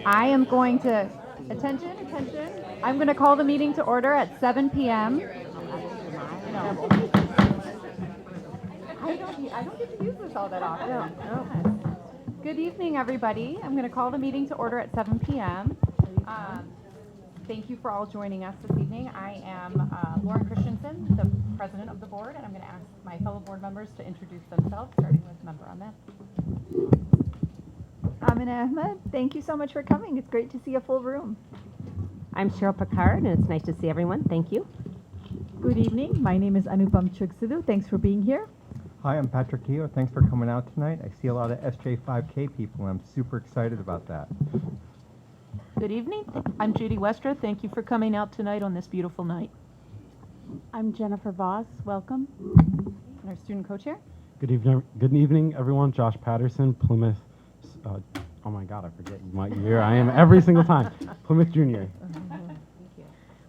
I am going to, attention, I'm going to call the meeting to order at 7 p.m. I don't get to use this all that often. No. Good evening, everybody. I'm going to call the meeting to order at 7 p.m. Thank you for all joining us this evening. I am Lauren Christensen, the president of the board, and I'm going to ask my fellow board members to introduce themselves, starting with member Ahmed. Amin Ahmed, thank you so much for coming. It's great to see a full room. I'm Cheryl Picard, and it's nice to see everyone. Thank you. Good evening. My name is Anupam Chugsidhu. Thanks for being here. Hi, I'm Patrick Keogh. Thanks for coming out tonight. I see a lot of SJ5K people, and I'm super excited about that. Good evening. I'm Judy Westra. Thank you for coming out tonight on this beautiful night. I'm Jennifer Voss. Welcome. And our student co-chair. Good evening, everyone. Josh Patterson, Plymouth. Oh my God, I forget my year. I am every single time. Plymouth Junior. Thank you.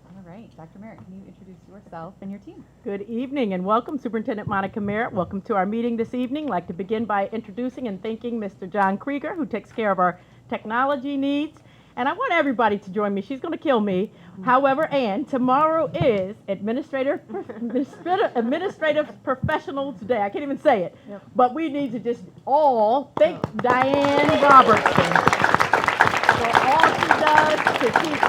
All right, Dr. Merritt, can you introduce yourself and your team? Good evening and welcome, Superintendent Monica Merritt. Welcome to our meeting this evening. I'd like to begin by introducing and thanking Mr. John Krieger, who takes care of our technology needs. And I want everybody to join me. She's going to kill me. However, and tomorrow is Administrative Professionals Day. I can't even say it. Yep. But we need to just all thank Diane Robertson for all she does to keep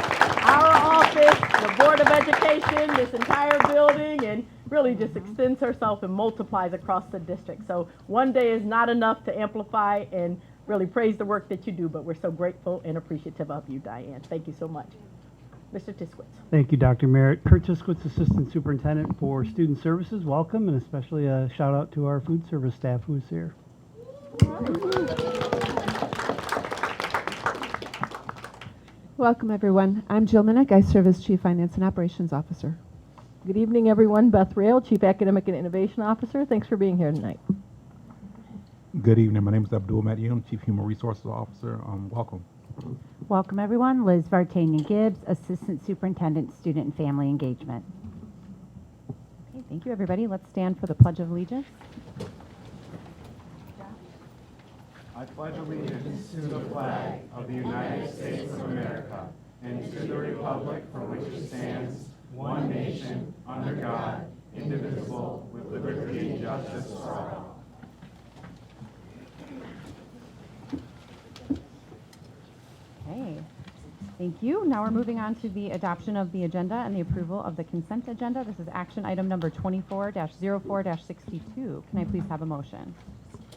our office, the Board of Education, this entire building, and really just extends herself and multiplies across the district. So one day is not enough to amplify and really praise the work that you do, but we're so grateful and appreciative of you, Diane. Thank you so much. Mr. Tiskowitz. Thank you, Dr. Merritt. Kurt Tiskowitz, Assistant Superintendent for Student Services. Welcome, and especially a shout out to our food service staff who's here. Welcome, everyone. I'm Jill Minnick. I serve as Chief Finance and Operations Officer. Good evening, everyone. Beth Rail, Chief Academic and Innovation Officer. Thanks for being here tonight. Good evening. My name is Abdul Madyun, Chief Human Resources Officer. Welcome. Welcome, everyone. Liz Vartanian Gibbs, Assistant Superintendent, Student and Family Engagement. Okay, thank you, everybody. Let's stand for the Pledge of Allegiance. I pledge allegiance to the flag of the United States of America and to the republic for which it stands, one nation, under God, indivisible, with liberty and justice for all. Okay, thank you. Now we're moving on to the adoption of the agenda and the approval of the consent agenda. This is action item number 24-04-62. Can I please have a motion?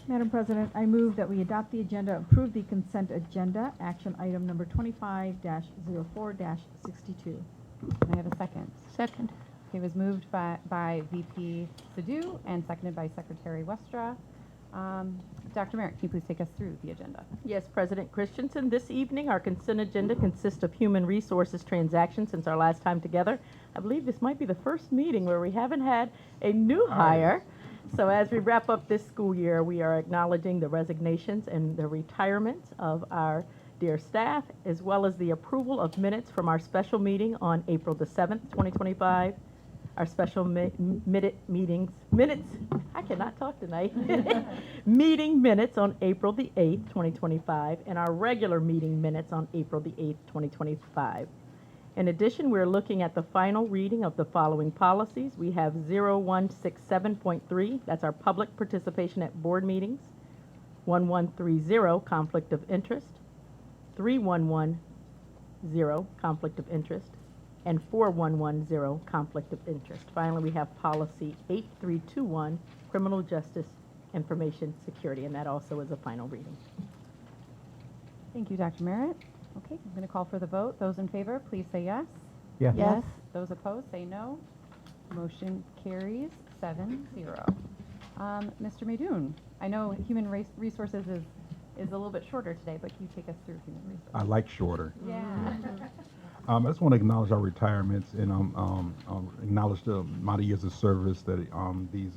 Madam President, I move that we adopt the agenda, approve the consent agenda, action item number 25-04-62. Can I have a second? Second. Okay, it was moved by VP Sadhu and seconded by Secretary Westra. Dr. Merritt, can you please take us through the agenda? Yes, President Christensen. This evening, our consent agenda consists of human resources transactions since our last time together. I believe this might be the first meeting where we haven't had a new hire. So as we wrap up this school year, we are acknowledging the resignations and the retirements of our dear staff, as well as the approval of minutes from our special meeting on April the 7th, 2025. Our special meetings, I cannot talk tonight, meeting minutes on April the 8th, 2025, and our regular meeting minutes on April the 8th, 2025. In addition, we're looking at the final reading of the following policies. We have 0167.3, that's our public participation at board meetings, 1130, conflict of interest, 3110, conflict of interest, and 4110, conflict of interest. Finally, we have policy 8321, criminal justice information security, and that also is a final reading. Thank you, Dr. Merritt. Okay, I'm going to call for the vote. Those in favor, please say yes. Yes. Yes. Those opposed, say no. Motion carries 7-0. Mr. Madoun, I know human resources is a little bit shorter today, but can you take us through human resources? I like shorter. Yeah. I just want to acknowledge our retirements and acknowledge the amount of years of service that these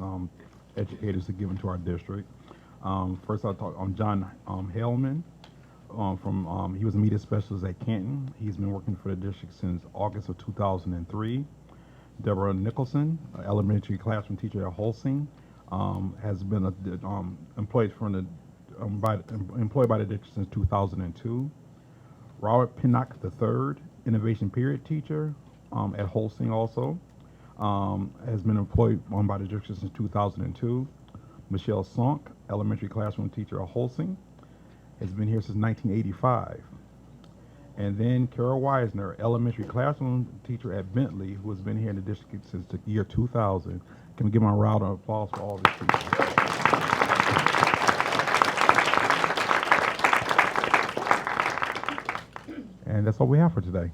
educators have given to our district. First, I'll talk on John Hellman. He was a media specialist at Canton. He's been working for the district since August of 2003. Deborah Nicholson, elementary classroom teacher at Holsing, has been employed by the district since 2002. Robert Pinnock III, Innovation Period Teacher at Holsing also. Has been employed by the district since 2002. Michelle Sonk, Elementary Classroom Teacher at Holsing, has been here since 1985. And then Carol Weisner, Elementary Classroom Teacher at Bentley, who has been here in the district since the year 2000. Can we give them a round of applause for all these people? And that's all we have for today.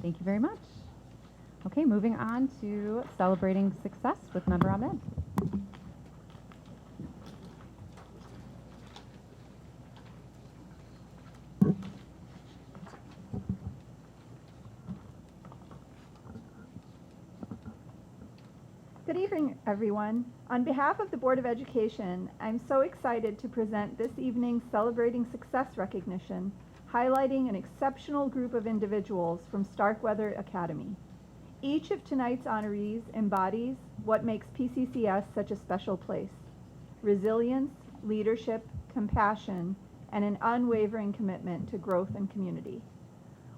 Thank you very much. Okay, moving on to celebrating success with Member Ahmed. Good evening, everyone. On behalf of the Board of Education, I'm so excited to present this evening's Celebrating Success recognition, highlighting an exceptional group of individuals from Starkweather Academy. Each of tonight's honorees embodies what makes P-CCS such a special place: resilience, leadership, compassion, and an unwavering commitment to growth and community.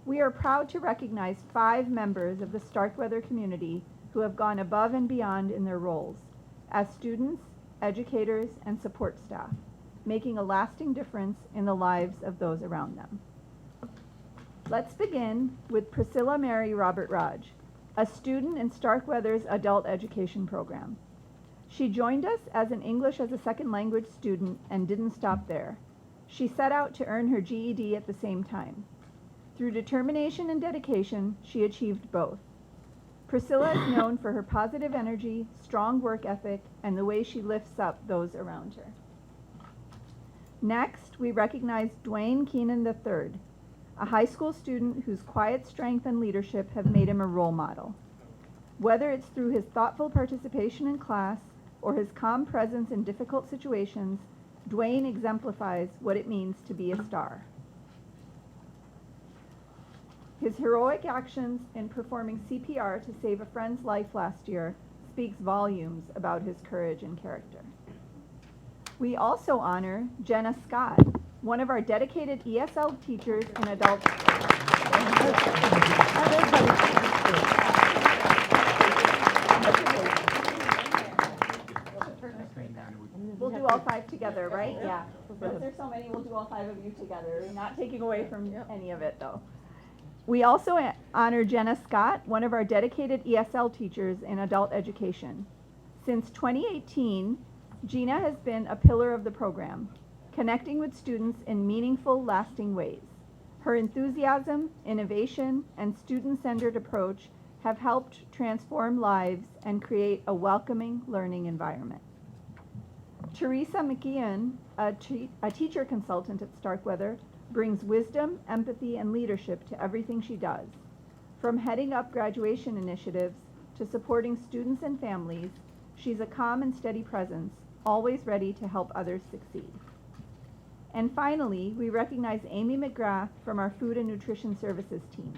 We are proud to recognize 5 members of the Starkweather community who have gone above and beyond in their roles as students, educators, and support staff, making a lasting difference in the lives of those around them. Let's begin with Priscilla Mary Robert Raj, a student in Starkweather's adult education program. She joined us as an English as a second language student and didn't stop there. She set out to earn her GED at the same time. Through determination and dedication, she achieved both. Priscilla is known for her positive energy, strong work ethic, and the way she lifts up those around her. Next, we recognize Dwayne Keenan III, a high school student whose quiet strength and leadership have made him a role model. Whether it's through his thoughtful participation in class or his calm presence in difficult situations, Dwayne exemplifies what it means to be a star. His heroic actions in performing CPR to save a friend's life last year speaks volumes about his courage and character. We also honor Jenna Scott, one of our dedicated ESL teachers in adult. We'll do all 5 together, right? Yeah. Since there's so many, we'll do all 5 of you together. We're not taking away from any of it, though. We also honor Jenna Scott, one of our dedicated ESL teachers in adult education. Since 2018, Gina has been a pillar of the program, connecting with students in meaningful, lasting ways. Her enthusiasm, innovation, and student-centered approach have helped transform lives and create a welcoming learning environment. Teresa McKeon, a teacher consultant at Starkweather, brings wisdom, empathy, and leadership to everything she does. From heading up graduation initiatives to supporting students and families, she's a calm and steady presence, always ready to help others succeed. And finally, we recognize Amy McGrath from our Food and Nutrition Services team.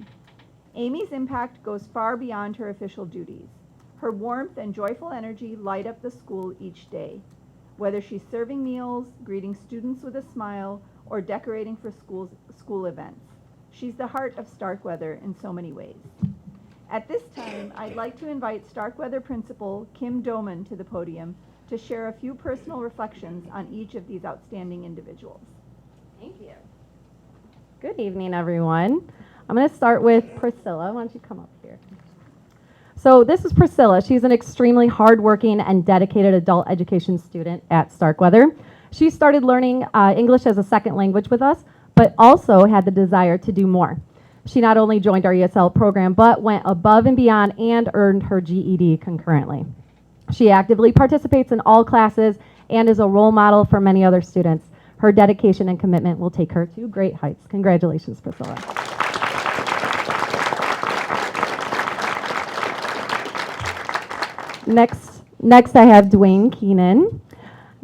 Amy's impact goes far beyond her official duties. Her warmth and joyful energy light up the school each day, whether she's serving meals, greeting students with a smile, or decorating for school events. She's the heart of Starkweather in so many ways. At this time, I'd like to invite Starkweather Principal Kim Doman to the podium to share a few personal reflections on each of these outstanding individuals. Thank you. Good evening, everyone. I'm going to start with Priscilla. Why don't you come up here? So this is Priscilla. She's an extremely hardworking and dedicated adult education student at Starkweather. She started learning English as a second language with us, but also had the desire to do more. She not only joined our ESL program, but went above and beyond and earned her GED concurrently. She actively participates in all classes and is a role model for many other students. Her dedication and commitment will take her to great heights. Congratulations, Priscilla. Next I have Dwayne Keenan.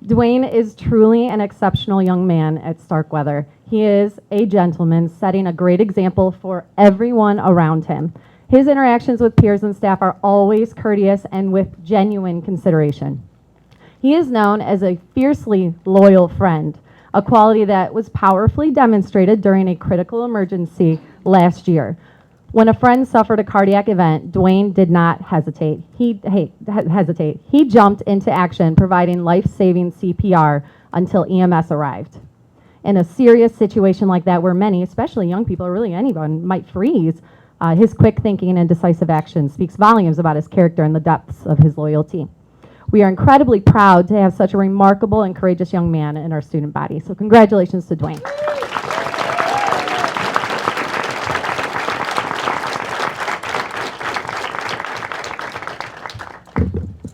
Dwayne is truly an exceptional young man at Starkweather. He is a gentleman, setting a great example for everyone around him. His interactions with peers and staff are always courteous and with genuine consideration. He is known as a fiercely loyal friend, a quality that was powerfully demonstrated during a critical emergency last year. When a friend suffered a cardiac event, Dwayne did not hesitate. He jumped into action, providing life-saving CPR until EMS arrived. In a serious situation like that, where many, especially young people, or really anyone, might freeze, his quick thinking and decisive action speaks volumes about his character and the depths of his loyalty. We are incredibly proud to have such a remarkable and courageous young man in our student body. So congratulations to Dwayne.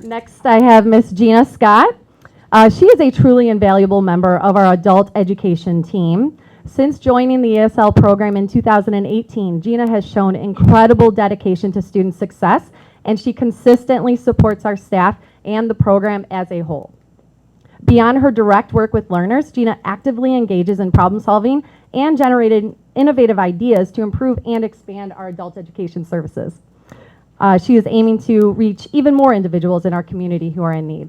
Next, I have Miss Gina Scott. She is a truly invaluable member of our adult education team. Since joining the ESL program in 2018, Gina has shown incredible dedication to student success, and she consistently supports our staff and the program as a whole. Beyond her direct work with learners, Gina actively engages in problem solving and generating innovative ideas to improve and expand our adult education services. She is aiming to reach even more individuals in our community who are in need.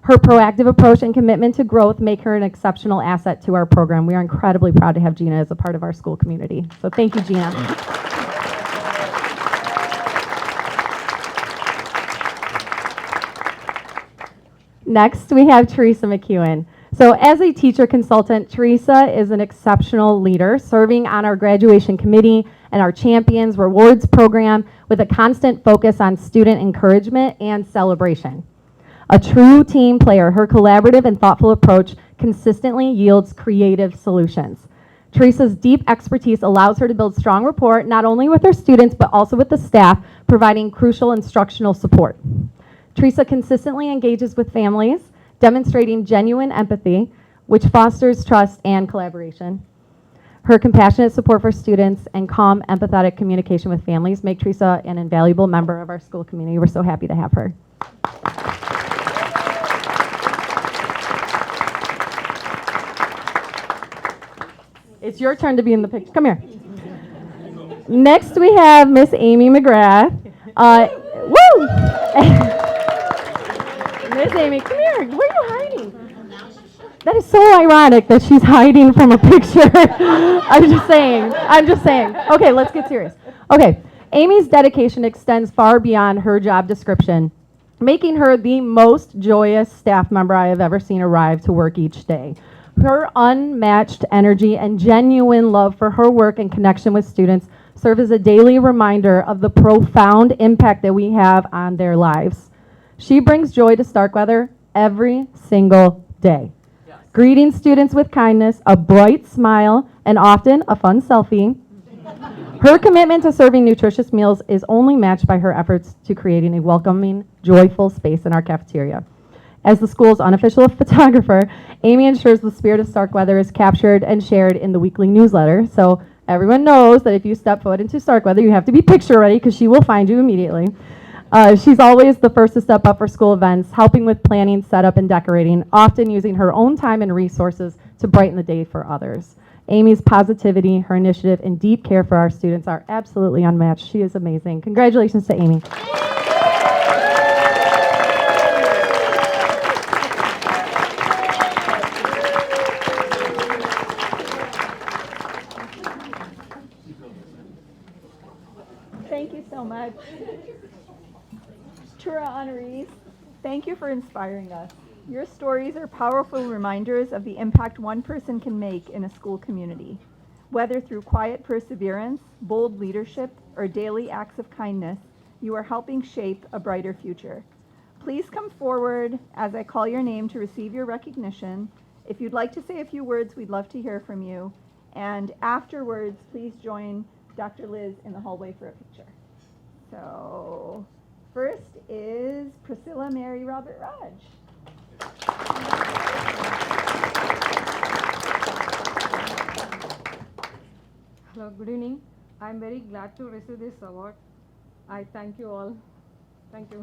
Her proactive approach and commitment to growth make her an exceptional asset to our program. We are incredibly proud to have Gina as a part of our school community. So thank you, Gina. Next, we have Teresa McEwen. So as a teacher consultant, Teresa is an exceptional leader, serving on our graduation committee and our Champions Rewards program with a constant focus on student encouragement and celebration. A true team player, her collaborative and thoughtful approach consistently yields creative solutions. Teresa's deep expertise allows her to build strong rapport not only with her students but also with the staff, providing crucial instructional support. Teresa consistently engages with families, demonstrating genuine empathy, which fosters trust and collaboration. Her compassionate support for students and calm, empathetic communication with families make Teresa an invaluable member of our school community. We're so happy to have her. It's your turn to be in the picture. Come here. Next, we have Miss Amy McGrath. Woo! Miss Amy, come here. Where are you hiding? That is so ironic that she's hiding from a picture. I'm just saying. Okay, let's get serious. Okay, Amy's dedication extends far beyond her job description, making her the most joyous staff member I have ever seen arrive to work each day. Her unmatched energy and genuine love for her work and connection with students serve as a daily reminder of the profound impact that we have on their lives. She brings joy to Starkweather every single day. Yes. Greeting students with kindness, a bright smile, and often a fun selfie. Her commitment to serving nutritious meals is only matched by her efforts to creating a welcoming, joyful space in our cafeteria. As the school's unofficial photographer, Amy ensures the spirit of Starkweather is captured and shared in the weekly newsletter. So everyone knows that if you step foot into Starkweather, you have to be picture ready because she will find you immediately. She's always the first to step up for school events, helping with planning, setup, and decorating, often using her own time and resources to brighten the day for others. Amy's positivity, her initiative, and deep care for our students are absolutely unmatched. She is amazing. Congratulations to Amy. Thank you so much. Tura honorees, thank you for inspiring us. Your stories are powerful reminders of the impact one person can make in a school community. Whether through quiet perseverance, bold leadership, or daily acts of kindness, you are helping shape a brighter future. Please come forward as I call your name to receive your recognition. If you'd like to say a few words, we'd love to hear from you. And afterwards, please join Dr. Liz in the hallway for a picture. So first is Priscilla Mary Robert Raj. Hello, good evening. I'm very glad to receive this award. I thank you all. Thank you.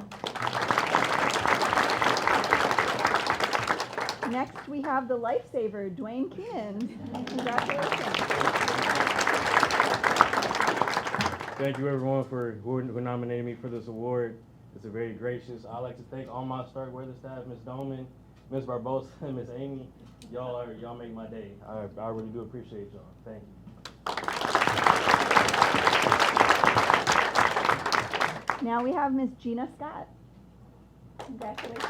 Next, we have the lifesaver, Dwayne Keenan. Congratulations. Thank you, everyone, who nominated me for this award. It's a very gracious. I'd like to thank all my Starkweather staff, Ms. Doman, Miss Barbosa and Miss Amy, y'all make my day. I really do appreciate y'all. Thank you. Now we have Miss Gina Scott. Congratulations.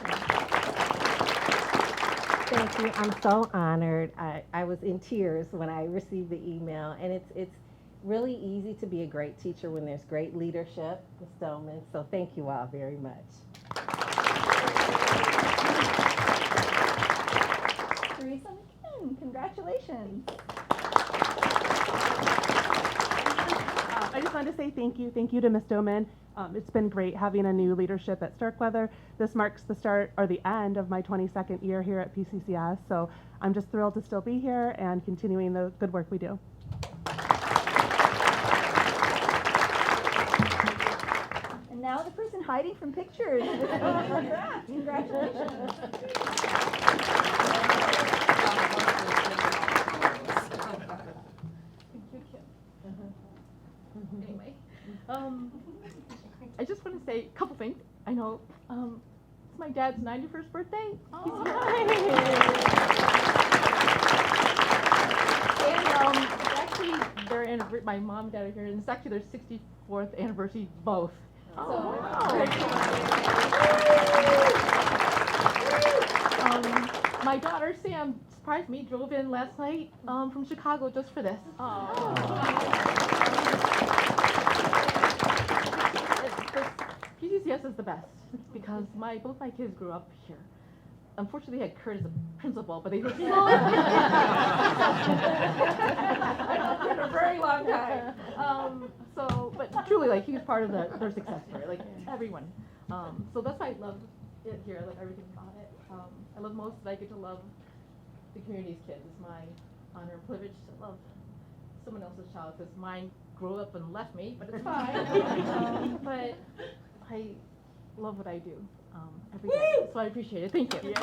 Thank you. I'm so honored. I was in tears when I received the email, and it's really easy to be a great teacher when there's great leadership, Ms. Dolman. So thank you all very much. Teresa McKinn, congratulations. I just wanted to say thank you. Thank you to Ms. Doman. It's been great having a new leadership at Starkweather. This marks the start or the end of my 22nd year here at P-CCS. So I'm just thrilled to still be here and continuing the good work we do. And now the person hiding from pictures. Congratulations. Anyway, I just want to say a couple things. I know it's my dad's 91st birthday. And actually, my mom and dad are here, and it's actually their 64th anniversary both. My daughter Sam surprised me, drove in last night from Chicago just for this. PCCS is the best because both my kids grew up here. Unfortunately, they had Kurt as a principal, but they were so for a very long time. But truly, like, he was part of their success story, like everyone. So that's why I love it here. I love everything about it. I love most that I get to love the community's kids. It's my honor and privilege to love someone else's child, because mine grew up and left me, but it's fine. But I love what I do every day, so I appreciate it. Thank you.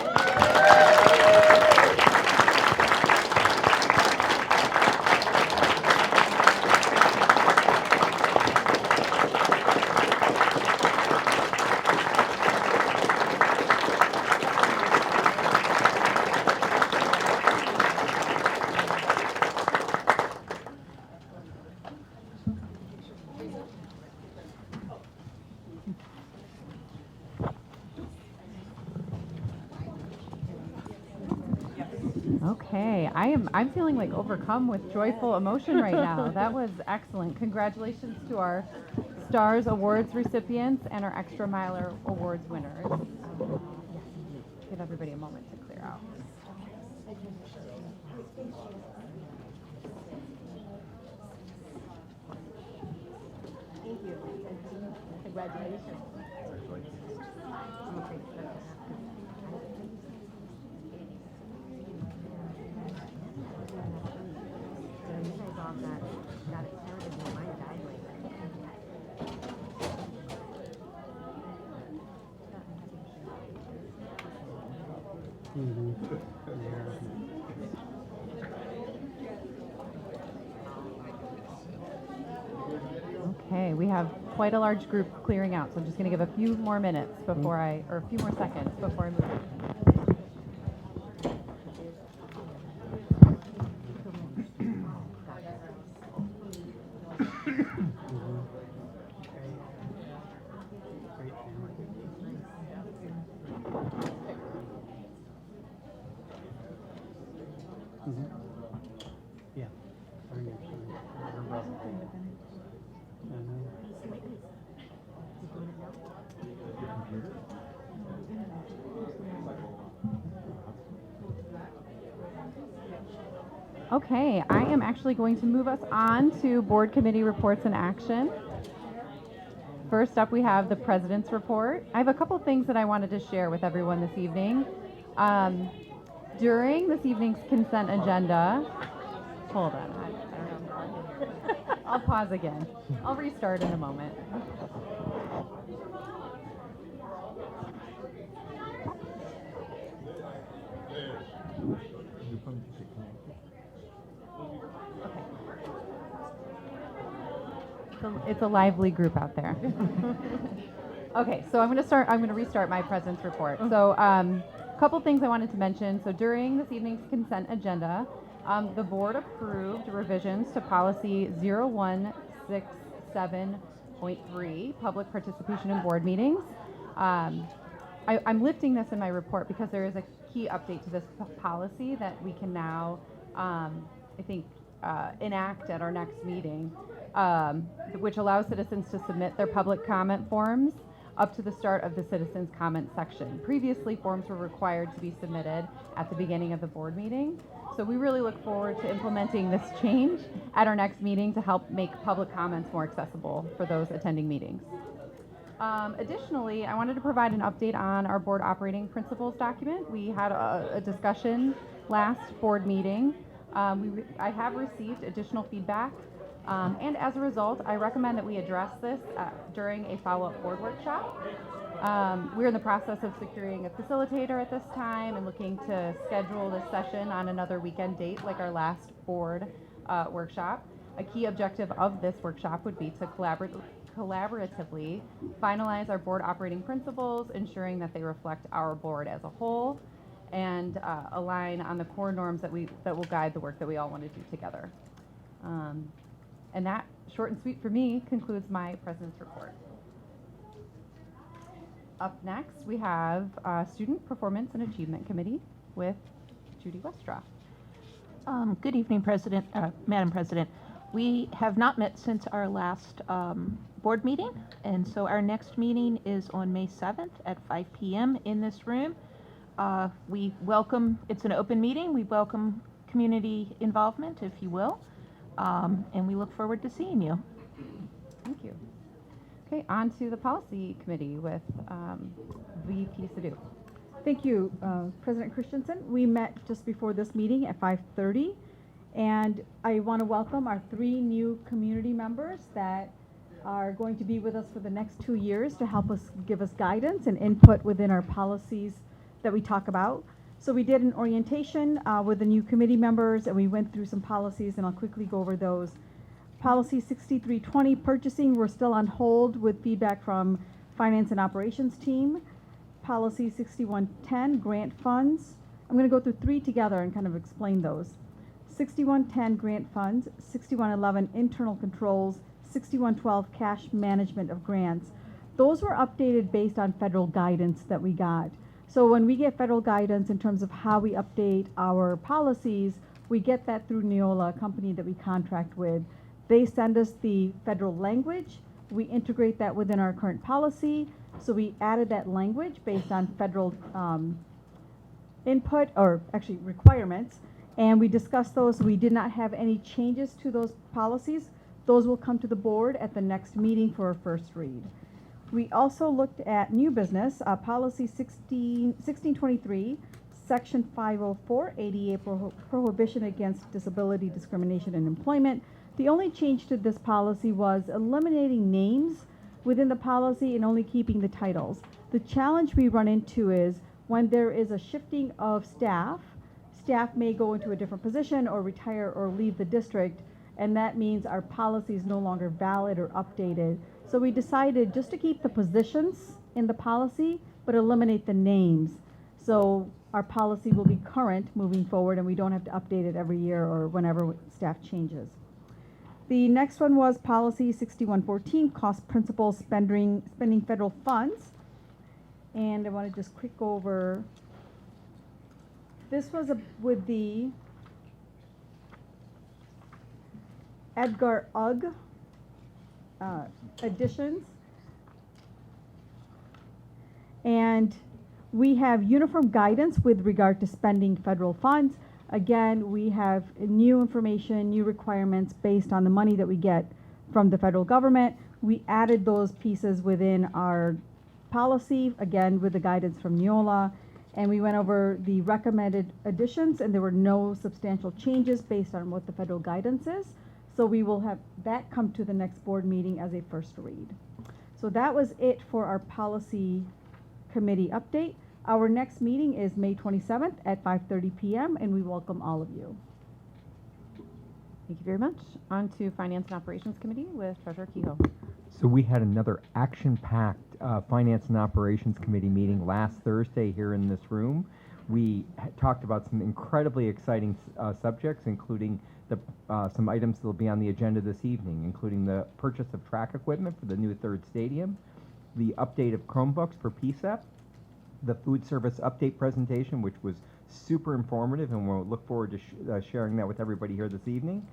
Okay, I'm feeling like overcome with joyful emotion right now. That was excellent. Congratulations to our STARS Awards recipients and our Extra Miler Awards winners. Give everybody a moment to clear out. Thank you. Congratulations. Okay, we have quite a large group clearing out, so I'm just going to give a few more minutes before or a few more seconds before I move on. Yeah. Okay, I am actually going to move us on to board committee reports and action. First up, we have the president's report. I have a couple things that I wanted to share with everyone this evening. During this evening's consent agenda, hold on, I don't know. I'll pause again. I'll restart in a moment. It's a lively group out there. Okay, so I'm going to restart my president's report. So couple things I wanted to mention. So during this evening's consent agenda, the board approved revisions to policy 0167.3, public participation in board meetings. I'm lifting this in my report because there is a key update to this policy that we can now, I think, enact at our next meeting, which allows citizens to submit their public comment forms up to the start of the citizens comment section. Previously, forms were required to be submitted at the beginning of the board meeting. So we really look forward to implementing this change at our next meeting to help make public comments more accessible for those attending meetings. Additionally, I wanted to provide an update on our board operating principles document. We had a discussion last board meeting. I have received additional feedback, and as a result, I recommend that we address this during a follow-up board workshop. We're in the process of securing a facilitator at this time and looking to schedule this session on another weekend date like our last board workshop. A key objective of this workshop would be to collaboratively finalize our board operating principles, ensuring that they reflect our board as a whole and align on the core norms that will guide the work that we all want to do together. And that, short and sweet for me, concludes my president's report. Up next, we have Student Performance and Achievement Committee with Judy Westroff. Good evening, Madam President. We have not met since our last board meeting, and so our next meeting is on May 7th at 5 p.m. in this room. We welcome, it's an open meeting, we welcome community involvement, if you will, and we look forward to seeing you. Thank you. Okay, on to the Policy Committee with VP Sadhu. Thank you, President Christensen. We met just before this meeting at 5:30, and I want to welcome our 3 new community members that are going to be with us for the next 2 years to help us give us guidance and input within our policies that we talk about. So we did an orientation with the new committee members, and we went through some policies, and I'll quickly go over those. Policy 6320, purchasing, we're still on hold with feedback from Finance and Operations team. Policy 6110, grant funds. I'm going to go through 3 together and kind of explain those. 6110, grant funds. 6111, internal controls. 6112, cash management of grants. Those were updated based on federal guidance that we got. So when we get federal guidance in terms of how we update our policies, we get that through Neola, a company that we contract with. They send us the federal language. We integrate that within our current policy. So we added that language based on federal input, or actually requirements, and we discussed those. We did not have any changes to those policies. Those will come to the board at the next meeting for a first read. We also looked at new business, policy 1623, section 504, ADA prohibition against disability discrimination in employment. The only change to this policy was eliminating names within the policy and only keeping the titles. The challenge we run into is when there is a shifting of staff may go into a different position or retire or leave the district, and that means our policy is no longer valid or updated. So we decided just to keep the positions in the policy, but eliminate the names. So our policy will be current moving forward, and we don't have to update it every year or whenever staff changes. The next one was policy 6114, cost principles spending federal funds. And I want to just quick go over. This was with the Edgar Ugg additions. And we have uniform guidance with regard to spending federal funds. Again, we have new information, new requirements based on the money that we get from the federal government. We added those pieces within our policy, again, with the guidance from Neola. And we went over the recommended additions, and there were no substantial changes based on what the federal guidance is. So we will have that come to the next board meeting as a first read. So that was it for our policy committee update. Our next meeting is May 27th at 5:30 p.m. and we welcome all of you. Thank you very much. On to Finance and Operations Committee with Treasurer Kehoe. So we had another action-packed Finance and Operations Committee meeting last Thursday here in this room. We talked about some incredibly exciting subjects, including some items that will be on the agenda this evening, including the purchase of track equipment for the new third stadium, the update of Chromebooks for PSEP, the food service update presentation, which was super informative, and we'll look forward to sharing that with everybody here this evening.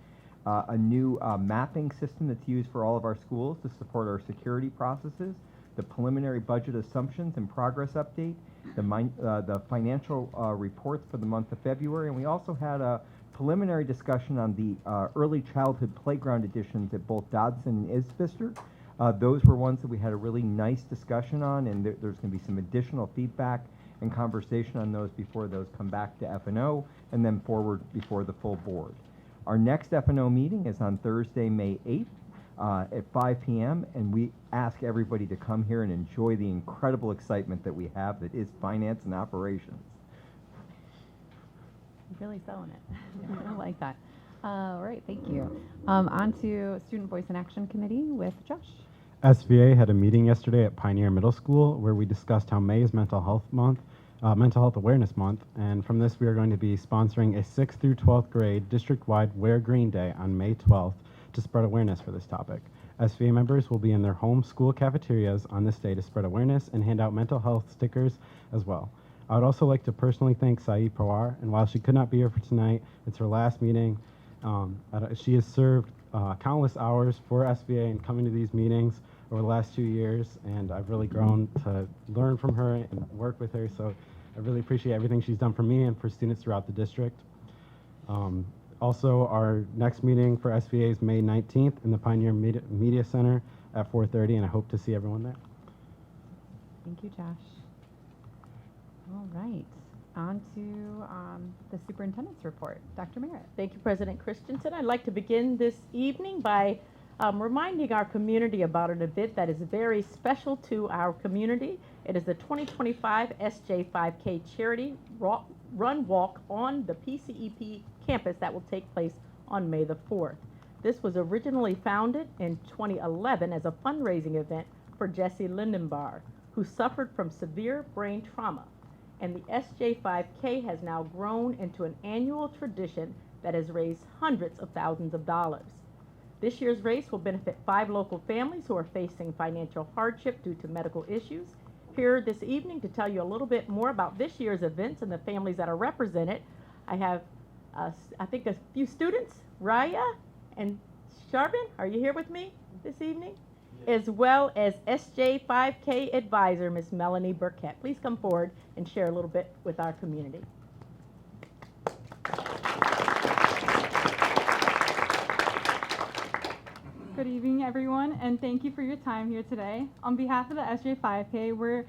A new mapping system that's used for all of our schools to support our security processes, the preliminary budget assumptions and progress update, the financial reports for the month of February, and we also had a preliminary discussion on the early childhood playground additions at both Dodson and Isbister. Those were ones that we had a really nice discussion on, and there's going to be some additional feedback and conversation on those before those come back to F&O and then forward before the full board. Our next F&O meeting is on Thursday, May 8th at 5 p.m., and we ask everybody to come here and enjoy the incredible excitement that we have that is finance and operations. You're really selling it. I like that. All right, thank you. On to Student Voice and Action Committee with Josh. SVA had a meeting yesterday at Pioneer Middle School where we discussed how May is Mental Health Month, Mental Health Awareness Month, and from this we are going to be sponsoring a 6th through 12th grade district-wide Wear Green Day on May 12th to spread awareness for this topic. SVA members will be in their home school cafeterias on this day to spread awareness and hand out mental health stickers as well. I would also like to personally thank Saeed Pawar, and while she could not be here for tonight, it's her last meeting. She has served countless hours for SVA and coming to these meetings over the last 2 years, and I've really grown to learn from her and work with her, so I really appreciate everything she's done for me and for students throughout the district. Also, our next meeting for SVA is May 19th in the Pioneer Media Center at 4:30, and I hope to see everyone there. Thank you, Josh. All right, on to the superintendent's report. Dr. Merritt. Thank you, President Christensen. I'd like to begin this evening by reminding our community about an event that is very special to our community. It is the 2025 SJ5K Charity Run Walk on the PCEP campus that will take place on May the 4th. This was originally founded in 2011 as a fundraising event for Jesse Lindenbar, who suffered from severe brain trauma. And the SJ5K has now grown into an annual tradition that has raised hundreds of thousands of dollars. This year's race will benefit 5 local families who are facing financial hardship due to medical issues. Here this evening to tell you a little bit more about this year's events and the families that are represented, I have, I think, a few students, Raya and Sharvin. Are you here with me this evening? As well as SJ5K advisor, Ms. Melanie Burkett. Please come forward and share a little bit with our community. Good evening, everyone, and thank you for your time here today. On behalf of the SJ5K, we're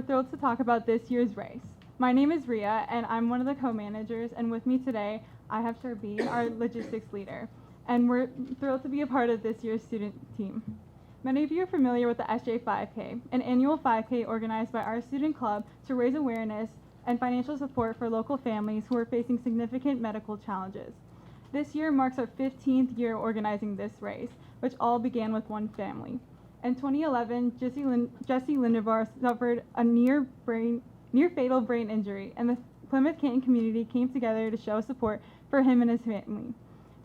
thrilled to talk about this year's race. My name is Ria, and I'm one of the co-managers, and with me today, I have Sharbeen, our logistics leader, and we're thrilled to be a part of this year's student team. Many of you are familiar with the SJ5K, an annual 5K organized by our student club to raise awareness and financial support for local families who are facing significant medical challenges. This year marks our 15th year organizing this race, which all began with one family. In 2011, Jesse Lindenbar suffered a near fatal brain injury, and the Plymouth Canton community came together to show support for him and his family.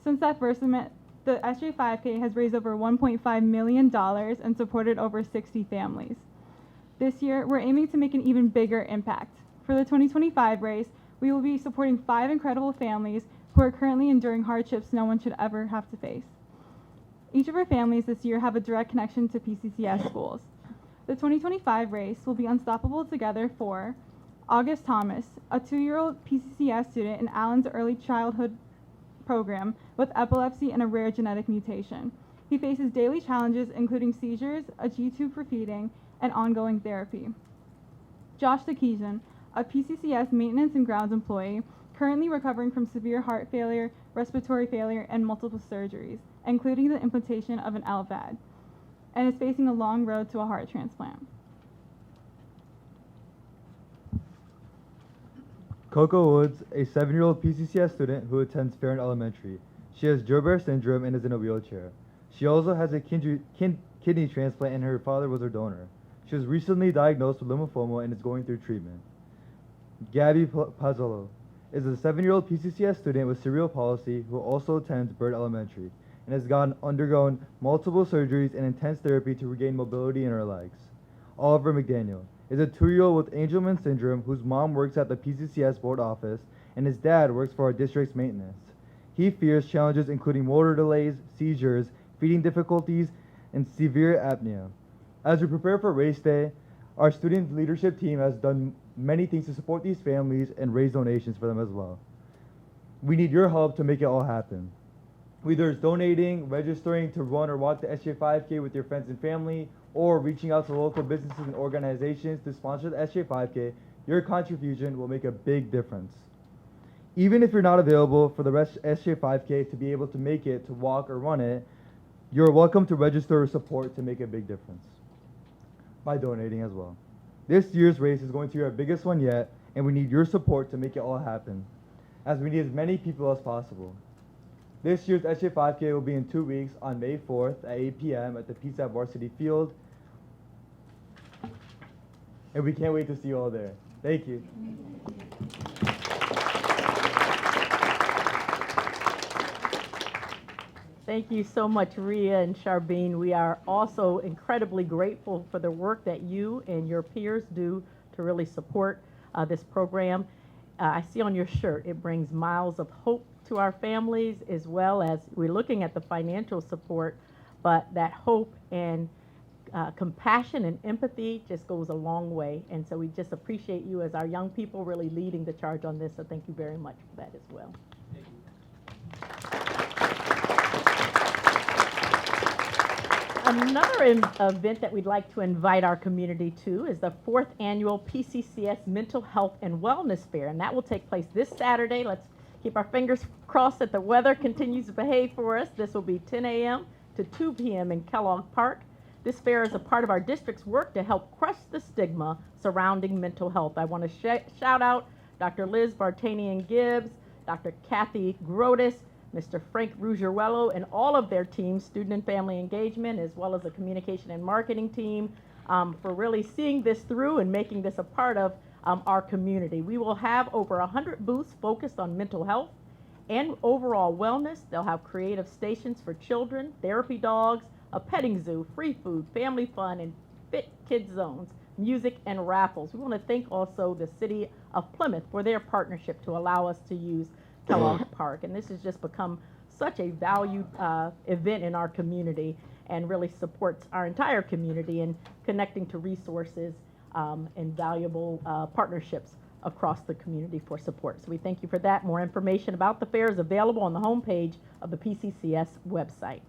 Since that first event, the SJ5K has raised over $1.5 million and supported over 60 families. This year, we're aiming to make an even bigger impact. For the 2025 race, we will be supporting 5 incredible families who are currently enduring hardships no one should ever have to face. Each of our families this year have a direct connection to P-CCS schools. The 2025 race will be Unstoppable Together for August Thomas, a 2-year-old P-CCS student in Allen's early childhood program with epilepsy and a rare genetic mutation. He faces daily challenges including seizures, a G-tube for feeding, and ongoing therapy. Josh Sakesian, a PCCS maintenance and grounds employee, currently recovering from severe heart failure, respiratory failure, and multiple surgeries, including the implantation of an LVAD, and is facing a long road to a heart transplant. Coco Woods, a 7-year-old PCCS student who attends Farron Elementary. She has Joubert syndrome and is in a wheelchair. She also has a kidney transplant and her father was her donor. She was recently diagnosed with lymphoma and is going through treatment. Gabby Pazzolo is a 7-year-old PCCS student with cerebral palsy who also attends Bird Elementary and has undergone multiple surgeries and intense therapy to regain mobility in her legs. Oliver McDaniel is a 2-year-old with Angelman syndrome whose mom works at the PCCS board office and his dad works for our district's maintenance. He fears challenges including motor delays, seizures, feeding difficulties, and severe apnea. As we prepare for race day, our student leadership team has done many things to support these families and raise donations for them as well. We need your help to make it all happen. Whether it's donating, registering to run or walk the SJ 5K with your friends and family, or reaching out to local businesses and organizations to sponsor the SJ 5K, your contribution will make a big difference. Even if you're not available for the SJ 5K to be able to make it, to walk or run it, you're welcome to register or support to make a big difference by donating as well. This year's race is going to be our biggest one yet, and we need your support to make it all happen, as we need as many people as possible. This year's SJ 5K will be in 2 weeks on May 4th at 8 p.m. at the PSAP Varsity Field, and we can't wait to see you all there. Thank you. Thank you so much, Rhea and Charbine. We are also incredibly grateful for the work that you and your peers do to really support this program. I see on your shirt, it brings miles of hope to our families, as well as we're looking at the financial support, but that hope and compassion and empathy just goes a long way. And so we just appreciate you as our young people really leading the charge on this. So thank you very much for that as well. Another event that we'd like to invite our community to is the 4th annual P-CCS Mental Health and Wellness Fair, and that will take place this Saturday. Let's keep our fingers crossed that the weather continues to behave for us. This will be 10 a.m. to 2 p.m. in Kellogg Park. This fair is a part of our district's work to help crush the stigma surrounding mental health. I want to shout out Dr. Liz Vartanian-Gibbs, Dr. Kathy Grotis, Mr. Frank Ruggiero, and all of their teams, student and family engagement, as well as the communication and marketing team, for really seeing this through and making this a part of our community. We will have over 100 booths focused on mental health and overall wellness. They'll have creative stations for children, therapy dogs, a petting zoo, free food, family fun, and fit kids zones, music, and raffles. We want to thank also the City of Plymouth for their partnership to allow us to use Kellogg Park, and this has just become such a valued event in our community and really supports our entire community in connecting to resources and valuable partnerships across the community for support. So we thank you for that. More information about the fair is available on the homepage of the P-CCS website.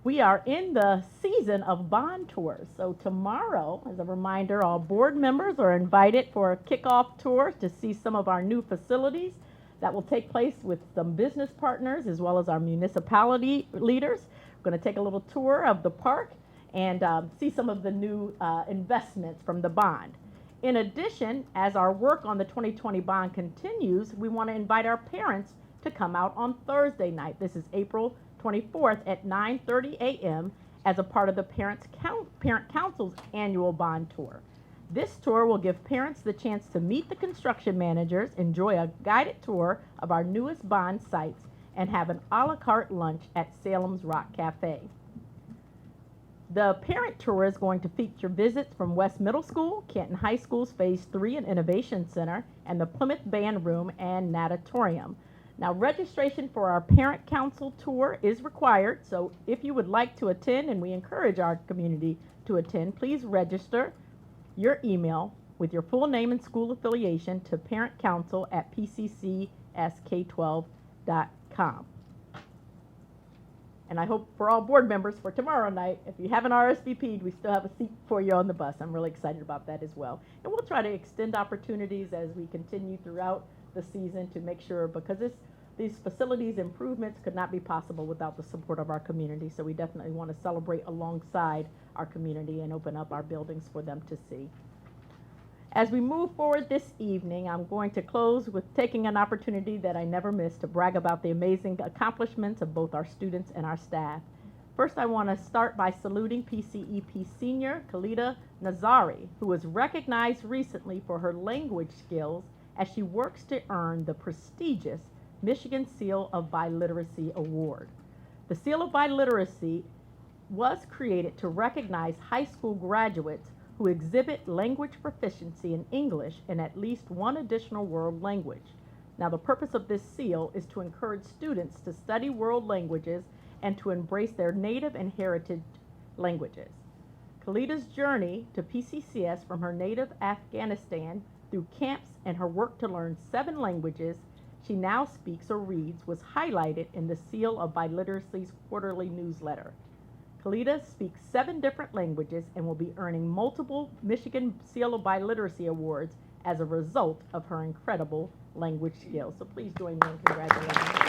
We are in the season of bond tours. So tomorrow, as a reminder, all board members are invited for a kickoff tour to see some of our new facilities. That will take place with some business partners as well as our municipality leaders. We're going to take a little tour of the park and see some of the new investments from the bond. In addition, as our work on the 2020 bond continues, we want to invite our parents to come out on Thursday night. This is April 24th at 9:30 a.m. as a part of the Parent Council's annual bond tour. This tour will give parents the chance to meet the construction managers, enjoy a guided tour of our newest bond sites, and have an a la carte lunch at Salem's Rock Cafe. The parent tour is going to feature visits from West Middle School, Canton High School's Phase 3 and Innovation Center, and the Plymouth Band Room and Natatorium. Now, registration for our Parent Council tour is required, so if you would like to attend, and we encourage our community to attend, please register your email with your full name and school affiliation to parentcouncil@pccsk12.com. And I hope for all board members for tomorrow night, if you haven't RSVP'd, we still have a seat for you on the bus. I'm really excited about that as well. And we'll try to extend opportunities as we continue throughout the season to make sure, because these facilities improvements could not be possible without the support of our community. So we definitely want to celebrate alongside our community and open up our buildings for them to see. As we move forward this evening, I'm going to close with taking an opportunity that I never miss to brag about the amazing accomplishments of both our students and our staff. First, I want to start by saluting PCEP senior Khalida Nazari, who was recognized recently for her language skills as she works to earn the prestigious Michigan Seal of Biliteracy Award. The Seal of Biliteracy was created to recognize high school graduates who exhibit language proficiency in English and at least one additional world language. Now, the purpose of this seal is to encourage students to study world languages and to embrace their native and heritage languages. Khalida's journey to PCCS from her native Afghanistan through camps and her work to learn 7 languages she now speaks or reads was highlighted in the Seal of Biliteracy's quarterly newsletter. Khalida speaks 7 different languages and will be earning multiple Michigan Seal of Biliteracy awards as a result of her incredible language skills. So please join me in congratulating her.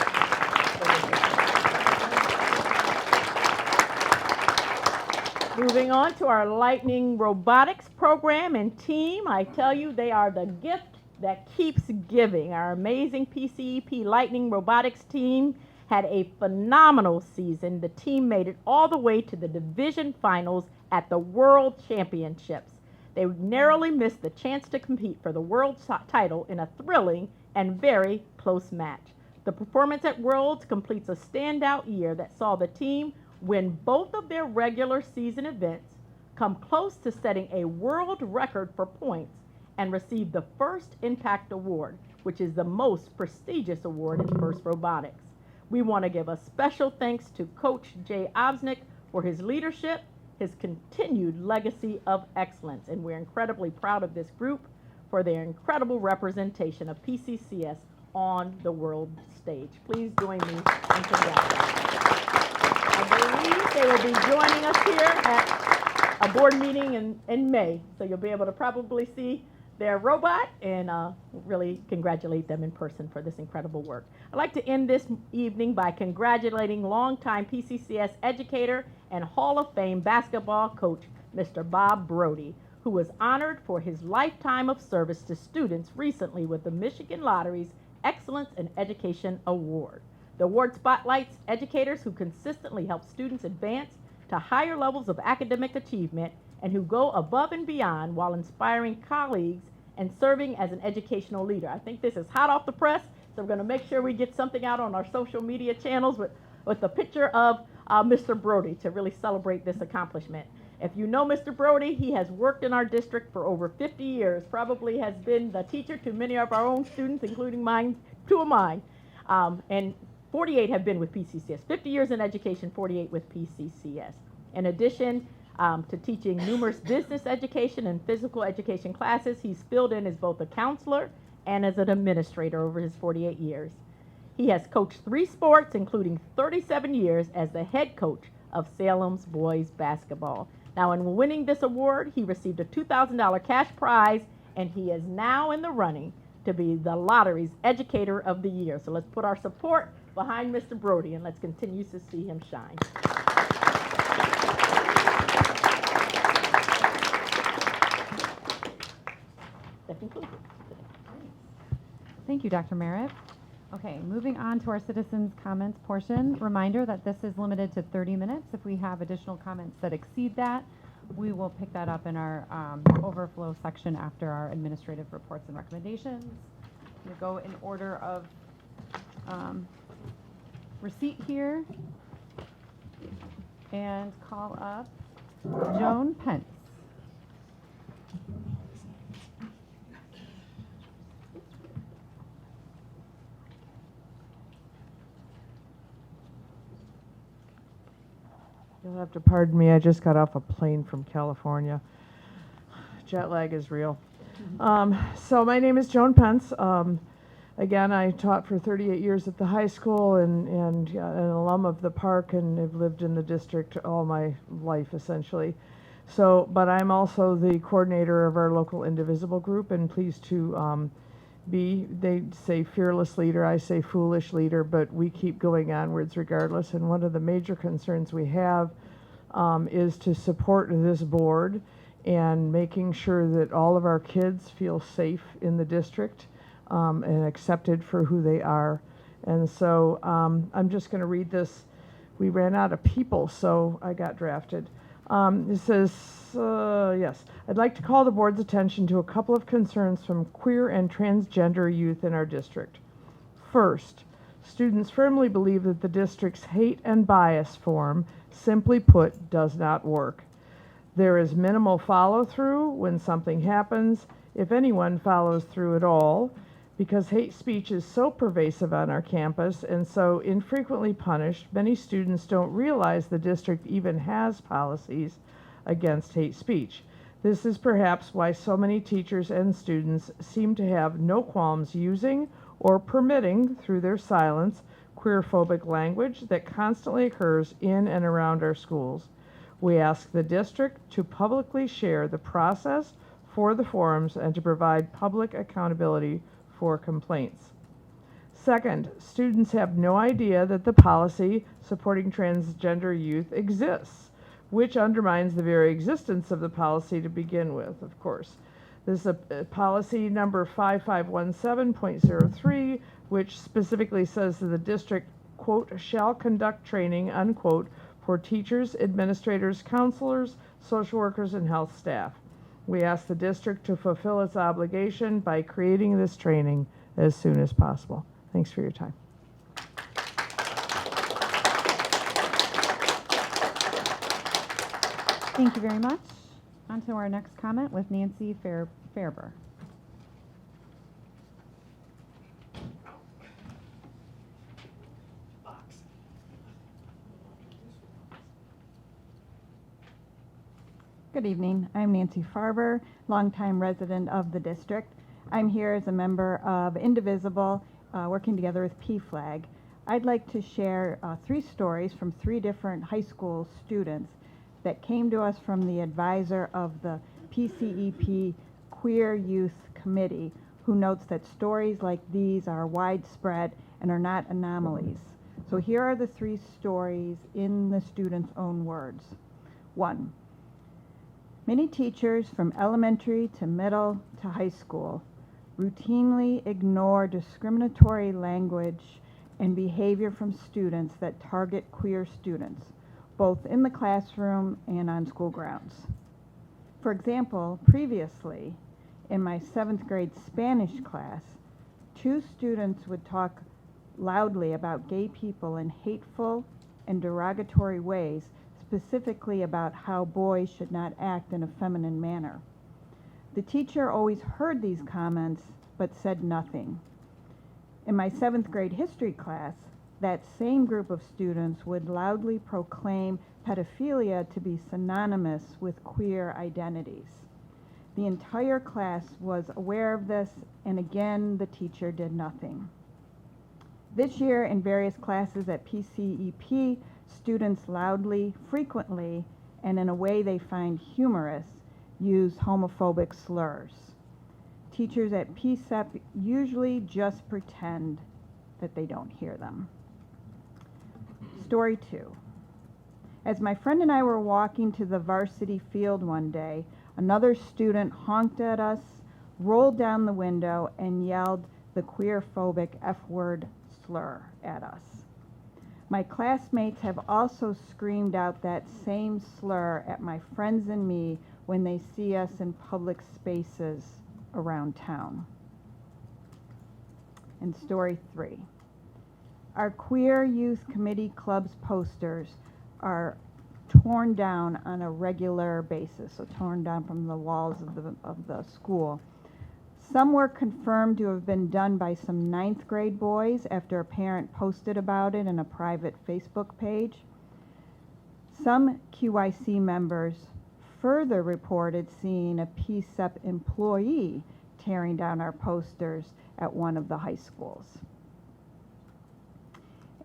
Moving on to our Lightning Robotics program and team, I tell you, they are the gift that keeps giving. Our amazing PCEP Lightning Robotics team had a phenomenal season. The team made it all the way to the division finals at the World Championships. They narrowly missed the chance to compete for the world title in a thrilling and very close match. The performance at Worlds completes a standout year that saw the team win both of their regular season events, come close to setting a world record for points, and receive the first Impact Award, which is the most prestigious award in FIRST Robotics. We want to give a special thanks to Coach Jay Obsnick for his leadership, his continued legacy of excellence, and we're incredibly proud of this group for their incredible representation of PCCS on the world stage. Please join me in congratulating. I believe they will be joining us here at a board meeting in May, so you'll be able to probably see their robot and really congratulate them in person for this incredible work. I'd like to end this evening by congratulating longtime PCCS educator and Hall of Fame basketball coach, Mr. Bob Brody, who was honored for his lifetime of service to students recently with the Michigan Lottery's Excellence in Education Award. The award spotlights educators who consistently help students advance to higher levels of academic achievement and who go above and beyond while inspiring colleagues and serving as an educational leader. I think this is hot off the press, so we're going to make sure we get something out on our social media channels with a picture of Mr. Brody to really celebrate this accomplishment. If you know Mr. Brody, he has worked in our district for over 50 years, probably has been the teacher to many of our own students, including mine, 2 of mine, and 48 have been with PCCS. 50 years in education, 48 with PCCS. In addition to teaching numerous business education and physical education classes, he's filled in as both a counselor and as an administrator over his 48 years. He has coached 3 sports, including 37 years as the head coach of Salem's boys basketball. Now, in winning this award, he received a $2,000 cash prize, and he is now in the running to be the lottery's Educator of the Year. So let's put our support behind Mr. Brody, and let's continue to see him shine. That concludes it. Thank you, Dr. Merritt. Okay, moving on to our citizens' comments portion. Reminder that this is limited to 30 minutes. If we have additional comments that exceed that, we will pick that up in our overflow section after our administrative reports and recommendations. I'm going to go in order of receipt here and call up Joan Pence. You'll have to pardon me, I just got off a plane from California. Jet lag is real. So my name is Joan Pence. Again, I taught for 38 years at the high school and an alum of the park, and have lived in the district all my life essentially. So, but I'm also the coordinator of our local Indivisible group, and pleased to they say fearless leader, I say foolish leader, but we keep going onwards regardless. And one of the major concerns we have is to support this board and making sure that all of our kids feel safe in the district and accepted for who they are. And so I'm just going to read this we ran out of people, so I got drafted. It says, yes, I'd like to call the board's attention to a couple of concerns from queer and transgender youth in our district. First, students firmly believe that the district's hate and bias form, simply put, does not work. There is minimal follow-through when something happens, if anyone follows through at all, because hate speech is so pervasive on our campus and so infrequently punished, many students don't realize the district even has policies against hate speech. This is perhaps why so many teachers and students seem to have no qualms using or permitting, through their silence, queerphobic language that constantly occurs in and around our schools. We ask the district to publicly share the process for the forums and to provide public accountability for complaints. Second, students have no idea that the policy supporting transgender youth exists, which undermines the very existence of the policy to begin with, of course. This is policy number 5517.03, which specifically says that the district, quote, shall conduct training, unquote, for teachers, administrators, counselors, social workers, and health staff. We ask the district to fulfill its obligation by creating this training as soon as possible. Thanks for your time. Thank you very much. On to our next comment with Nancy Fairber. Good evening. I'm Nancy Farber, longtime resident of the district. I'm here as a member of Indivisible, working together with P-Flag. I'd like to share 3 stories from 3 different high school students that came to us from the advisor of the PCEP Queer Youth Committee, who notes that stories like these are widespread and are not anomalies. So here are the 3 stories in the students' own words. 1. Many teachers from elementary to middle to high school routinely ignore discriminatory language and behavior from students that target queer students, both in the classroom and on school grounds. For example, previously, in my 7th grade Spanish class, 2 students would talk loudly about gay people in hateful and derogatory ways, specifically about how boys should not act in a feminine manner. The teacher always heard these comments but said nothing. In my 7th grade history class, that same group of students would loudly proclaim pedophilia to be synonymous with queer identities. The entire class was aware of this, and again, the teacher did nothing. This year, in various classes at PCEP, students loudly, frequently, and in a way they find humorous, use homophobic slurs. Teachers at PCEP usually just pretend that they don't hear them. Story 2. As my friend and I were walking to the varsity field one day, another student honked at us, rolled down the window, and yelled the queerphobic F-word slur at us. My classmates have also screamed out that same slur at my friends and me when they see us in public spaces around town. And story 3. Our Queer Youth Committee Club's posters are torn down on a regular basis, so torn down from the walls of the school. Some were confirmed to have been done by some 9th grade boys after a parent posted about it in a private Facebook page. Some QYC members further reported seeing a PCEP employee tearing down our posters at one of the high schools.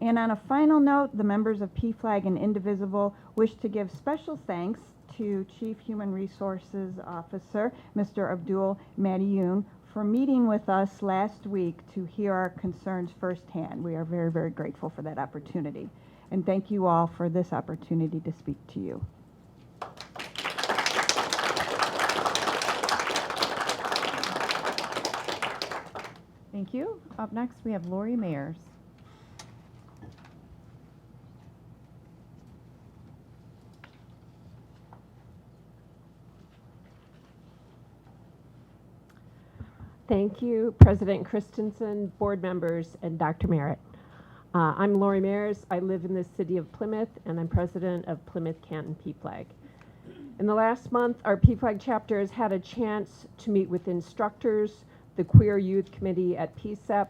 And on a final note, the members of P-Flag and Indivisible wish to give special thanks to Chief Human Resources Officer, Mr. Abdul Madiyoun, for meeting with us last week to hear our concerns firsthand. We are very, very grateful for that opportunity. And thank you all for this opportunity to speak to you. Thank you. Up next, we have Lori Mayers. Thank you, President Christensen, board members, and Dr. Merritt. I'm Lori Mares. I live in the city of Plymouth, and I'm president of Plymouth Canton P-Flag. In the last month, our P-Flag chapter has had a chance to meet with instructors, the Queer Youth Committee at PCEP,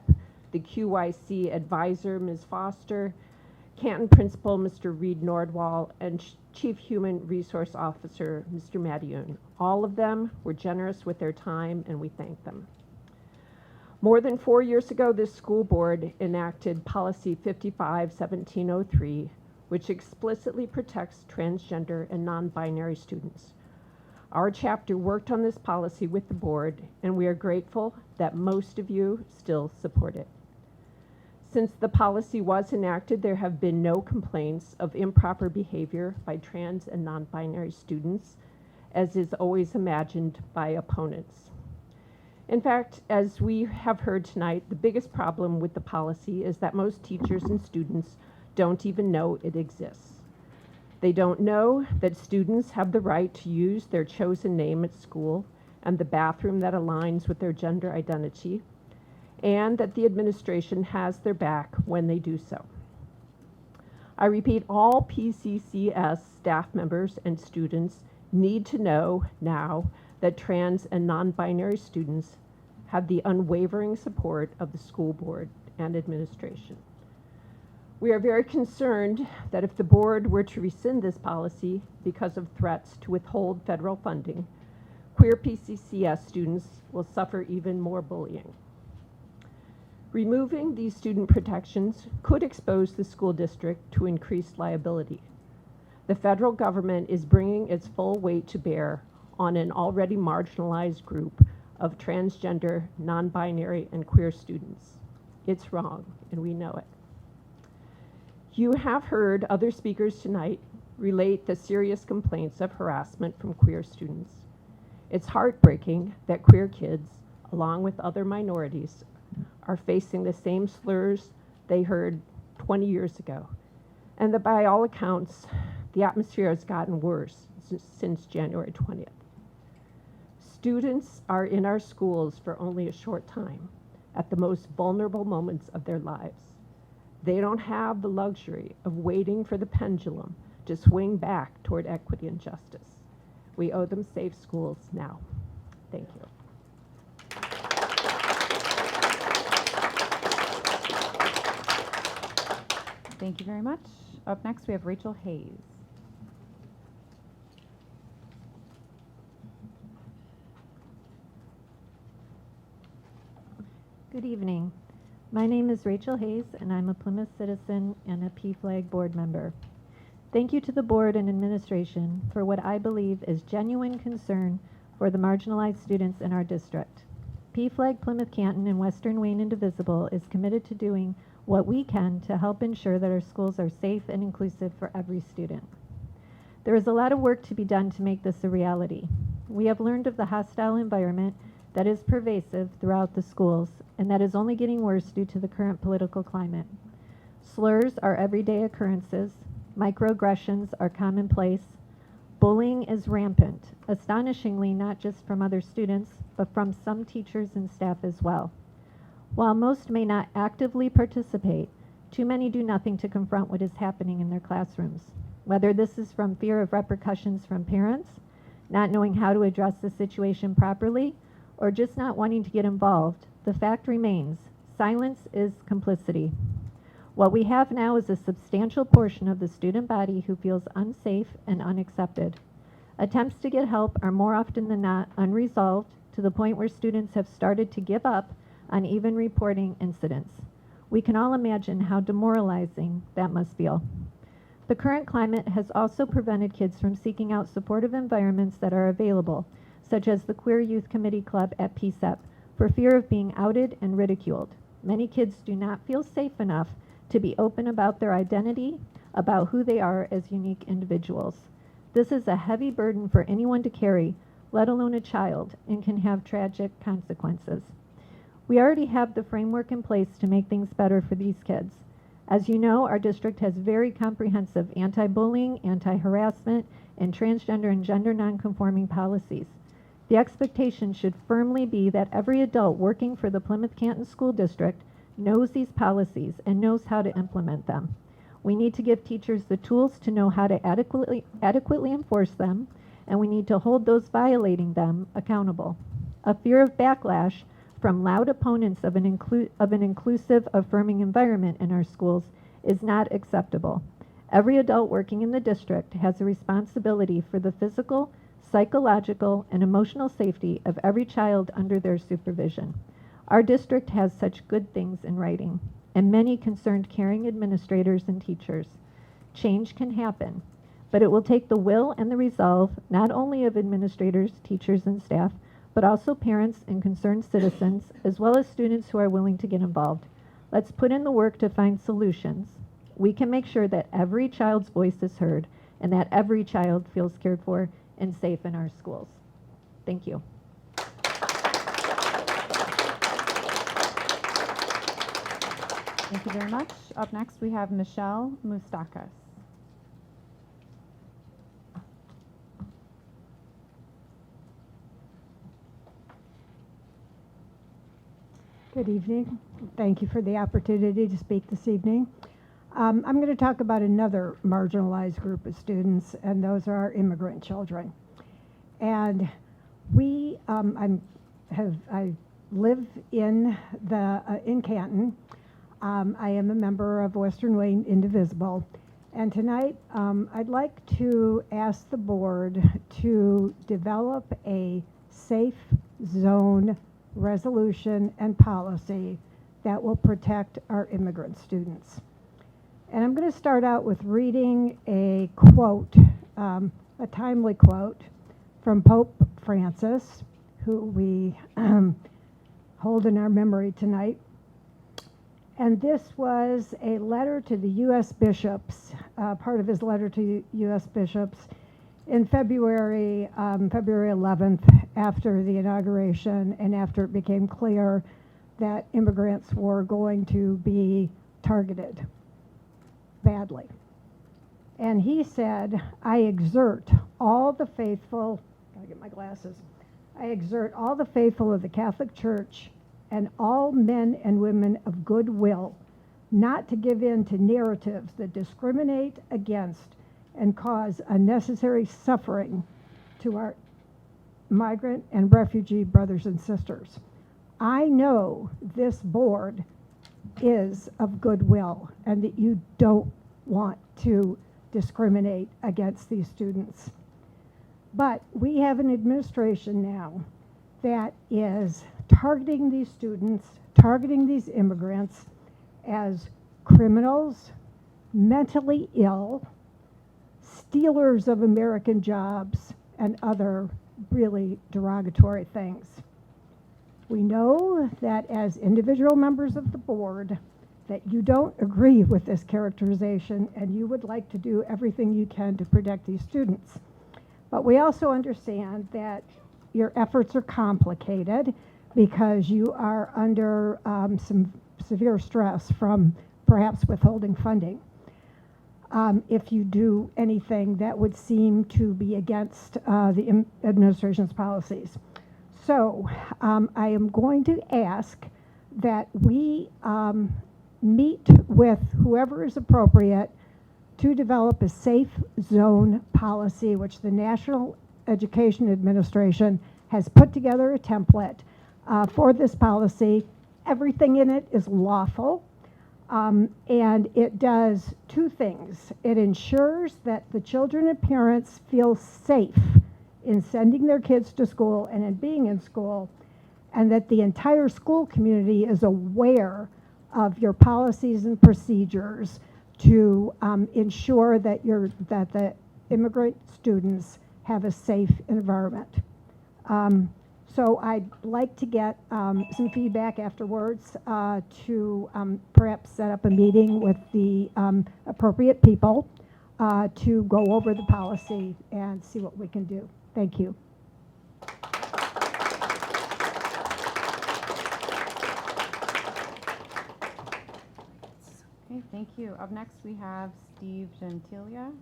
the QYC advisor, Ms. Foster, Canton Principal, Mr. Reed Nordwall, and Chief Human Resource Officer, Mr. Madiun. All of them were generous with their time, and we thank them. More than 4 years ago, this school board enacted Policy 55-1703, which explicitly protects transgender and non-binary students. Our chapter worked on this policy with the board, and we are grateful that most of you still support it. Since the policy was enacted, there have been no complaints of improper behavior by trans and non-binary students, as is always imagined by opponents. In fact, as we have heard tonight, the biggest problem with the policy is that most teachers and students don't even know it exists. They don't know that students have the right to use their chosen name at school and the bathroom that aligns with their gender identity, and that the administration has their back when they do so. I repeat, all P-CCS staff members and students need to know now that trans and non-binary students have the unwavering support of the school board and administration. We are very concerned that if the board were to rescind this policy because of threats to withhold federal funding, queer P-CCS students will suffer even more bullying. Removing these student protections could expose the school district to increased liability. The federal government is bringing its full weight to bear on an already marginalized group of transgender, non-binary, and queer students. It's wrong, and we know it. You have heard other speakers tonight relate the serious complaints of harassment from queer students. It's heartbreaking that queer kids, along with other minorities, are facing the same slurs they heard 20 years ago, and that by all accounts, the atmosphere has gotten worse since January 20th. Students are in our schools for only a short time, at the most vulnerable moments of their lives. They don't have the luxury of waiting for the pendulum to swing back toward equity and justice. We owe them safe schools now. Thank you. Thank you very much. Up next, we have Rachel Hayes. Good evening. My name is Rachel Hayes, and I'm a Plymouth citizen and a P-Flag board member. Thank you to the board and administration for what I believe is genuine concern for the marginalized students in our district. P-Flag Plymouth Canton and Western Wayne Indivisible is committed to doing what we can to help ensure that our schools are safe and inclusive for every student. There is a lot of work to be done to make this a reality. We have learned of the hostile environment that is pervasive throughout the schools, and that is only getting worse due to the current political climate. Slurs are everyday occurrences, microaggressions are commonplace, bullying is rampant, astonishingly not just from other students, but from some teachers and staff as well. While most may not actively participate, too many do nothing to confront what is happening in their classrooms. Whether this is from fear of repercussions from parents, not knowing how to address the situation properly, or just not wanting to get involved, the fact remains, silence is complicity. What we have now is a substantial portion of the student body who feels unsafe and unaccepted. Attempts to get help are more often than not unresolved, to the point where students have started to give up on even reporting incidents. We can all imagine how demoralizing that must feel. The current climate has also prevented kids from seeking out supportive environments that are available, such as the Queer Youth Committee Club at PCEP, for fear of being outed and ridiculed. Many kids do not feel safe enough to be open about their identity, about who they are as unique individuals. This is a heavy burden for anyone to carry, let alone a child, and can have tragic consequences. We already have the framework in place to make things better for these kids. As you know, our district has very comprehensive anti-bullying, anti-harassment, and transgender and gender nonconforming policies. The expectation should firmly be that every adult working for the Plymouth Canton School District knows these policies and knows how to implement them. We need to give teachers the tools to know how to adequately enforce them, and we need to hold those violating them accountable. A fear of backlash from loud opponents of an inclusive, affirming environment in our schools is not acceptable. Every adult working in the district has a responsibility for the physical, psychological, and emotional safety of every child under their supervision. Our district has such good things in writing, and many concerned caring administrators and teachers. Change can happen, but it will take the will and the resolve not only of administrators, teachers, and staff, but also parents and concerned citizens, as well as students who are willing to get involved. Let's put in the work to find solutions. We can make sure that every child's voice is heard and that every child feels cared for and safe in our schools. Thank you. Thank you very much. Up next, we have Michelle Moustakas. Good evening. Thank you for the opportunity to speak this evening. I'm going to talk about another marginalized group of students, and those are our immigrant children. And I live in Canton. I am a member of Western Wayne Indivisible, and tonight I'd like to ask the board to develop a safe zone resolution and policy that will protect our immigrant students. And I'm going to start out with reading a quote, a timely quote from Pope Francis, who we hold in our memory tonight. And this was a letter to the U.S. bishops, part of his letter to U.S. bishops in February 11th, after the inauguration and after it became clear that immigrants were going to be targeted badly. And he said, I exhort all the faithful, gotta get my glasses, I exhort all the faithful of the Catholic Church and all men and women of goodwill not to give in to narratives that discriminate against and cause unnecessary suffering to our migrant and refugee brothers and sisters. I know this board is of goodwill and that you don't want to discriminate against these students. But we have an administration now that is targeting these students, targeting these immigrants as criminals, mentally ill, stealers of American jobs, and other really derogatory things. We know that as individual members of the board that you don't agree with this characterization and you would like to do everything you can to protect these students. But we also understand that your efforts are complicated because you are under some severe stress from perhaps withholding funding. If you do anything that would seem to be against the administration's policies. So I am going to ask that we meet with whoever is appropriate to develop a safe zone policy, which the National Education Administration has put together a template for this policy. Everything in it is lawful. And it does two things. It ensures that the children and parents feel safe in sending their kids to school and in being in school, and that the entire school community is aware of your policies and procedures to ensure that the immigrant students have a safe environment. So I'd like to get some feedback afterwards to perhaps set up a meeting with the appropriate people to go over the policy and see what we can do. Thank you. Okay, thank you. Up next, we have Steve Gentilia.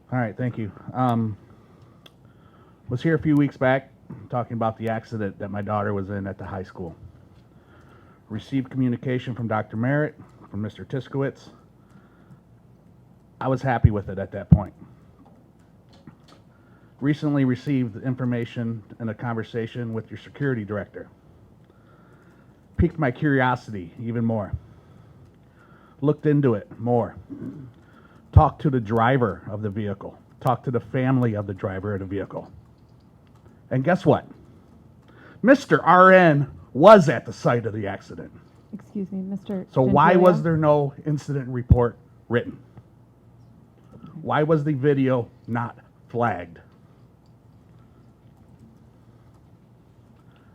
All right, thank you. Was here a few weeks back talking about the accident that my daughter was in at the high school. Received communication from Dr. Merritt, from Mr. Tiskowitz. I was happy with it at that point. Recently received information and a conversation with your security director. Piqued my curiosity even more. Looked into it more. Talked to the driver of the vehicle. Talked to the family of the driver of the vehicle. And guess what? Mr. RN was at the site of the accident. Excuse me, Mr. So why was Gentile? there no incident report written? Why was the video not flagged?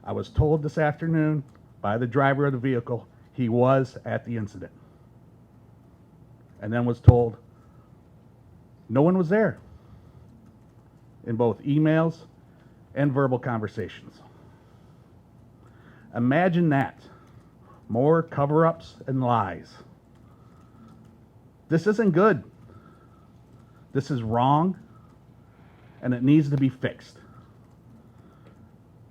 I was told this afternoon by the driver of the vehicle he was at the incident. And then was told no one was there in both emails and verbal conversations. Imagine that. More cover-ups and lies. This isn't good. This is wrong, and it needs to be fixed.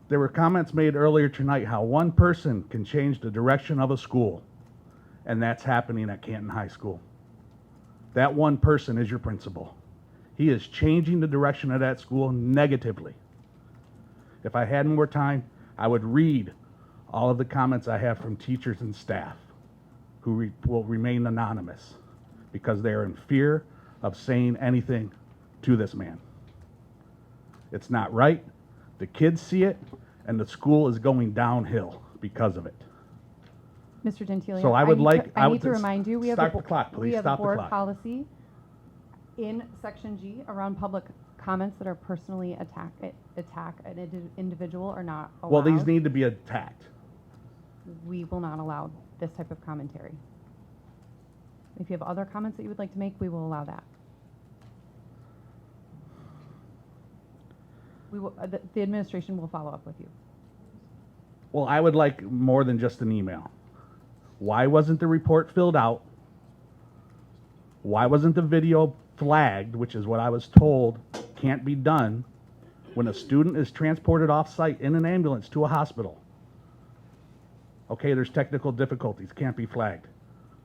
There were comments made earlier tonight how one person can change the direction of a school, and that's happening at Canton High School. That one person is your principal. He is changing the direction of that school negatively. If I had more time, I would read all of the comments I have from teachers and staff who will remain anonymous because they are in fear of saying anything to this man. It's not right. The kids see it, and the school is going downhill because of it. Mr. Gentile, So I would I need to remind you, we have start a, the clock, please. we have a Stop the board clock. policy in section G around public comments that are personally attack an individual are not allowed. Well, these need to be attacked. We will not allow this type of commentary. If you have other comments that you would like to make, we will allow that. We will, the administration will follow up with you. Well, I would like more than just an email. Why wasn't the report filled out? Why wasn't the video flagged, which is what I was told can't be done when a student is transported off-site in an ambulance to a hospital? Okay, there's technical difficulties, can't be flagged.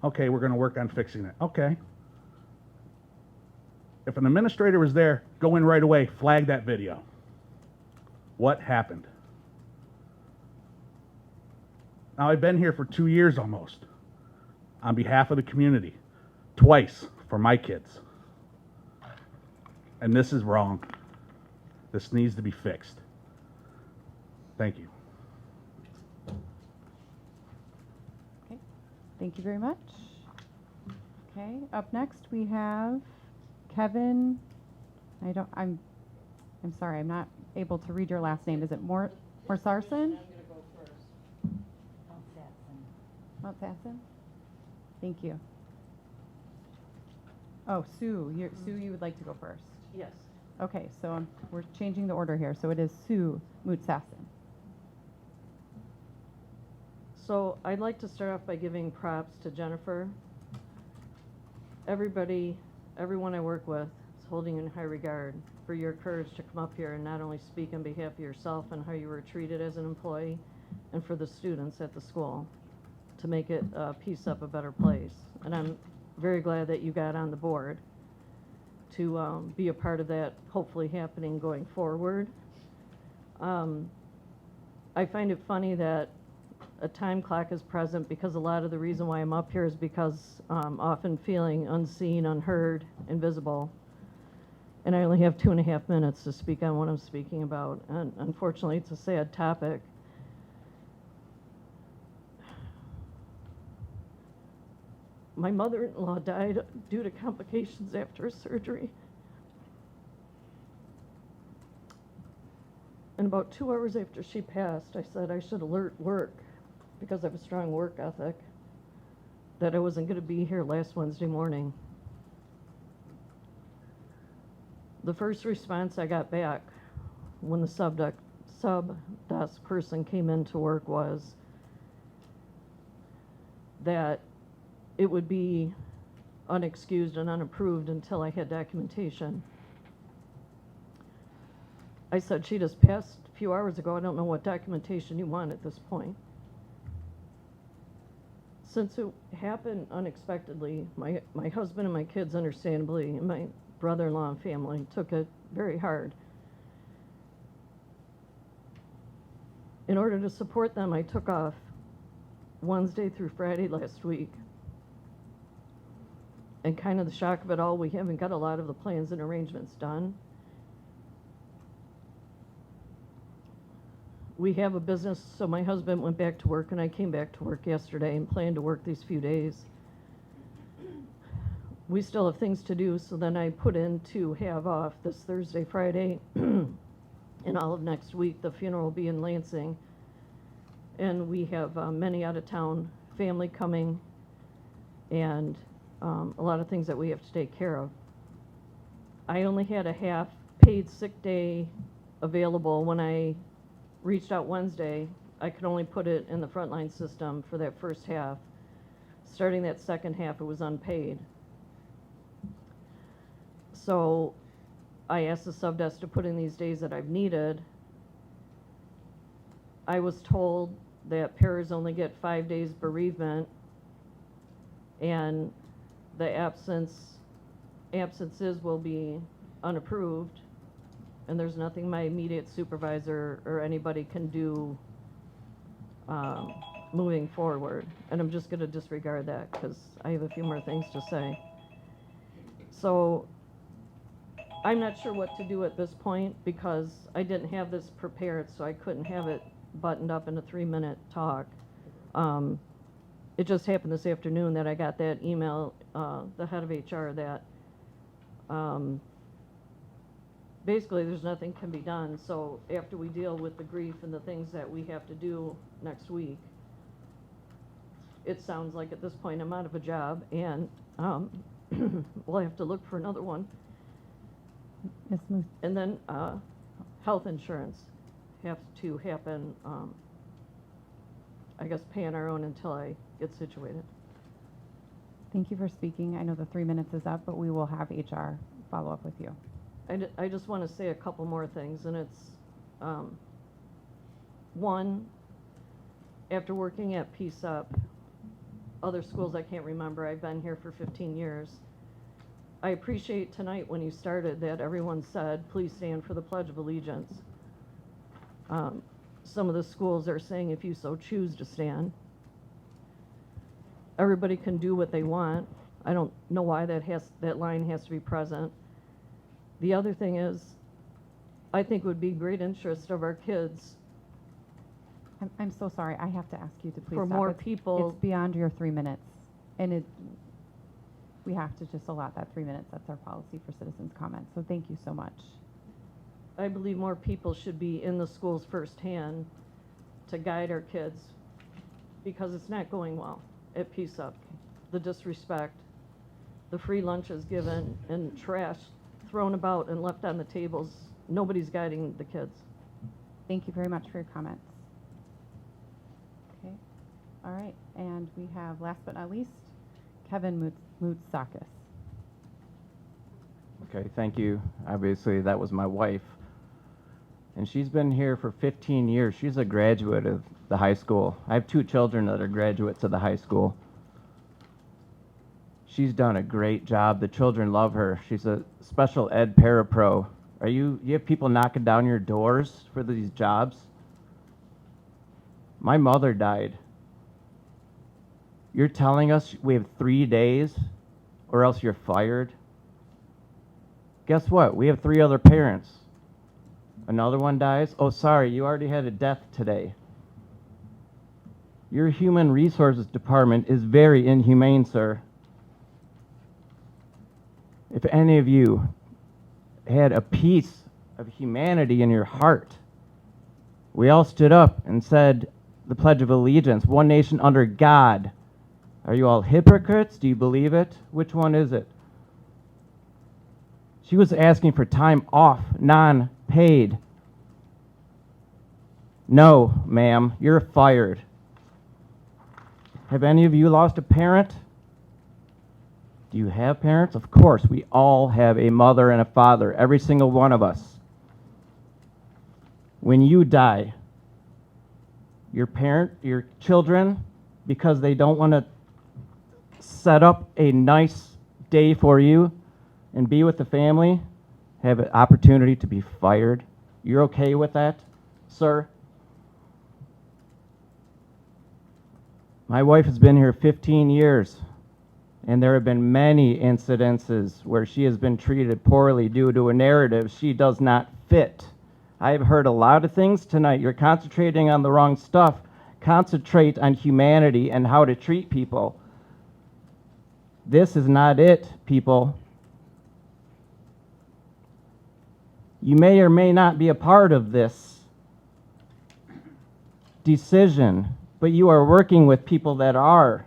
Okay, we're going to work on fixing it. Okay. If an administrator was there, go in right away, flag that video. What happened? Now, I've been here for 2 years almost on behalf of the community, twice for my kids. And this is wrong. This needs to be fixed. Thank you. Okay, thank you very much. Okay, up next we have Kevin. I'm sorry, I'm not able to read your last name. Is it Morsarson? Mount Sasson? Thank you. Oh, Sue, you would like to go first? Yes. Okay, so we're changing the order here. So it is Sue Mutsasson. So I'd like to start off by giving props to Jennifer. Everyone I work with is holding you in high regard for your courage to come up here and not only speak on behalf of yourself and how you were treated as an employee, and for the students at the school to make it Peace Up a better place. And I'm very glad that you got on the board to be a part of that hopefully happening going forward. I find it funny that a time clock is present because a lot of the reason why I'm up here is because I'm often feeling unseen, unheard, invisible. And I only have 2.5 minutes to speak on what I'm speaking about. And unfortunately, it's a sad topic. My mother-in-law died due to complications after surgery. And about 2 hours after she passed, I said I should alert work, because I have a strong work ethic, that I wasn't going to be here last Wednesday morning. The first response I got back when the sub desk person came into work was that it would be unexcused and unapproved until I had documentation I said, she just passed a few hours ago. I don't know what documentation you want at this point. Since it happened unexpectedly, my husband and my kids, understandably, and my brother-in-law and family took it very hard. In order to support them, I took off Wednesday through Friday last week. And kind of the shock of it all, we haven't got a lot of the plans and arrangements done. We have a business, so my husband went back to work and I came back to work yesterday and planned to work these few days. We still have things to do, so then I put in to have off this Thursday, Friday, and all of next week. The funeral will be in Lansing. And we have many out-of-town family coming and a lot of things that we have to take care of. I only had a half paid sick day available when I reached out Wednesday. I could only put it in the frontline system for that first half. Starting that second half, it was unpaid. So I asked the subdesk to put in these days that I've needed. I was told that paras only get 5 days bereavement, and the absences will be unapproved, and there's nothing my immediate supervisor or anybody can do moving forward. And I'm just going to disregard that because I have a few more things to say. So I'm not sure what to do at this point because I didn't have this prepared, so I couldn't have it buttoned up in a 3-minute talk. It just happened this afternoon that I got that email, the head of HR, that basically there's nothing can be done. So after we deal with the grief and the things that we have to do next week, it sounds like at this point I'm out of a job and we'll have to look for another one. Ms. Muth. And then health insurance has to happen, I guess, pay on our own until I get situated. Thank you for speaking. I know the 3 minutes is up, but we will have HR follow up with you. I just want to say a couple more things, and it's, one, after working at P-CCS, other schools I can't remember, I've been here for 15 years. I appreciate tonight when you started that everyone said, please stand for the Pledge of Allegiance. Some of the schools are saying if you so choose to stand. Everybody can do what they want. I don't know why that line has to be present. The other thing is, I think it would be great interest of our kids. I'm so sorry. I have to ask you to please For stop. more people. It's beyond your 3 minutes, and we have to just allot that 3 minutes. That's our policy for citizens' comments. So thank you so much. I believe more people should be in the schools firsthand to guide our kids because it's not going well at P-CCS. The disrespect, the free lunches given, and trash thrown about and left on the tables. Nobody's guiding the kids. Thank you very much for your comments. Okay. All right. And we have, last but not least, Kevin Moutsakis. Okay, thank you. Obviously, that was my wife. And she's been here for 15 years. She's a graduate of the high school. I have 2 children that are graduates of the high school. She's done a great job. The children love her. She's a special ed parapro. You have people knocking down your doors for these jobs? My mother died. You're telling us we have 3 days or else you're fired? Guess what? We have 3 other parents. Another one dies. Oh, sorry, you already had a death today. Your human resources department is very inhumane, sir. If any of you had a piece of humanity in your heart, we all stood up and said the Pledge of Allegiance, one nation under God. Are you all hypocrites? Do you believe it? Which one is it? She was asking for time off, non-paid. No, ma'am, you're fired. Have any of you lost a parent? Do you have parents? Of course, we all have a mother and a father, every single one of us. when you die, your children, because they don't want to set up a nice day for you and be with the family, have an opportunity to be fired. You're okay with that, sir? My wife has been here 15 years, and there have been many incidences where she has been treated poorly due to a narrative she does not fit. I've heard a lot of things tonight. You're concentrating on the wrong stuff. Concentrate on humanity and how to treat people. This is not it, people. You may or may not be a part of this decision, but you are working with people that are.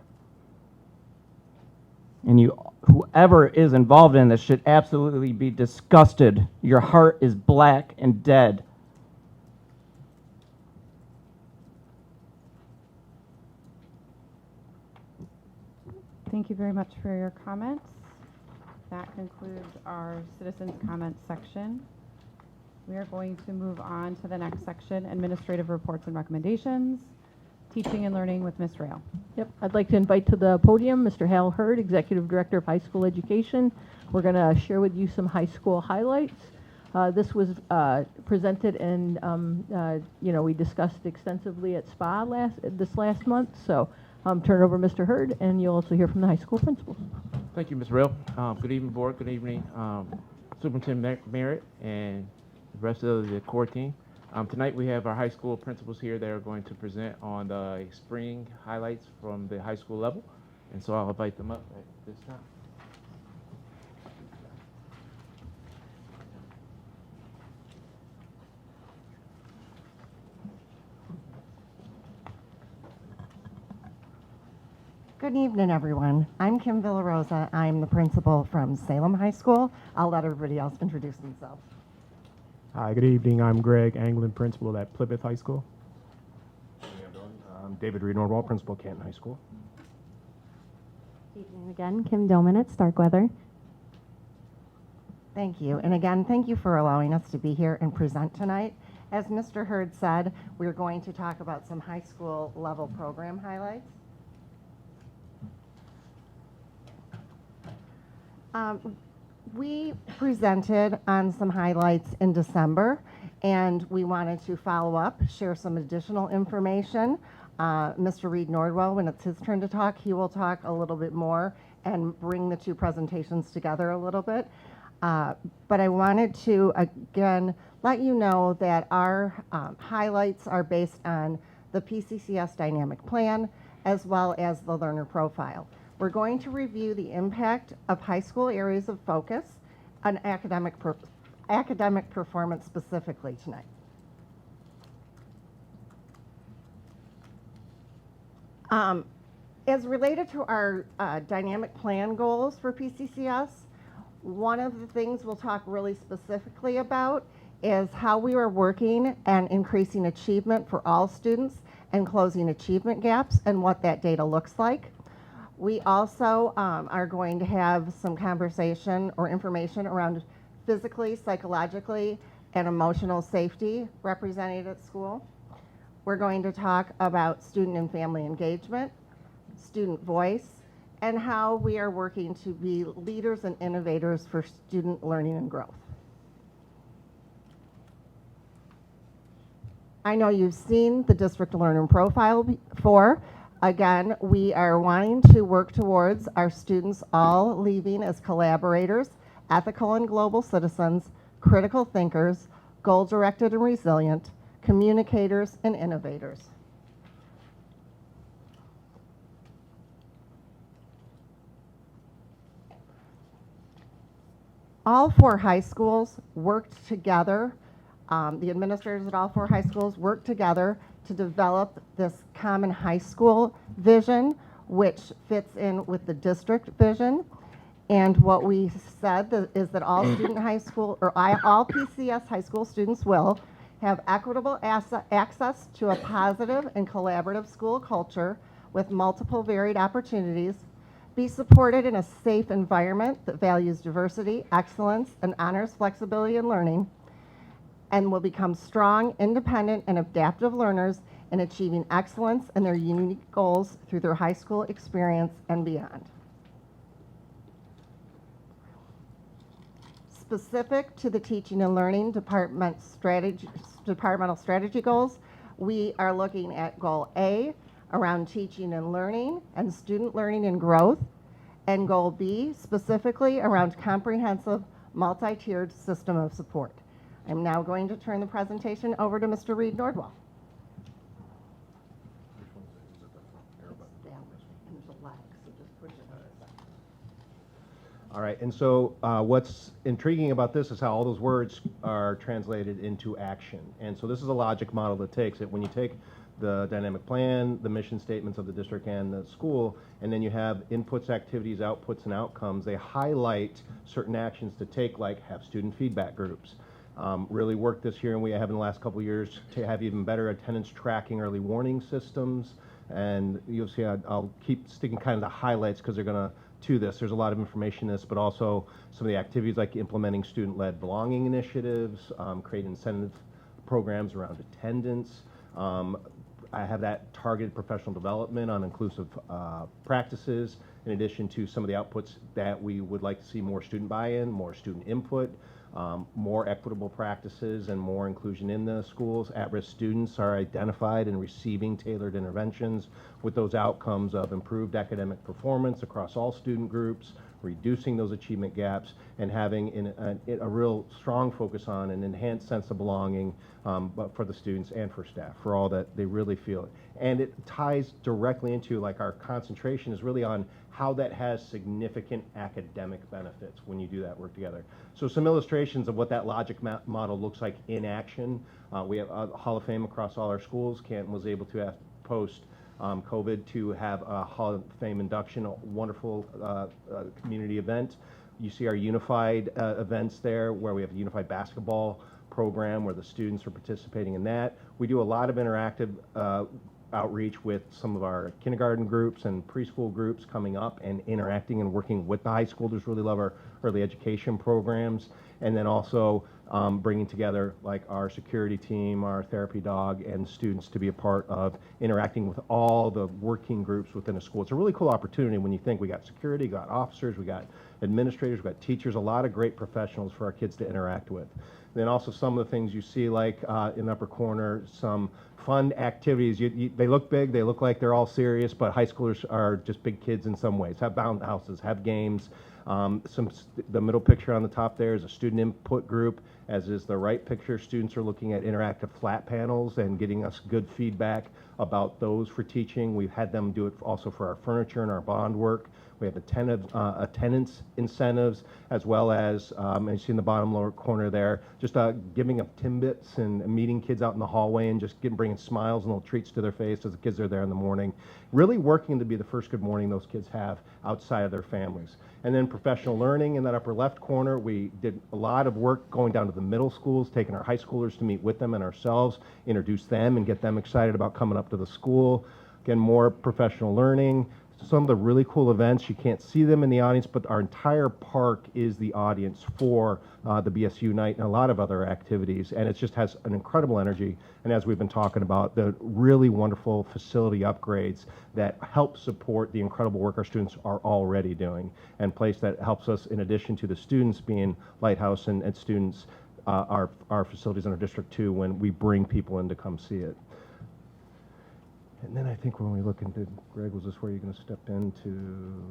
And whoever is involved in this should absolutely be disgusted. Your heart is black and dead. Thank you very much for your comments. That concludes our citizens' comments section. We are going to move on to the next section, administrative reports and recommendations. Teaching and learning with Ms. Rail. Yep, I'd like to invite to the podium Mr. Hal Hurd, Executive Director of High School Education. We're going to share with you some high school highlights. This was presented and, we discussed extensively at SPA this last month. So turn it over to Mr. Hurd, and you'll also hear from the high school principals. Thank you, Ms. Rail. Good evening, board. Good evening, Superintendent Merritt and the rest of the core team. Tonight we have our high school principals here that are going to present on the spring highlights from the high school level. And so I'll invite them up at this time. Good evening, everyone. I'm Kim Villarosa. I'm the principal from Salem High School. I'll let everybody else introduce themselves. Hi, good evening. I'm Greg Anglin, principal at Plymouth High School. I'm David Reed Norwell, principal at Canton High School. Evening again, Kim Doman at Starkweather. Thank you. And again, thank you for allowing us to be here and present tonight. As Mr. Hurd said, we're going to talk about some high school level program highlights. We presented on some highlights in December, and we wanted to follow up, share some additional information. Mr. Reed Nordwell, when it's his turn to talk, he will talk a little bit more and bring the two presentations together a little bit. But I wanted to, again, let you know that our highlights are based on the P-CCS dynamic plan as well as the learner profile. We're going to review the impact of high school areas of focus on academic performance specifically tonight. As related to our dynamic plan goals for P-CCS, one of the things we'll talk really specifically about is how we are working and increasing achievement for all students and closing achievement gaps and what that data looks like. We also are going to have some conversation or information around physically, psychologically, and emotional safety represented at school. We're going to talk about student and family engagement, student voice, and how we are working to be leaders and innovators for student learning and growth. I know you've seen the district learner profile before. Again, we are wanting to work towards our students all leaving as collaborators, ethical and global citizens, critical thinkers, goal-directed and resilient, communicators, and innovators. All four high schools worked together. The administrators at all four high schools worked together to develop this common high school vision, which fits in with the district vision. And what we said is that all student high school, or all PCS high school students will have equitable access to a positive and collaborative school culture with multiple varied opportunities, be supported in a safe environment that values diversity, excellence, and honors flexibility in learning, and will become strong, independent, and adaptive learners in achieving excellence in their unique goals through their high school experience and beyond. Specific to the teaching and learning departmental strategy goals, we are looking at goal A around teaching and learning and student learning and growth, and goal B specifically around comprehensive multi-tiered system of support. I'm now going to turn the presentation over to Mr. Reed Nordwall. All right, and so what's intriguing about this is how all those words are translated into action. And so this is a logic model that takes it. When you take the dynamic plan, the mission statements of the district and the school, and then you have inputs, activities, outputs, and outcomes, they highlight certain actions to take, like have student feedback groups. Really work this year, and we have in the last couple of years, to have even better attendance tracking, early warning systems. And you'll see I'll keep sticking kind of the highlights because they're going to this. There's a lot of information in this, but also some of the activities like implementing student-led belonging initiatives, creating incentive programs around attendance. I have that targeted professional development on inclusive practices, in addition to some of the outputs that we would like to see more student buy-in, more student input, more equitable practices, and more inclusion in the schools. At-risk students are identified and receiving tailored interventions with those outcomes of improved academic performance across all student groups, reducing those achievement gaps, and having a real strong focus on an enhanced sense of belonging but for the students and for staff, for all that they really feel. And it ties directly into, like, our concentration is really on how that has significant academic benefits when you do that work together. So some illustrations of what that logic model looks like in action. We have a Hall of Fame across all our schools. Canton was able to post COVID to have a Hall of Fame induction, a wonderful community event. You see our unified events there, where we have a unified basketball program where the students are participating in that. We do a lot of interactive outreach with some of our kindergarten groups and preschool groups coming up and interacting and working with the high schoolers. Really love our early education programs. And then also bringing together, like, our security team, our therapy dog, and students to be a part of interacting with all the working groups within a school. It's a really cool opportunity when you think we got security, we got officers, we got administrators, we got teachers, a lot of great professionals for our kids to interact with. Then also some of the things you see, like in the upper corner, some fun activities. They look big, they look like they're all serious, but high schoolers are just big kids in some ways. Have bound houses, have games. The middle picture on the top there is a student input group, as is the right picture. Students are looking at interactive flat panels and getting us good feedback about those for teaching. We've had them do it also for our furniture and our bond work. We have attendance incentives, as well as, as you see in the bottom lower corner there, just giving up Timbits and meeting kids out in the hallway and just bringing smiles and little treats to their face as the kids are there in the morning. Really working to be the first good morning those kids have outside of their families. And then professional learning in that upper left corner, we did a lot of work going down to the middle schools, taking our high schoolers to meet with them and ourselves, introduce them and get them excited about coming up to the school. Again, more professional learning. Some of the really cool events, you can't see them in the audience, but our entire park is the audience for the BSU night and a lot of other activities, and it just has an incredible energy. And as we've been talking about, the really wonderful facility upgrades that help support the incredible work our students are already doing, and place that helps us, in addition to the students being lighthouse and students, our facilities in our district too, when we bring people in to come see it. And then I think when we look into, Greg, was this where you're going to step into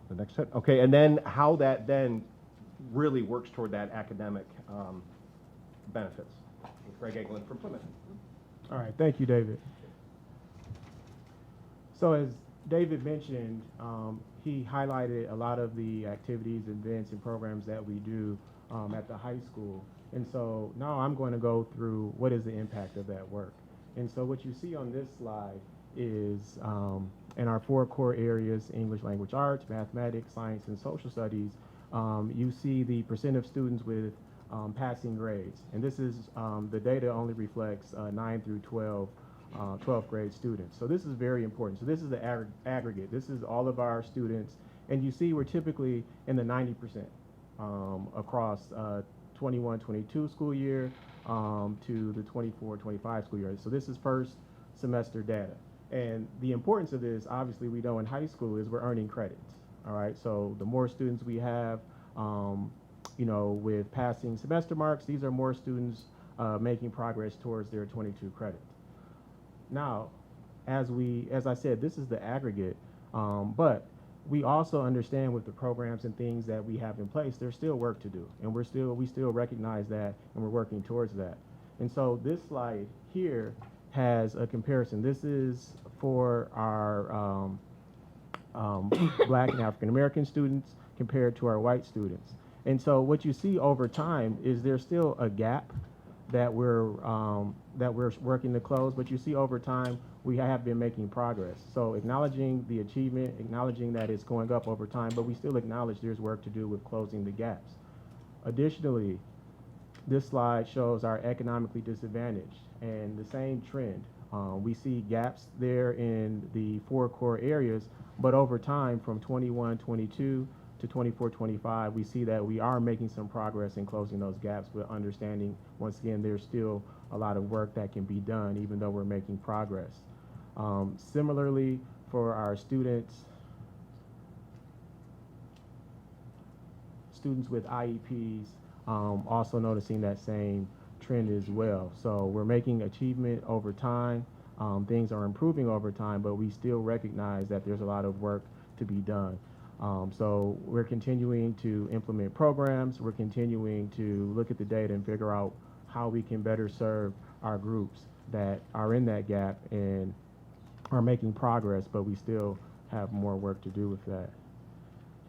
the next set? Okay, and then how that then really works toward that academic benefits. With Greg Eglin from Plymouth. All right, thank you, David. So as David mentioned, he highlighted a lot of the activities, events, and programs that we do at the high school. And so now I'm going to go through what is the impact of that work. And so what you see on this slide is in our 4 core areas, English language arts, mathematics, science, and social studies, you see the percent of students with passing grades. And this is, the data only reflects 9 through 12th grade students. So this is very important. So this is the aggregate. This is all of our students. And you see we're typically in the 90% across 21-22 school year to the 24-25 school year. So this is first semester data. And the importance of this, obviously, we know in high school is we're earning credits. All right, so the more students we have, you know, with passing semester marks, these are more students making progress towards their 22 credit. Now, as I said, this is the aggregate, but we also understand with the programs and things that we have in place, there's still work to do, and we still recognize that, and we're working towards that. And so this slide here has a comparison. This is for our Black and African American students compared to our white students. And so what you see over time is there's still a gap that we're working to close, but you see over time we have been making progress. So acknowledging the achievement, acknowledging that it's going up over time, but we still acknowledge there's work to do with closing the gaps. Additionally, this slide shows our economically disadvantaged, and the same trend. We see gaps there in the 4 core areas, but over time from 21-22 to 24-25, we see that we are making some progress in closing those gaps, but understanding, once again, there's still a lot of work that can be done, even though we're making progress. Similarly, for our students with IEPs, also noticing that same trend as well. So we're making achievement over time. Things are improving over time, but we still recognize that there's a lot of work to be done. So we're continuing to implement programs. We're continuing to look at the data and figure out how we can better serve our groups that are in that gap and are making progress, but we still have more work to do with that.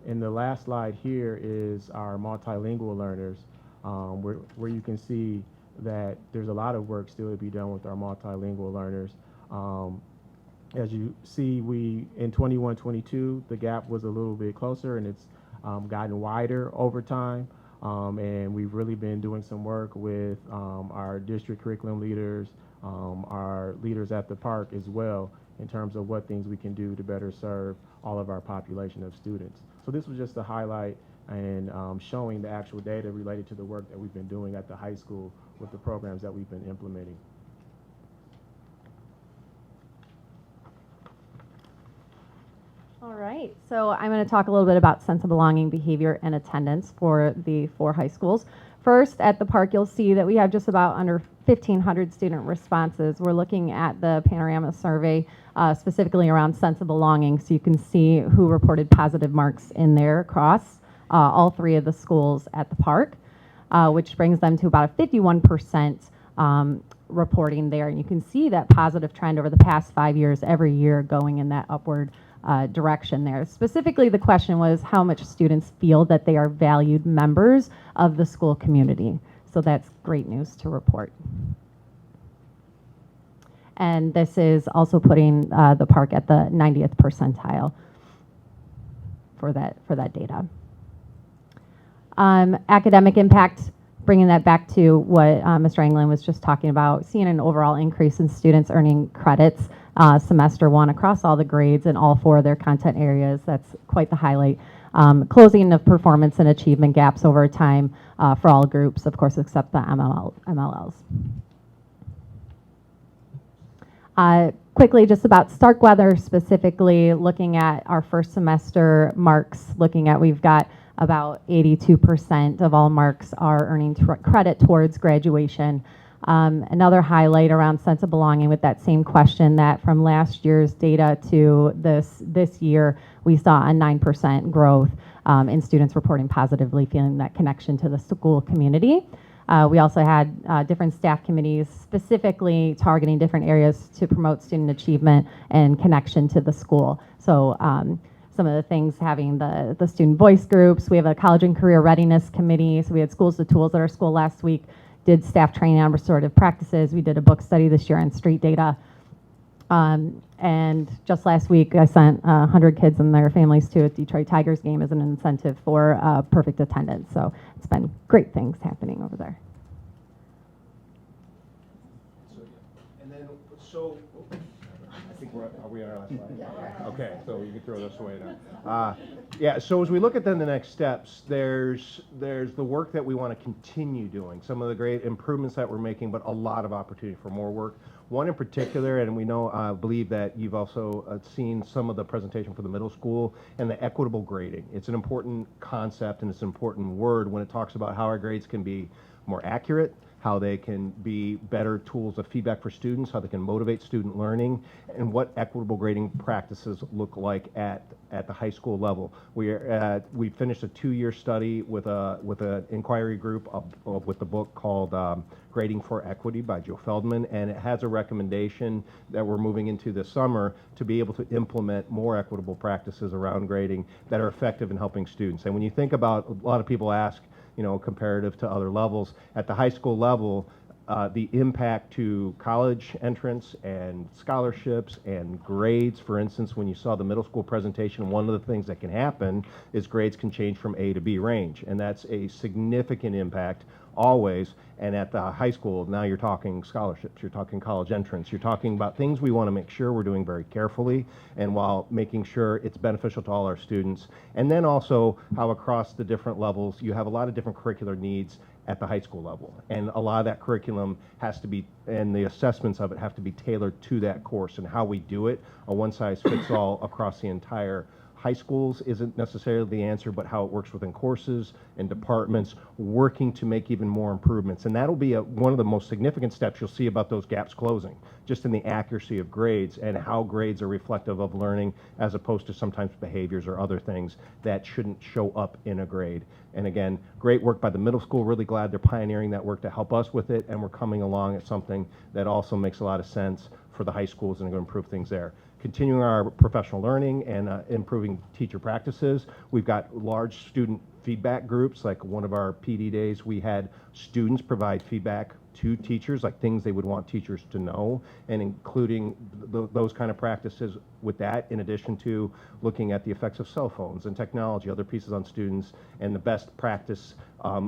And the last slide here is our multilingual learners, where you can see that there's a lot of work still to be done with our multilingual learners. As you see, in 21-22, the gap was a little bit closer, and it's gotten wider over time. And we've really been doing some work with our district curriculum leaders, our leaders at the park as well, in terms of what things we can do to better serve all of our population of students. So this was just a highlight and showing the actual data related to the work that we've been doing at the high school with the programs that we've been implementing. All right, so I'm going to talk a little bit about sense of belonging, behavior, and attendance for the 4 high schools. First, at the park, you'll see that we have just about under 1,500 student responses. We're looking at the panorama survey specifically around sense of belonging, so you can see who reported positive marks in there across all 3 of the schools at the park, which brings them to about a 51% reporting there. And you can see that positive trend over the past 5 years, every year going in that upward direction there. Specifically, the question was how much students feel that they are valued members of the school community. So that's great news to report. And this is also putting the park at the 90th percentile for that data. Academic impact, bringing that back to what Mr. Anglin was just talking about, seeing an overall increase in students earning credits semester 1 across all the grades in all 4 of their content areas. That's quite the highlight. Closing of performance and achievement gaps over time for all groups, of course, except the MLLs. Quickly, just about Starkweather specifically, looking at our first semester marks, we've got about 82% of all marks are earning credit towards graduation. Another highlight around sense of belonging with that same question, that from last year's data to this year, we saw a 9% growth in students reporting positively feeling that connection to the school community. We also had different staff committees specifically targeting different areas to promote student achievement and connection to the school. So some of the things, having the student voice groups. We have a college and career readiness committee. So we had Schools to Tools at our school last week, did staff training on restorative practices. We did a book study this year on street data. And just last week, I sent 100 kids and their families to a Detroit Tigers game as an incentive for perfect attendance. So it's been great things happening over there. And then, so think are we on our last slide? Okay, so you can throw this away now. Yeah, so as we look at then the next steps, there's the work that we want to continue doing, some of the great improvements that we're making, but a lot of opportunity for more work. One in particular, and we know, believe that you've also seen some of the presentation for the middle school, and the equitable grading. It's an important concept and it's an important word when it talks about how our grades can be more accurate, how they can be better tools of feedback for students, how they can motivate student learning, and what equitable grading practices look like at the high school level. We finished a 2-year study with an inquiry group with the book called Grading for Equity by Joe Feldman, and it has a recommendation that we're moving into this summer to be able to implement more equitable practices around grading that are effective in helping students. And when you think about, a lot of people ask, comparative to other levels, at the high school level, the impact to college entrance and scholarships and grades. For instance, when you saw the middle school presentation, one of the things that can happen is grades can change from A to B range, and that's a significant impact always. And at the high school, now you're talking scholarships, you're talking college entrance, you're talking about things we want to make sure we're doing very carefully, and while making sure it's beneficial to all our students. And then also how across the different levels, you have a lot of different curricular needs at the high school level. And a lot of that curriculum has to be, and the assessments of it have to be tailored to that course. And how we do it, a one-size-fits-all across the entire high schools isn't necessarily the answer, but how it works within courses and departments, working to make even more improvements. And that'll be one of the most significant steps you'll see about those gaps closing, just in the accuracy of grades and how grades are reflective of learning as opposed to sometimes behaviors or other things that shouldn't show up in a grade. And again, great work by the middle school. Really glad they're pioneering that work to help us with it, and we're coming along at something that also makes a lot of sense for the high schools and going to improve things there. Continuing our professional learning and improving teacher practices. We've got large student feedback groups. Like one of our PD days, we had students provide feedback to teachers, like things they would want teachers to know, and including those kind of practices with that, in addition to looking at the effects of cell phones and technology, other pieces on students, and the best practice,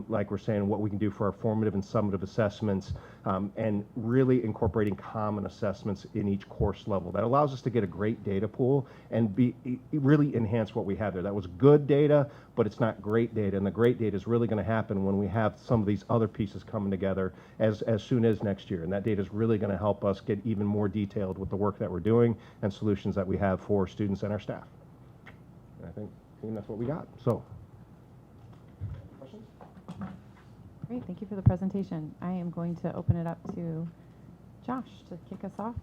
like we're saying, what we can do for our formative and summative assessments, and really incorporating common assessments in each course level. That allows us to get a great data pool and really enhance what we have there. That was good data, but it's not great data, and the great data is really going to happen when we have some of these other pieces coming together as soon as next year. And that data is really going to help us get even more detailed with the work that we're doing and solutions that we have for students and our staff. And I think that's what we got. So, questions? Great, thank you for the presentation. I am going to open it up to Josh to kick us off.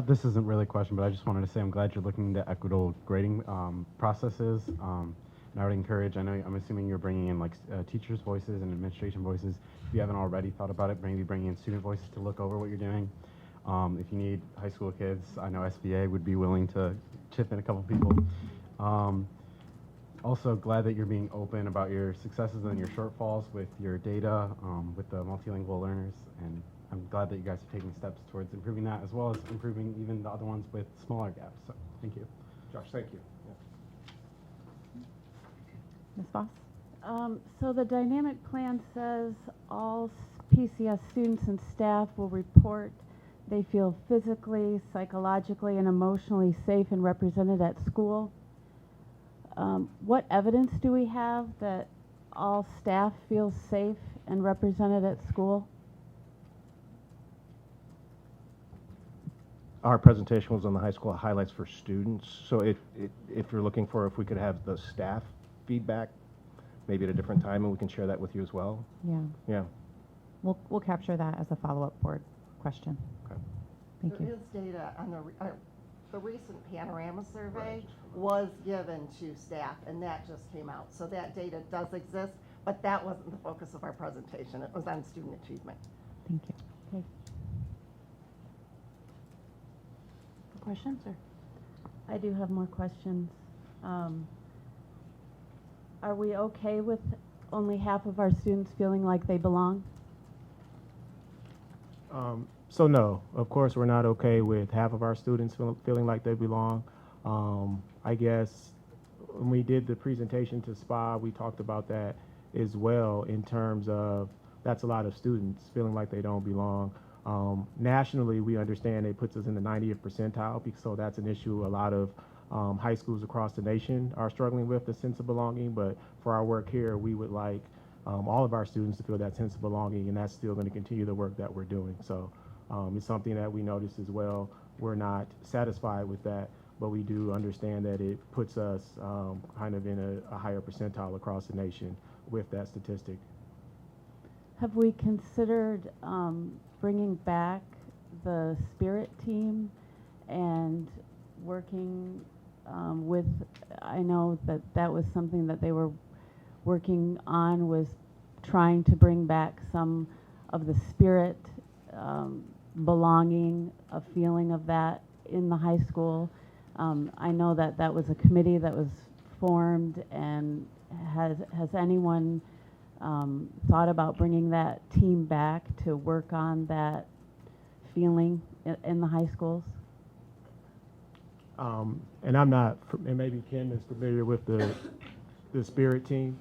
This isn't really a question, but I just wanted to say I'm glad you're looking into equitable grading processes. And I would encourage, I'm assuming you're bringing in like teachers' voices and administration voices. If you haven't already thought about it, maybe bringing in student voices to look over what you're doing. If you need high school kids, I know SBA would be willing to chip in a couple people. Also glad that you're being open about your successes and your shortfalls with your data, with the multilingual learners, and I'm glad that you guys are taking steps towards improving that, as well as improving even the other ones with smaller gaps. So thank you. Josh, thank you. Ms. Voss? So the dynamic plan says all PCS students and staff will report they feel physically, psychologically, and emotionally safe and represented at school. What evidence do we have that all staff feel safe and represented at school? Our presentation was on the high school highlights for students. So if you're looking for, if we could have the staff feedback, maybe at a different time, and we can share that with you as well. Yeah. Yeah. We'll capture that as a follow-up board question. Okay. Thank you. There is data on the recent panorama survey was given to staff, and that just came out. So that data does exist, but that wasn't the focus of our presentation. It was on student achievement. Thank you. Okay. Questions? Or I do have more questions. Are we okay with only half of our students feeling like they belong? So no, of course we're not okay with half of our students feeling like they belong. I guess when we did the presentation to SPA, we talked about that as well, in terms of that's a lot of students feeling like they don't belong. Nationally, we understand it puts us in the 90th percentile, so that's an issue a lot of high schools across the nation are struggling with, the sense of belonging. But for our work here, we would like all of our students to feel that sense of belonging, and that's still going to continue the work that we're doing. So it's something that we notice as well. We're not satisfied with that, but we do understand that it puts us kind of in a higher percentile across the nation with that statistic. Have we considered bringing back the spirit team and working with, I know that that was something that they were working on, was trying to bring back some of the spirit, belonging, a feeling of that in the high school. I know that that was a committee that was formed, and has anyone thought about bringing that team back to work on that feeling in the high schools? And I'm not, and maybe Kim is familiar with the spirit team.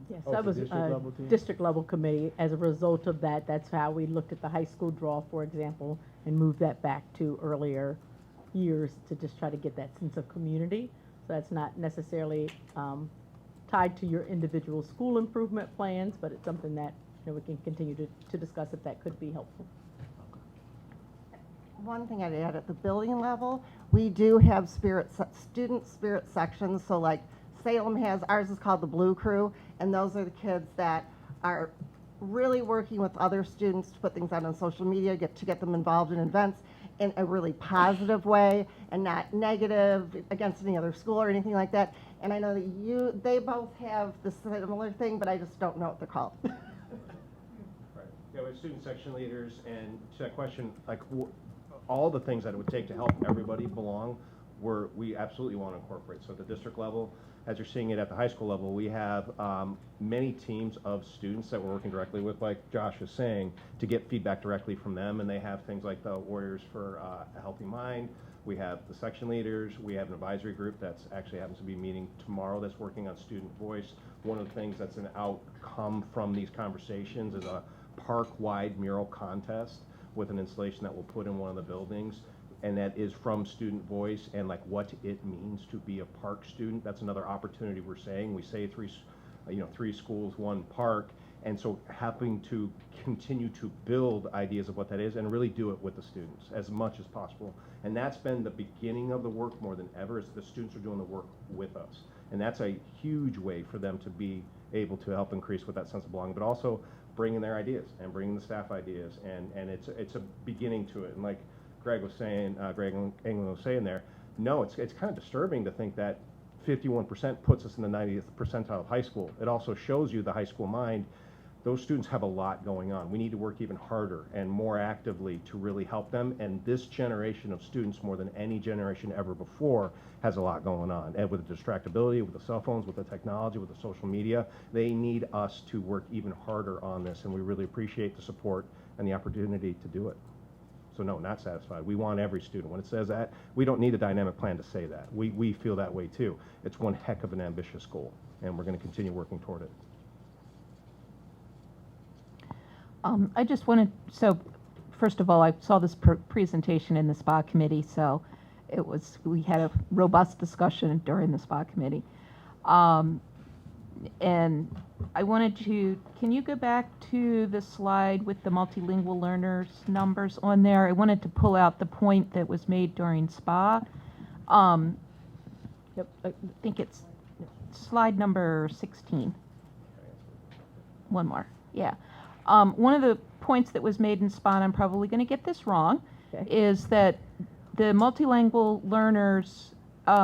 Yes, Oh, that it's a was district a level team? district level committee. As a result of that, that's how we looked at the high school draw, for example, and moved that back to earlier years to just try to get that sense of community. So that's not necessarily tied to your individual school improvement plans, but it's something that we can continue to discuss if that could be helpful. One thing I'd add, at the building level, we do have student spirit sections. So like Salem has, ours is called the Blue Crew, and those are the kids that are really working with other students to put things out on social media, to get them involved in events in a really positive way and not negative against any other school or anything like that. And I know that they both have the similar thing, but I just don't know what they're called. Right. Yeah, we have student section leaders, and to that question, like all the things that it would take to help everybody belong, we absolutely want to incorporate. So at the district level, as you're seeing it at the high school level, we have many teams of students that we're working directly with, like Josh was saying, to get feedback directly from them. And they have things like the Warriors for a Healthy Mind. We have the section leaders. We have an advisory group that's actually happens to be meeting tomorrow that's working on student voice. One of the things that's an outcome from these conversations is a park-wide mural contest with an installation that we'll put in one of the buildings. And that is from student voice and like what it means to be a park student. That's another opportunity we're saying. We say three schools, one park. And so having to continue to build ideas of what that is and really do it with the students as much as possible. And that's been the beginning of the work more than ever, is the students are doing the work with us. And that's a huge way for them to be able to help increase with that sense of belonging, but also bringing their ideas and bringing the staff ideas. And it's a beginning to it. And like Greg was saying, Greg England was saying there, no, it's kind of disturbing to think that 51% puts us in the 90th percentile of high school. It also shows you the high school mind. Those students have a lot going on. We need to work even harder and more actively to really help them. And this generation of students, more than any generation ever before, has a lot going on. And with the distractibility, with the cell phones, with the technology, with the social media, they need us to work even harder on this. And we really appreciate the support and the opportunity to do it. So no, not satisfied. We want every student. When it says that, we don't need a dynamic plan to say that. We feel that way too. It's one heck of an ambitious goal, and we're going to continue working toward it. I just wanted, so first of all, I saw this presentation in the SPA committee, so we had a robust discussion during the SPA committee. And I wanted to, can you go back to the slide with the multilingual learners numbers on there? I wanted to pull out the point that was made during SPA. Yep, I think it's slide number 16. One more, yeah. One of the points that was made in SPA, and I'm probably going to get this wrong, is that the multilingual learners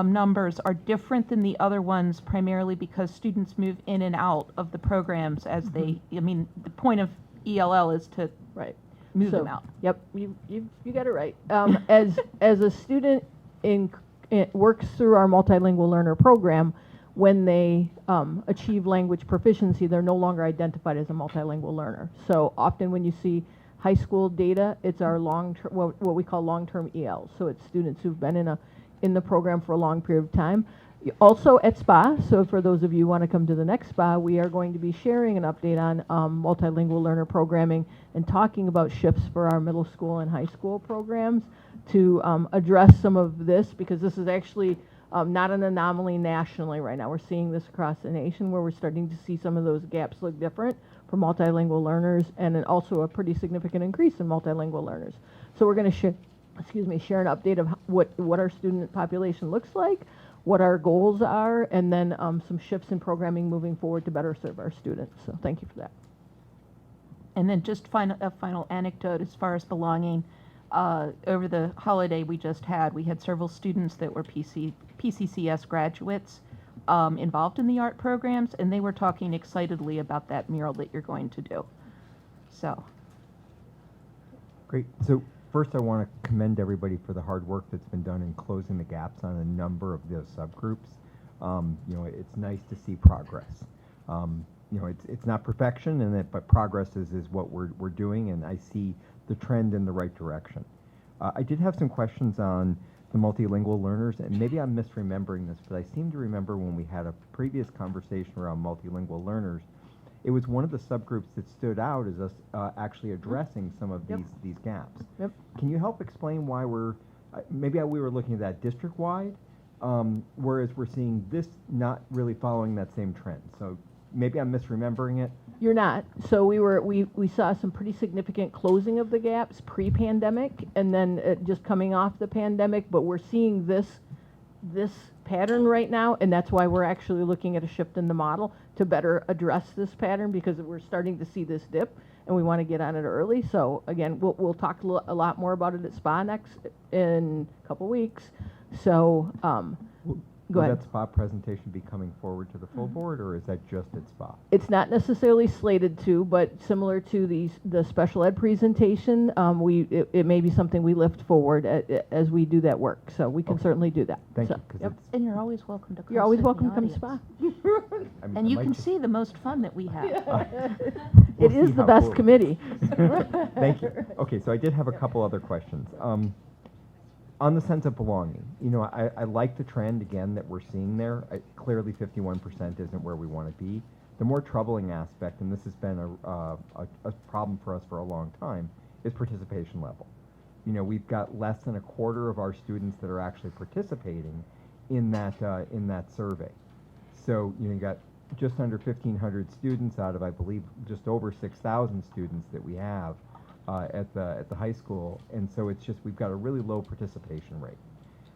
numbers are different than the other ones primarily because students move in and out of the programs as they, I mean, the point of ELL is to move them out. Yep, you got it right. As a student works through our multilingual learner program, when they achieve language proficiency, they're no longer identified as a multilingual learner. So often when you see high school data, it's our long-term, what we call long-term EL. So it's students who've been in the program for a long period of time. Also at SPA, so for those of you who want to come to the next SPA, we are going to be sharing an update on multilingual learner programming and talking about shifts for our middle school and high school programs to address some of this, because this is actually not an anomaly nationally right now. We're seeing this across the nation where we're starting to see some of those gaps look different for multilingual learners, and then also a pretty significant increase in multilingual learners. So we're going to share an update of what our student population looks like, what our goals are, and then some shifts in programming moving forward to better serve our students. So thank you for that. And then just a final anecdote as far as belonging. Over the holiday we had several students that were P-CCS graduates involved in the art programs, and they were talking excitedly about that mural that you're going to do. So. Great. So first I want to commend everybody for the hard work that's been done in closing the gaps on a number of those subgroups. You know, it's nice to see progress. You know, it's not perfection, but progress is what we're doing, and I see the trend in the right direction. I did have some questions on the multilingual learners, and maybe I'm misremembering this, but I seem to remember when we had a previous conversation around multilingual learners, it was one of the subgroups that stood out as us actually addressing some of these gaps. Yep. Can you help explain why maybe we were looking at that district-wide, whereas we're seeing this not really following that same trend. So maybe I'm misremembering it. You're not. So we saw some pretty significant closing of the gaps pre-pandemic, and then just coming off the pandemic, but we're seeing this pattern right now, and that's why we're actually looking at a shift in the model to better address this pattern, because we're starting to see this dip and we want to get on it early. So again, we'll talk a lot more about it at SPA in a couple weeks. So go ahead. Will that SPA presentation be coming forward to the full board, or is that just at SPA? It's not necessarily slated to, but similar to the special ed presentation, it may be something we lift forward as we do that work. So we can certainly do that. Thank so, you. Yep. And you're always welcome to come. You're always sit in welcome the to come to audience. SPA. And you can see the most fun that we have. It is the best committee. Thank you. Okay, so I did have a couple other questions. On the sense of belonging, you know, I like the trend, again, that we're seeing there. Clearly 51% isn't where we want to be. The more troubling aspect, and this has been a problem for us for a long time, is participation level. You know, we've got less than a quarter of our students that are actually participating in that survey. So, you know, you got just under 1,500 students out of, I believe, just over 6,000 students that we have at the high school, and so it's just we've got a really low participation rate.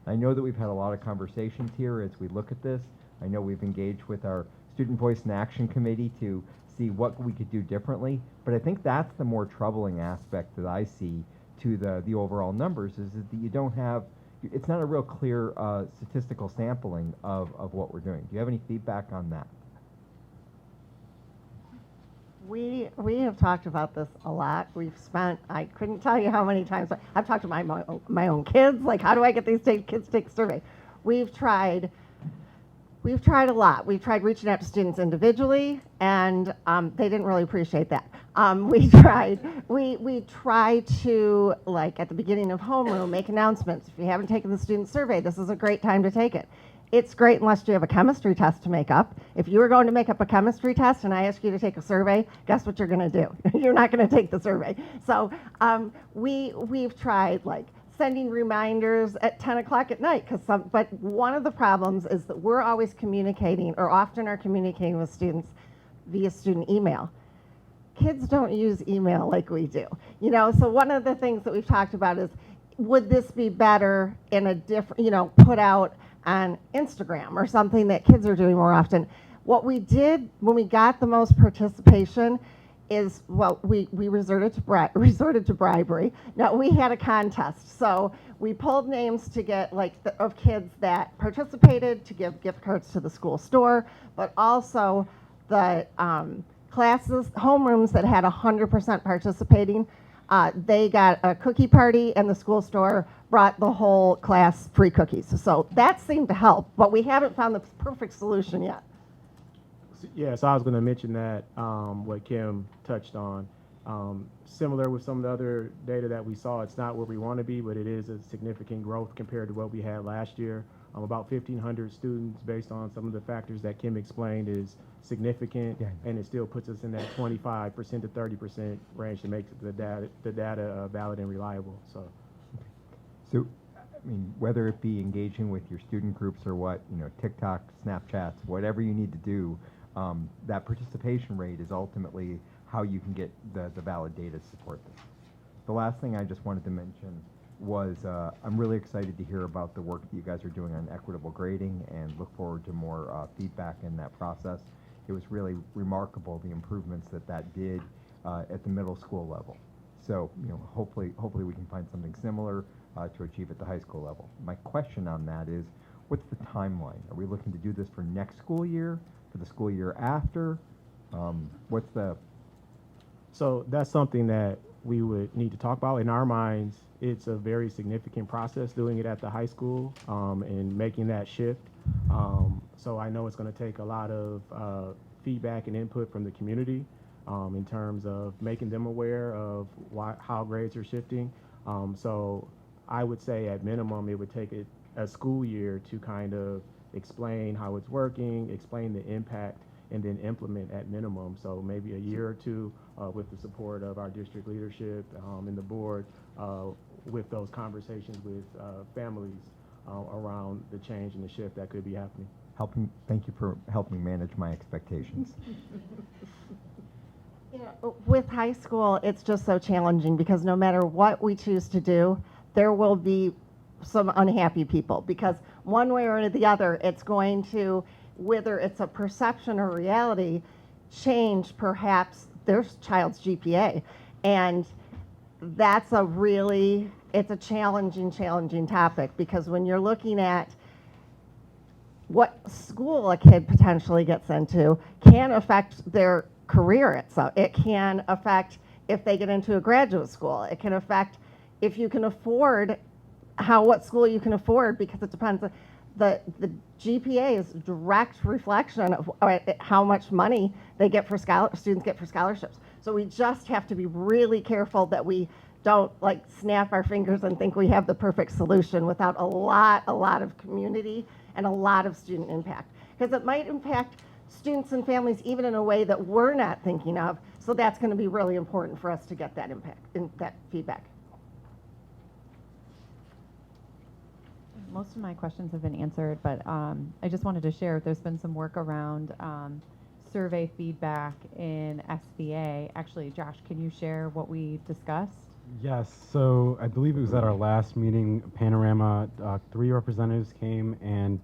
I know that we've had a lot of conversations here as we look at this. I know we've engaged with our Student Voice and Action Committee to see what we could do differently, but I think that's the more troubling aspect that I see to the overall numbers, is that you don't have, it's not a real clear statistical sampling of what we're doing. Do you have any feedback on that? We have talked about this a lot. We've spent, I couldn't tell you how many times, I've talked to my own kids, like, how do I get these kids to take a survey? We've tried a lot. We've tried reaching out to students individually, and they didn't really appreciate that. We try to, like, at the beginning of homeroom, make announcements. If you haven't taken the student survey, this is a great time to take it. It's great unless you have a chemistry test to make up. If you were going to make up a chemistry test and I ask you to take a survey, guess what you're going to do? You're not going to take the survey. So we've tried, like, sending reminders at 10 o'clock at night, but one of the problems is that we're always communicating, or often are communicating with students via student email. Kids don't use email like we do, you know. So one of the things that we've talked about is, would this be better in a different, you know, put out on Instagram or something that kids are doing more often. What we did when we got the most participation is, well, we resorted to bribery. No, we had a contest. So we pulled names to get, like, of kids that participated, to give gift cards to the school store, but also the classes, homerooms that had 100% participating, they got a cookie party, and the school store brought the whole class free cookies. So that seemed to help, but we haven't found the perfect solution yet. Yeah, so I was going to mention that, what Kim touched on. Similar with some of the other data that we saw, it's not where we want to be, but it is a significant growth compared to what we had last year. About 1,500 students, based on some of the factors that Kim explained, is significant, and it still puts us in that 25% to 30% range to make the data valid and reliable. So, I mean, whether it be engaging with your student groups or what, you know, TikTok, Snapchats, whatever you need to do, that participation rate is ultimately how you can get the valid data to support this. The last thing I just wanted to mention was I'm really excited to hear about the work that you guys are doing on equitable grading and look forward to more feedback in that process. It was really remarkable the improvements that did at the middle school level. So, you know, hopefully we can find something similar to achieve at the high school level. My question on that is, what's the timeline? Are we looking to do this for next school year, for the school year after? What's the... So that's something that we would need to talk about. In our minds, it's a very significant process doing it at the high school and making that shift. So I know it's going to take a lot of feedback and input from the community in terms of making them aware of how grades are shifting. So I would say at minimum, it would take a school year to kind of explain how it's working, explain the impact, and then implement at minimum. So maybe a year or two with the support of our district leadership and the board with those conversations with families around the change and the shift that could be happening. Thank you for helping manage my expectations. You know, with high school, it's just so challenging because no matter what we choose to do, there will be some unhappy people because one way or the other, it's going to, whether it's a perception or reality, change perhaps their child's GPA. And that's it's a challenging topic because when you're looking at what school a kid potentially gets into can affect their career itself. It can affect if they get into a graduate school. It can affect if you can afford what school you can afford because it depends. The GPA is a direct reflection of how much money they get for students get for scholarships. So we just have to be really careful that we don't like snap our fingers and think we have the perfect solution without a lot of community and a lot of student impact. Because it might impact students and families even in a way that we're not thinking of. So that's going to be really important for us to get that impact and that feedback. Most of my questions have been answered, but I just wanted to share there's been some work around survey feedback in SBA. Actually, Josh, can you share what we discussed? Yes, so I believe it was at our last meeting, Panorama, 3 representatives came and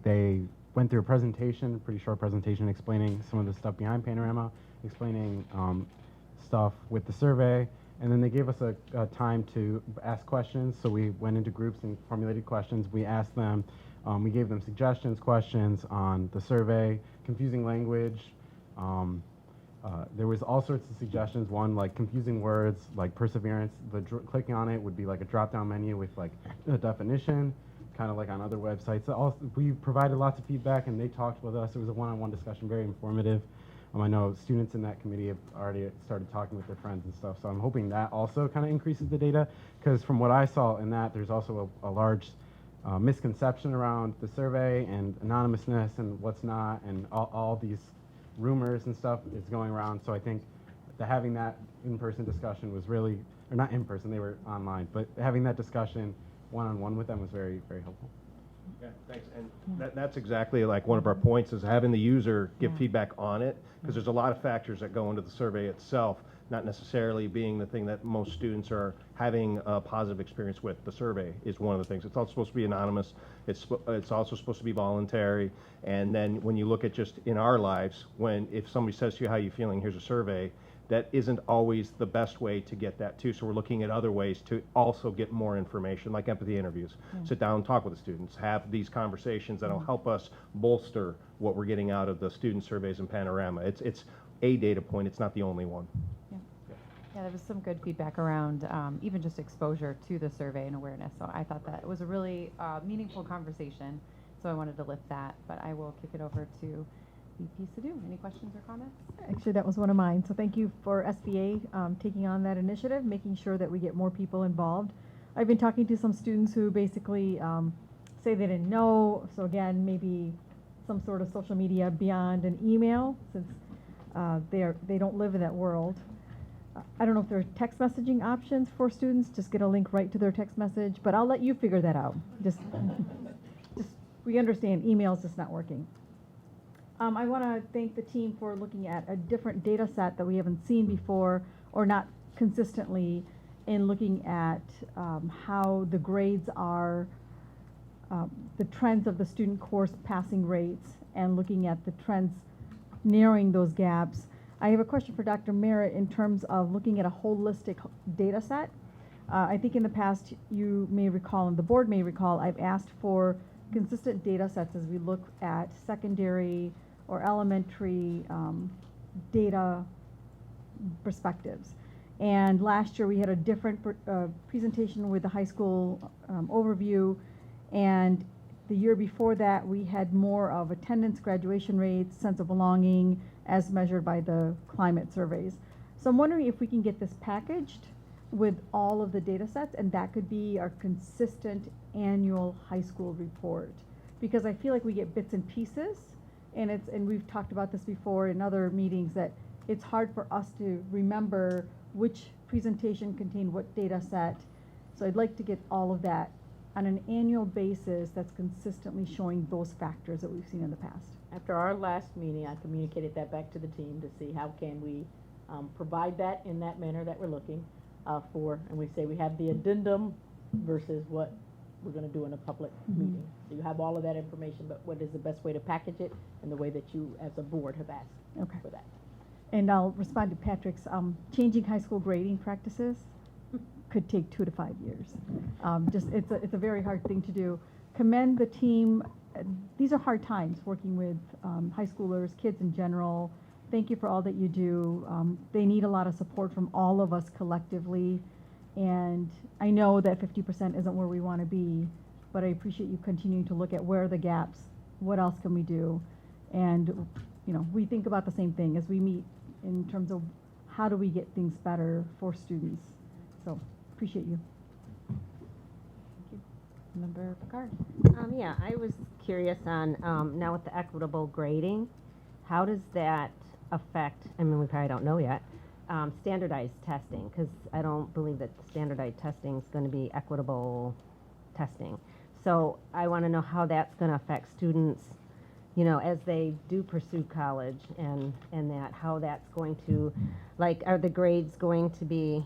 they went through a presentation, a pretty short presentation explaining some of the stuff behind Panorama, explaining stuff with the survey, and then they gave us a time to ask questions. So we went into groups and formulated questions. We asked them, we gave them suggestions, questions on the survey, confusing language. There was all sorts of suggestions. One, like confusing words, like perseverance. Clicking on it would be like a drop-down menu with like a definition, kind of like on other websites. We provided lots of feedback, and they talked with us. It was a one-on-one discussion, very informative. I know students in that committee have already started talking with their friends and stuff, so I'm hoping that also kind of increases the data, because from what I saw in that, there's also a large misconception around the survey and anonymousness and what's not, and all these rumors and stuff is going around. So I think that having that in-person discussion was really, or not in person, they were online, but having that discussion one-on-one with them was very, very helpful. Yeah, thanks. And that's exactly like one of our points is having the user give feedback on it, because there's a lot of factors that go into the survey itself, not necessarily being the thing that most students are having a positive experience with. The survey is one of the things. It's also supposed to be anonymous. It's also supposed to be voluntary. And then when you look at just in our lives, if somebody says to you, how you feeling, here's a survey, that isn't always the best way to get that too. So we're looking at other ways to also get more information, like empathy interviews. Sit down and talk with the students, have these conversations that'll help us bolster what we're getting out of the student surveys in Panorama. It's a data point, it's not the only one. Yeah, there was some good feedback around even just exposure to the survey and awareness. So I thought that it was a really meaningful conversation. So I wanted to lift that, but I will kick it over to VP Sadhu. Any questions or comments? Actually, that was one of mine. So thank you for SBA taking on that initiative, making sure that we get more people involved. I've been talking to some students who basically say they didn't know. So again, maybe some sort of social media beyond an email, since they don't live in that world. I don't know if there are text messaging options for students. Just get a link right to their text message, but I'll let you figure that out. Just we understand email's just not working. I want to thank the team for looking at a different data set that we haven't seen before, or not consistently, in looking at how the grades are, the trends of the student course passing rates, and looking at the trends narrowing those gaps. I have a question for Dr. Merritt in terms of looking at a holistic data set. I think in the past you may recall, and the board may recall, I've asked for consistent data sets as we look at secondary or elementary data perspectives. And last year we had a different presentation with the high school overview, and the year before that we had more of attendance, graduation rates, sense of belonging as measured by the climate surveys. So I'm wondering if we can get this packaged with all of the data sets, and that could be our consistent annual high school report. Because I feel like we get bits and pieces, and we've talked about this before in other meetings, that it's hard for us to remember which presentation contained what data set. So I'd like to get all of that on an annual basis that's consistently showing those factors that we've seen in the past. After our last meeting, I communicated that back to the team to see how can we provide that in that manner that we're looking for. And we say we have the addendum versus what we're going to do in a public meeting. So you have all of that information, but what is the best way to package it and the way that you as a board have asked for that. And I'll respond to Patrick's, changing high school grading practices could take 2 to 5 years. It's a very hard thing to do. Commend the team. These are hard times working with high schoolers, kids in general. Thank you for all that you do. They need a lot of support from all of us collectively. And I know that 50% isn't where we want to be, but I appreciate you continuing to look at where are the gaps, what else can we do? And you know, we think about the same thing as we meet in terms of how do we get things better for students. So appreciate you. Member Picard. Yeah, I was curious on now with the equitable grading, how does that affect, I mean, we probably don't know yet, standardized testing, because I don't believe that standardized testing is going to be equitable testing. So I want to know how that's going to affect students, you know, as they do pursue college, and that how that's going to, like, are the grades going to be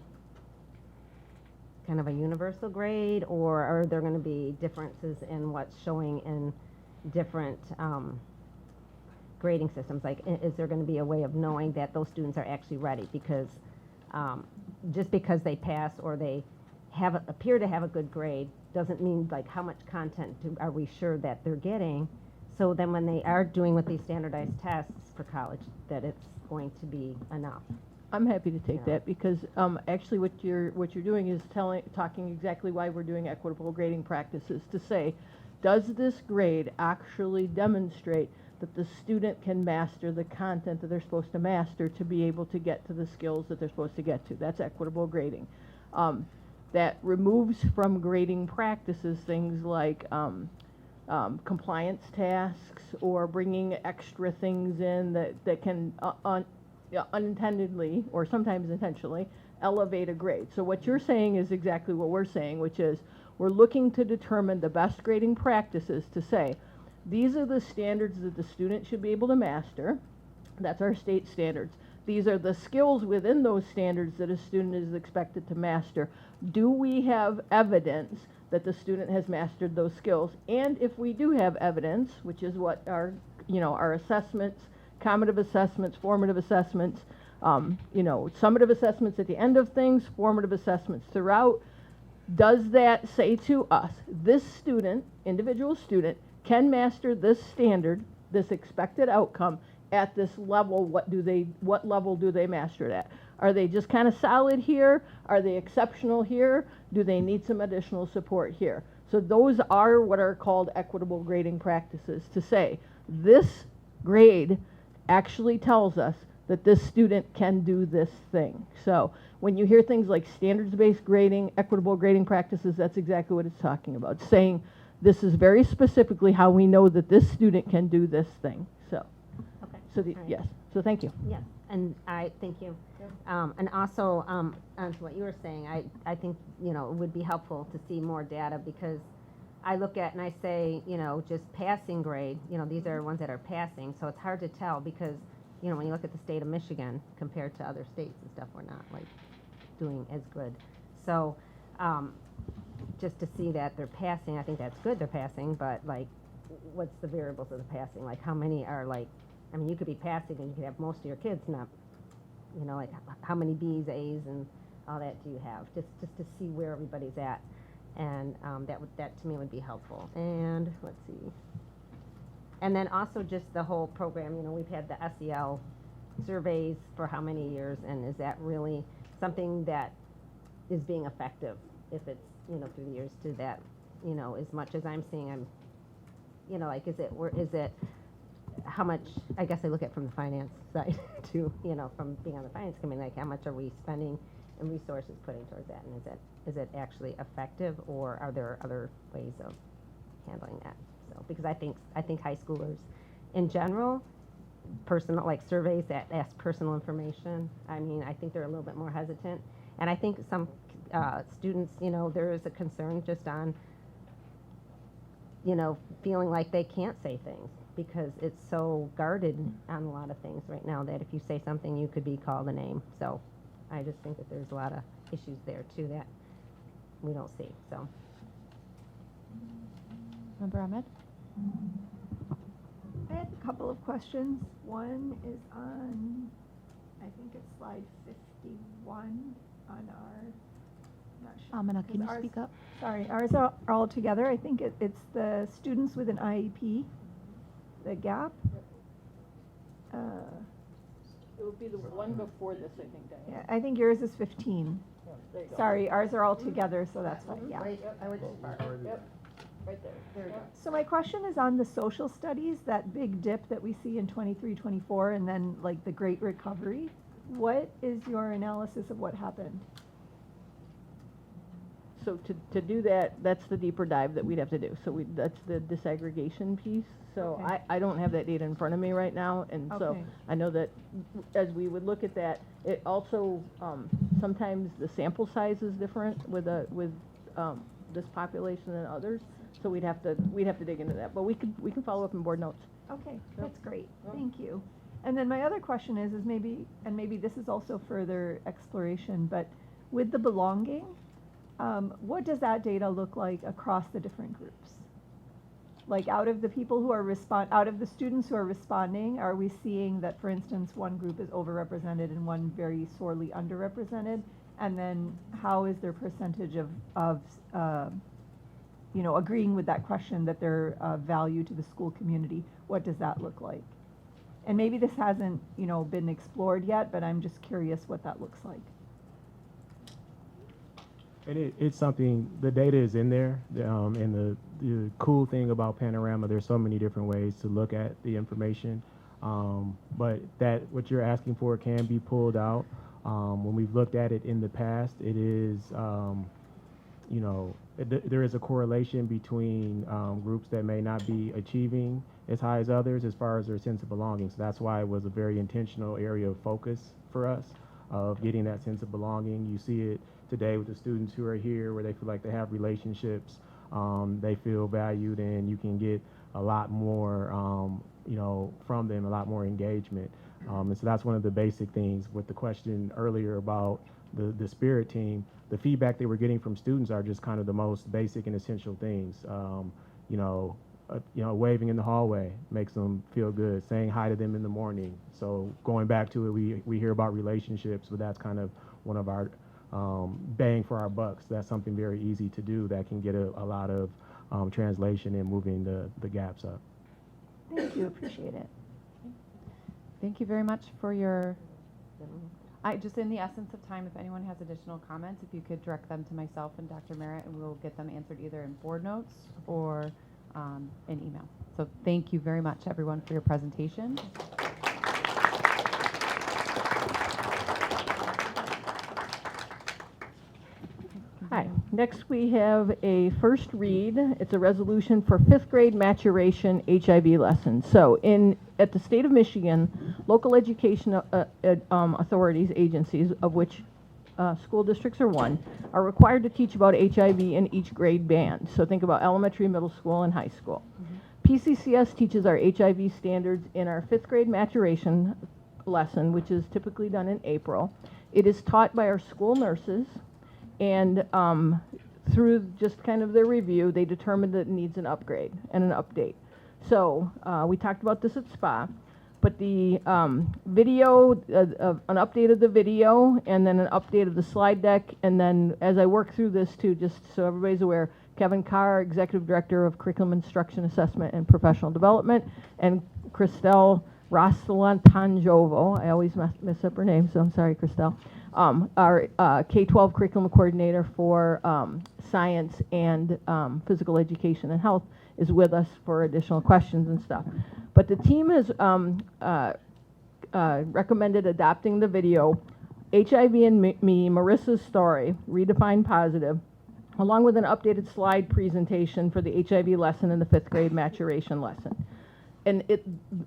kind of a universal grade, or are there going to be differences in what's showing in different grading systems? Like, is there going to be a way of knowing that those students are actually ready? Because just because they pass or they appear to have a good grade doesn't mean, like, how much content are we sure that they're getting? So then when they are doing with these standardized tests for college, that it's going to be enough. I'm happy to take that, because actually what you're doing is talking exactly why we're doing equitable grading practices, to say, does this grade actually demonstrate that the student can master the content that they're supposed to master to be able to get to the skills that they're supposed to get to? That's equitable grading. That removes from grading practices things like compliance tasks, or bringing extra things in that can unintendedly, or sometimes intentionally, elevate a grade. So what you're saying is exactly what we're saying, which is we're looking to determine the best grading practices to say, these are the standards that the student should be able to master. That's our state standards. These are the skills within those standards that a student is expected to master. Do we have evidence that the student has mastered those skills? And if we do have evidence, which is what our assessments, combative assessments, formative assessments, summative assessments at the end of things, formative assessments throughout, does that say to us, this student, individual student, can master this standard, this expected outcome at this level? What level do they master it at? Are they just kind of solid here? Are they exceptional here? Do they need some additional support here? So those are what are called equitable grading practices, to say this grade actually tells us that this student can do this thing. So when you hear things like standards-based grading, equitable grading practices, that's exactly what it's talking about. Saying this is very specifically how we know that this student can do this thing, so. Okay. So, All right. yes, so thank you. Yes, and I, thank you. And also, on to what you were saying, I think, you know, it would be helpful to see more data, because I look at and I say, you know, just passing grade, you know, these are ones that are passing, so it's hard to tell, because, you know, when you look at the state of Michigan compared to other states and stuff, we're not like doing as good. So, just to see that they're passing, I think that's good they're passing, but like, what's the variables of the passing? Like, how many are like, I mean, you could be passing and you could have most of your kids not, you know, like how many B's, A's, and all that do you have? Just to see where everybody's at, and that to me would be helpful. And let's see. And then also just the whole program. You know, we've had the SEL surveys for how many years, and is that really something that is being effective? If it's, you know, through the years, to that, you know, as much as I'm seeing, I'm, you know, like, is it how much, I guess I look at from the finance side too, you know, from being on the finance committee, like how much are we spending and resources putting towards that, and is it actually effective, or are there other ways of handling that? So, because I think high schoolers in general, personal, like surveys that ask personal information, I mean, I think they're a little bit more hesitant, and I think some students, you know, there is a concern just on, you know, feeling like they can't say things, because it's so guarded on a lot of things right now that if you say something, you could be called a name. So I just think that there's a lot of issues there too that we don't see. So. Member Ahmed? I had a couple of questions. One is on, I think it's slide 51 on our, not sure. Amina, can you ours- speak up? Sorry, ours are all together. I think it's the students with an IEP, the gap. It would be the one before this, I think, Diane. Yeah, I think yours is 15. There you go. Sorry, ours are all together, so that's why, yeah. I would just Yep, right there. There we go. So my question is on the social studies, that big dip that we see in 23, 24, and then like the great recovery. What is your analysis of what happened? So to do that, that's the deeper dive that we'd have to do. So that's the disaggregation piece. So Okay. I don't have that data in front of me right now, and so Okay. I know that as we would look at that, it also, sometimes the sample size is different with this population than others. So we'd have to dig into that, but we can follow up in board notes. Okay, that's great. Thank you. And then my other question is maybe this is also further exploration, but with the belonging, what does that data look like across the different groups? Like out of the people who are out of the students who are responding, are we seeing that, for instance, one group is overrepresented and one very sorely underrepresented? And then how is their percentage of you know, agreeing with that question that they're value to the school community? What does that look like? And maybe this hasn't, you know, been explored yet, but I'm just curious what that looks like. And it's something, the data is in there, and the cool thing about Panorama, there's so many different ways to look at the information, but that what you're asking for can be pulled out. When we've looked at it in the past, it is, you know, there is a correlation between groups that may not be achieving as high as others as far as their sense of belonging. So that's why it was a very intentional area of focus for us, of getting that sense of belonging. You see it today with the students who are here, where they feel like they have relationships, they feel valued, and you can get a lot more, you know, from them, a lot more engagement. And so that's one of the basic things. With the question earlier about the spirit team, the feedback they were getting from students are just kind of the most basic and essential things. You know, waving in the hallway makes them feel good. Saying hi to them in the morning. So going back to it, we hear about relationships, but that's kind of one of our bang for our bucks. That's something very easy to do that can get a lot of translation and moving the gaps up. Thank you, appreciate it. Thank you very much for your, just in the essence of time, if anyone has additional comments, if you could direct them to myself and Dr. Merritt, and we'll get them answered either in board notes or in email. So thank you very much, everyone, for your presentation. Hi. Next, we have a first read. It's a resolution for 5th grade maturation HIV lessons. So at the state of Michigan, local education authorities, agencies, of which school districts are one, are required to teach about HIV in each grade band. So think about elementary, middle school, and high school. P-CCS teaches our HIV standards in our 5th grade maturation lesson, which is typically done in April. It is taught by our school nurses, and through just kind of their review, they determined that it needs an upgrade and an update. So we talked about this at SPA, but the video, an update of the video, and then an update of the slide deck, and then as I work through this too, just so everybody's aware, Kevin Carr, Executive Director of Curriculum Instruction Assessment and Professional Development, and Christelle Rostolantanjovo, I always mess up her name, so I'm sorry, Christelle, our K-12 Curriculum Coordinator for Science and Physical Education and Health, is with us for additional questions and stuff. But the team has recommended adopting the video, HIV and Me, Marissa's Story, Redefine Positive, along with an updated slide presentation for the HIV lesson and the 5th grade maturation lesson. And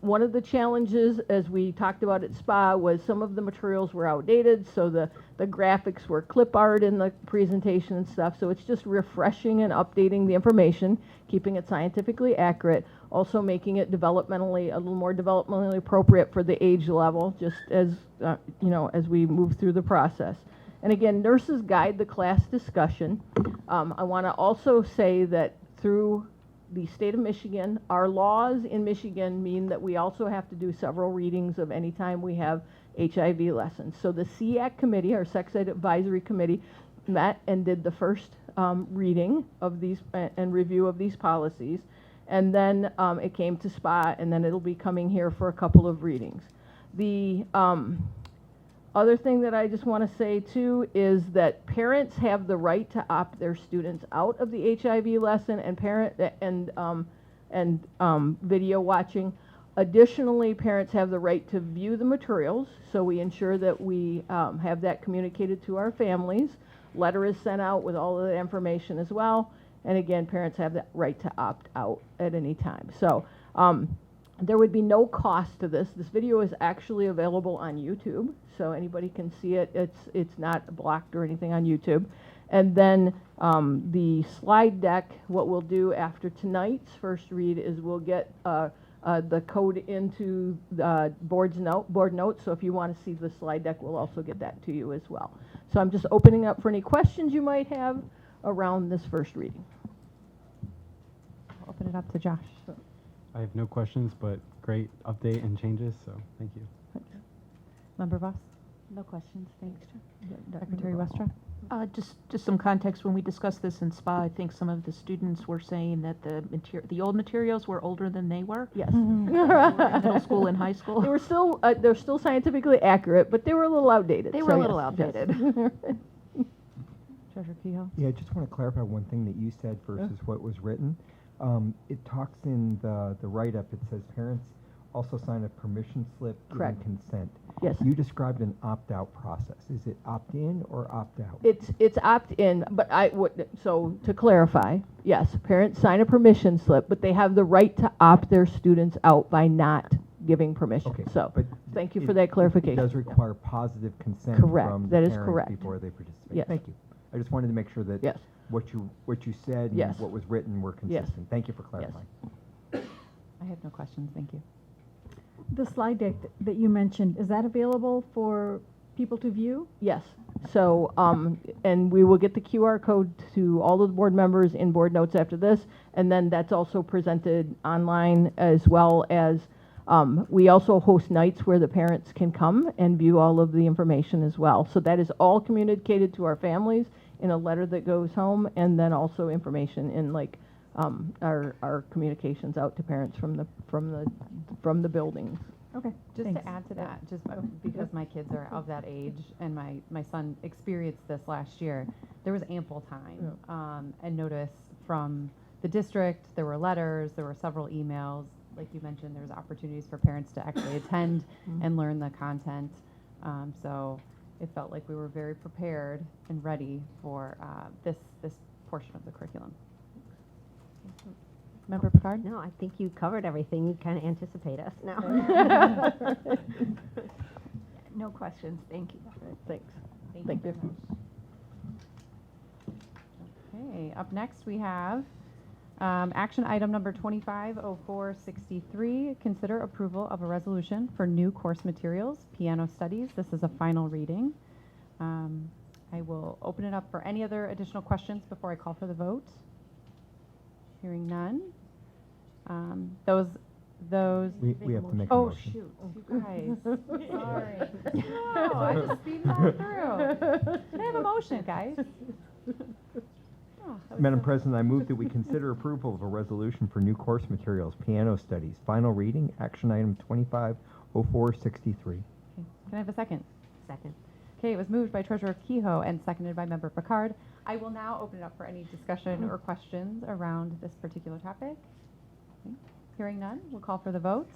one of the challenges, as we talked about at SPA, was some of the materials were outdated, so the graphics were clip art in the presentation and stuff, so it's just refreshing and updating the information, keeping it scientifically accurate, also making it developmentally, a little more developmentally appropriate for the age level, just as, you know, as we move through the process. And again, nurses guide the class discussion. I want to also say that through the state of Michigan, our laws in Michigan mean that we also have to do several readings of any time we have HIV lessons. So the SEAC committee, our Sex Ed Advisory Committee, met and did the first reading of these and review of these policies. And then it came to SPA, and then it'll be coming here for a couple of readings. The other thing that I just want to say too is that parents have the right to opt their students out of the HIV lesson and video watching. Additionally, parents have the right to view the materials, so we ensure that we have that communicated to our families. Letter is sent out with all of the information as well. And again, parents have the right to opt out at any time. So there would be no cost to this. This video is actually available on YouTube, so anybody can see it. It's not blocked or anything on YouTube. And then the slide deck, what we'll do after tonight's first read is we'll get the code into the board notes. So if you want to see the slide deck, we'll also get that to you as well. So I'm just opening up for any questions you might have around this first reading. I'll open it up to Josh. I have no questions, but great update and changes, so thank you. Member Voss? No questions, thanks. Secretary Westra? Just some context. When we discussed this in SPA, I think some of the students were saying that the old materials were older than they were. Yes. In middle school and high school. They were still they're still scientifically accurate, but they were a little outdated. They were a little outdated. Treasurer Kehoe? Yeah, I just want to clarify one thing that you said versus what was written. It talks in the write-up, it says parents also sign a permission slip giving consent. Yes. You described an opt-out process. Is it opt-in or opt-out? It's opt-in, but so to clarify, yes, parents sign a permission slip, but they have the right to opt their students out by not giving permission. Okay, so but thank you for that clarification. It does require positive consent Correct. from That the is parents correct. before they participate. Yes. Thank you. I just wanted to make sure that yes. what you said and yes. what was written were consistent. Yes. Thank you for clarifying. I have no questions, thank you. The slide deck that you mentioned, is that available for people to view? Yes. So, and we will get the QR code to all of the board members in board notes after this, and then that's also presented online, as well as we also host nights where the parents can come and view all of the information as well. So that is all communicated to our families in a letter that goes home, and then also information in like our communications out to parents from the buildings. Okay. Just thanks. to add to that, just because my kids are of that age and my son experienced this last year, there was ample time and notice from the district. There were letters, there were several emails. Like you mentioned, there's opportunities for parents to actually attend and learn the content. So it felt like we were very prepared and ready for this portion of the curriculum. Member Picard? No, I think you covered everything. You kind of anticipate us now. No questions, thank you. Thanks. Thank you. Okay, up next we have action item number 250463, consider approval of a resolution for new course materials, piano studies. This is a final reading. I will open it up for any other additional questions before I call for the vote. Hearing none. Those. We have to make a oh motion. shoot, you guys. Sorry. No, I just speeding all through. Can I have a motion, guys? Oh, that was Madam so- President, I move that we consider approval of a resolution for new course materials, piano studies, final reading, action item 250463. Okay. Can I have a second? Second. Okay, it was moved by Treasurer Kehoe and seconded by Member Picard. I will now open it up for any discussion or questions around this particular topic. Okay. Hearing none, we'll call for the votes.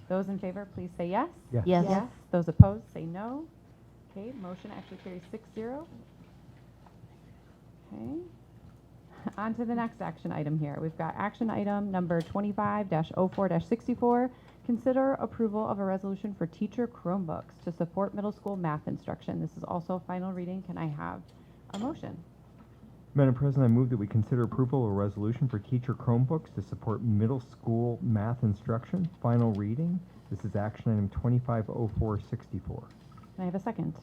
Those in favor, please say yes. Yes. Yes. Yes. Those opposed, say no. Okay, motion actually carries 6-0. Okay. On to the next action item here. We've got action item number 25-04-64. Consider approval of a resolution for teacher Chromebooks to support middle school math instruction. This is also a final reading. Can I have a motion? Madam President, I move that we consider approval of a resolution for teacher Chromebooks to support middle school math instruction, final reading. This is action item 250464. Can I have a second?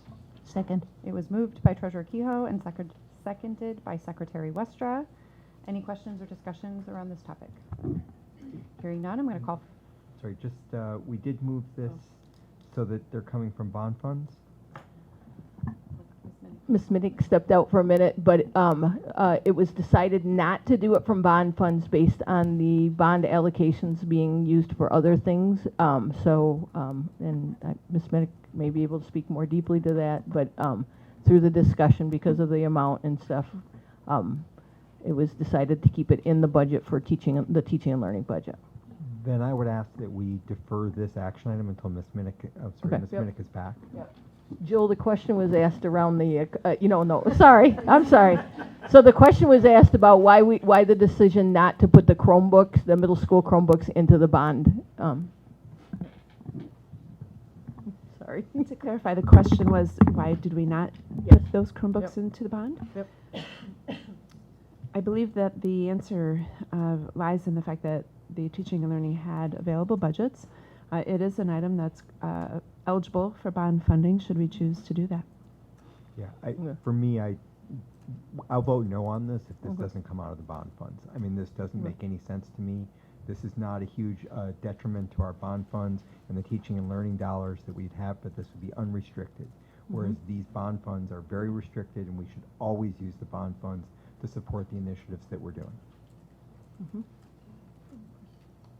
Second. It was moved by Treasurer Kehoe and seconded by Secretary Westra. Any questions or discussions around this topic? Hearing none, I'm going to call. Sorry, just, we did move this so that they're coming from bond funds. Ms. Minnick stepped out for a minute, but it was decided not to do it from bond funds based on the bond allocations being used for other things. And Ms. Minnick may be able to speak more deeply to that, but through the discussion, because of the amount and stuff, it was decided to keep it in the budget for teaching and learning budget. Then I would ask that we defer this action item until Ms. Minnick, Okay. Ms. Minnick is back. Jill, the question was asked around the, sorry, I'm sorry. So the question was asked about why the decision not to put the Chromebooks, the middle school Chromebooks, into the bond. Sorry. To clarify, the question was, why did we not put those Chromebooks into the bond? Yep. I believe that the answer lies in the fact that the teaching and learning had available budgets. It is an item that's eligible for bond funding, should we choose to do that. Yeah, for me, I'll vote no on this if this doesn't come out of the bond funds. I mean, this doesn't make any sense to me. This is not a huge detriment to our bond funds and the teaching and learning dollars that we'd have, but this would be unrestricted. Whereas these bond funds are very restricted, and we should always use the bond funds to support the initiatives that we're doing.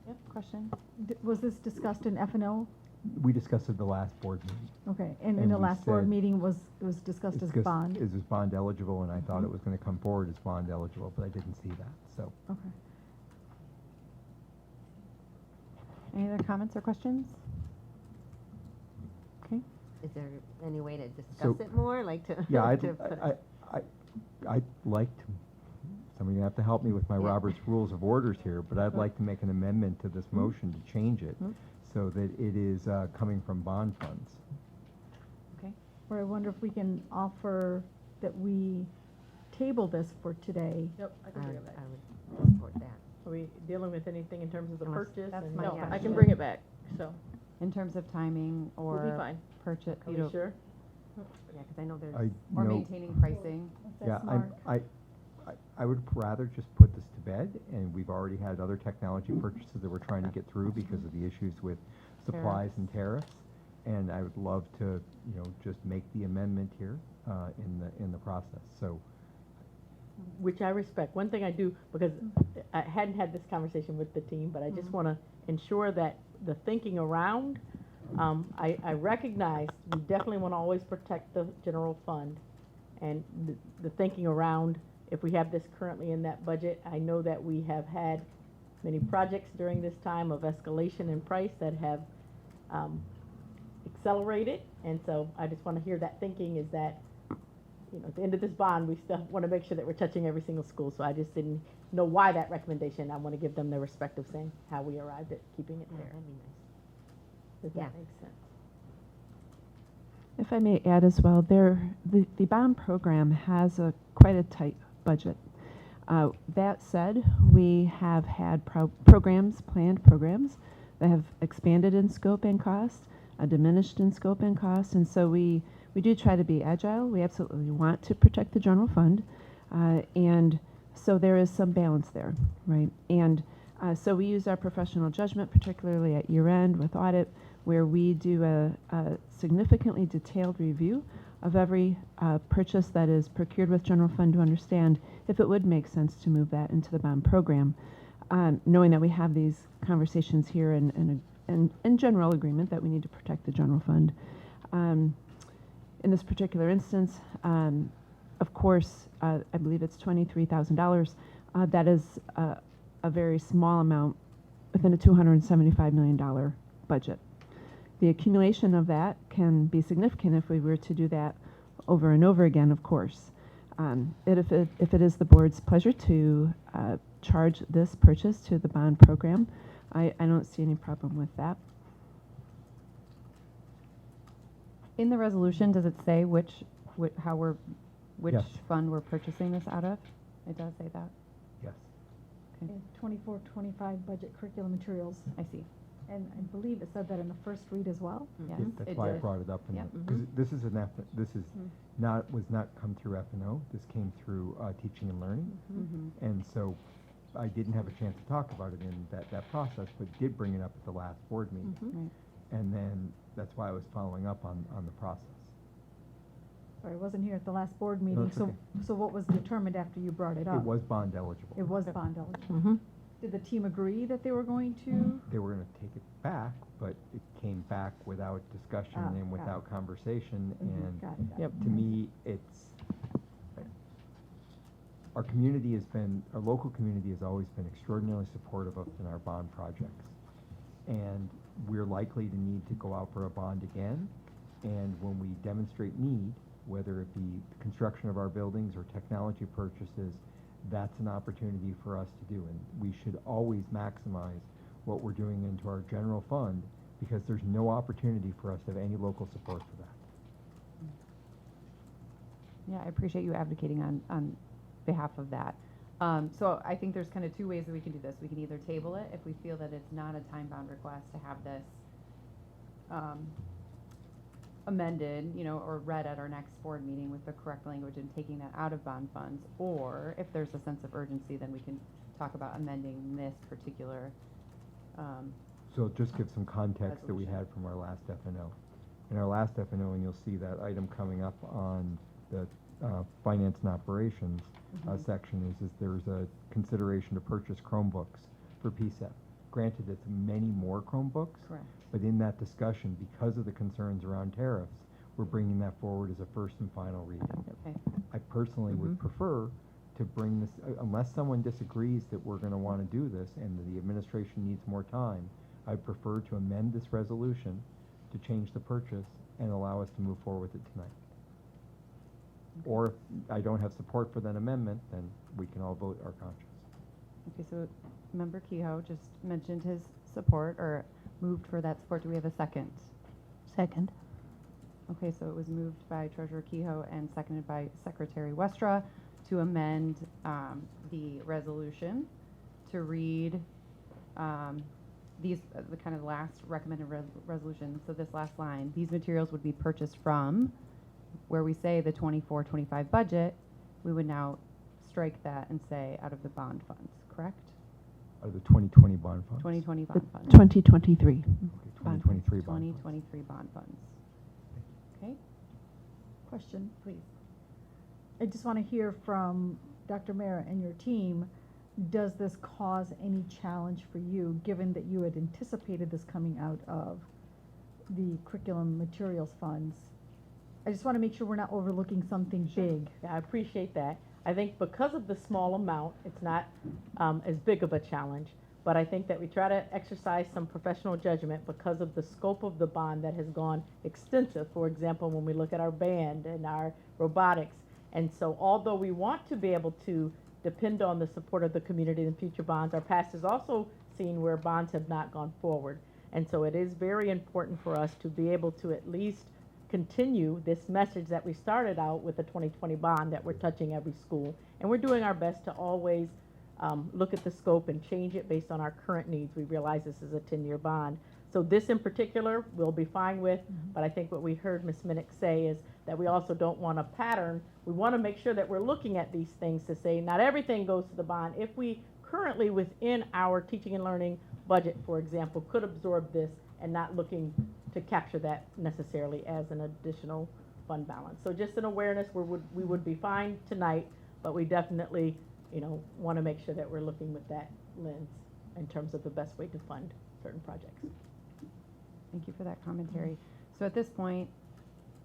Yep, question? Was this discussed in F&O? We discussed it at the last board meeting. Okay, and in And the we last board said meeting it was discussed as bond? It was bond eligible, and I thought it was going to come forward as bond eligible, but I didn't see that, so. Okay. Any other comments or questions? Okay. Is there any way to discuss So- it more, like to? Yeah, I'd like to, somebody have to help me with my Robert's Rules of Orders here, but I'd like to make an amendment to this motion to change it so that it is coming from bond funds. Okay. Or I wonder if we can offer that we table this for today. Yep, I can bring it back. I would support that. Are we dealing with anything in terms of the Unless- purchase? that's And my no, I question. can bring it back, so. In terms of timing or We'll be fine. purchase, Are we sure? Yeah, because I know there's. or No. maintaining pricing. Yeah, Mark. I would rather just put this to bed, and we've already had other technology purchases that we're trying to get through because of the issues with supplies and tariffs. And I would love to, just make the amendment here in the process. So, Which I respect. One thing I do, because I hadn't had this conversation with the team, but I just want to ensure that the thinking around, I recognize we definitely want to always protect the general fund. And the thinking around, if we have this currently in that budget, I know that we have had many projects during this time of escalation in price that have accelerate it. And so I just want to hear that thinking is that, at the end of this bond, we still want to make sure that we're touching every single school. So I just didn't know why that recommendation. I want to give them the respect of saying how we arrived at keeping it there. That'd be nice. Does that make sense? If I may add as well, the bond program has quite a tight budget. That said, we have had planned programs that have expanded in scope and cost, diminished in scope and cost, and so we do try to be agile. We absolutely want to protect the general fund, and so there is some balance there, right? And so we use our professional judgment, particularly at year end with audit, where we do a significantly detailed review of every purchase that is procured with general fund to understand if it would make sense to move that into the bond program, knowing that we have these conversations here and in general agreement that we need to protect the general fund. In this particular instance, of course, I believe it's $23,000. That is a very small amount within a $275 million budget. The accumulation of that can be significant if we were to do that over and over again, of course. If it is the board's pleasure to charge this purchase to the bond program, I don't see any problem with that. In the resolution, does it say which Yes. fund we're purchasing this out of? It does say that? Yes. Okay. 24-25 budget curriculum materials. I see. And I believe it said that in the first read as well. Yes, That's it why I did. brought it up. Yep. Because this is was not come through F&O. This came through teaching and learning. And so I didn't have a chance to talk about it in that process, but did bring it up at the last board meeting. Right. And then that's why I was following up on the process. Sorry, I wasn't here at the last board No, meeting, it's so, okay. so what was determined after you brought it up? It was bond eligible. It was bond eligible. Did the team agree that they were going to? They were going to take it back, but it came back without discussion and got without it. conversation. And Got it, got it. to me, our community our local community has always been extraordinarily supportive of in our bond projects. And we're likely to need to go out for a bond again. And when we demonstrate need, whether it be the construction of our buildings or technology purchases, that's an opportunity for us to do. And we should always maximize what we're doing into our general fund, because there's no opportunity for us to have any local support for that. Yeah, I appreciate you advocating on behalf of that. So I think there's kind of two ways that we can do this. We can either table it if we feel that it's not a time-bound request to have this amended, or read at our next board meeting with the correct language and taking that out of bond funds, or if there's a sense of urgency, then we can talk about amending this particular So just give some context that we resolution. had from our last F&O. In our last F&O, and you'll see that item coming up on the finance and operations section, is there's a consideration to purchase Chromebooks for PSEP. Granted, it's many more Chromebooks. Correct. But in that discussion, because of the concerns around tariffs, we're bringing that forward as a first and final reading. Okay. I personally would prefer to bring this, unless someone disagrees that we're going to want to do this and the administration needs more time, I'd prefer to amend this resolution to change the purchase and allow us to move forward with it tonight. Or if I don't have support for that amendment, then we can all vote our conscience. Okay, so Member Kehoe just mentioned his support, or moved for that support. Do we have a second? Second. Okay, so it was moved by Treasurer Kehoe and seconded by Secretary Westra to amend the resolution to read the kind of last recommended resolution. So this last line, these materials would be purchased from, where we say the 24-25 budget, we would now strike that and say out of the bond funds, correct? Out of the 2020 bond funds. 2020 The bond funds. 2023. Okay, 2023 bond funds. 2023 bond funds. Okay, Question, please. I just want to hear from Dr. Mara and your team. Does this cause any challenge for you, given that you had anticipated this coming out of the curriculum materials funds? I just want to make sure we're not overlooking something big. Yeah, I appreciate that. I think because of the small amount, it's not as big of a challenge. But I think that we try to exercise some professional judgment because of the scope of the bond that has gone extensive. For example, when we look at our band and our robotics. And so although we want to be able to depend on the support of the community in future bonds, our past has also seen where bonds have not gone forward. And so it is very important for us to be able to at least continue this message that we started out with the 2020 bond, that we're touching every school. And we're doing our best to always look at the scope and change it based on our current needs. We realize this is a 10-year bond. So this in particular we'll be fine with, but I think what we heard Ms. Minnick say is that we also don't want a pattern. We want to make sure that we're looking at these things to say not everything goes to the bond. If we currently within our teaching and learning budget, for example, could absorb this and not looking to capture that necessarily as an additional fund balance. So just an awareness, we would be fine tonight, but we definitely want to make sure that we're looking with that lens in terms of the best way to fund certain projects. Thank you for that commentary. So at this point,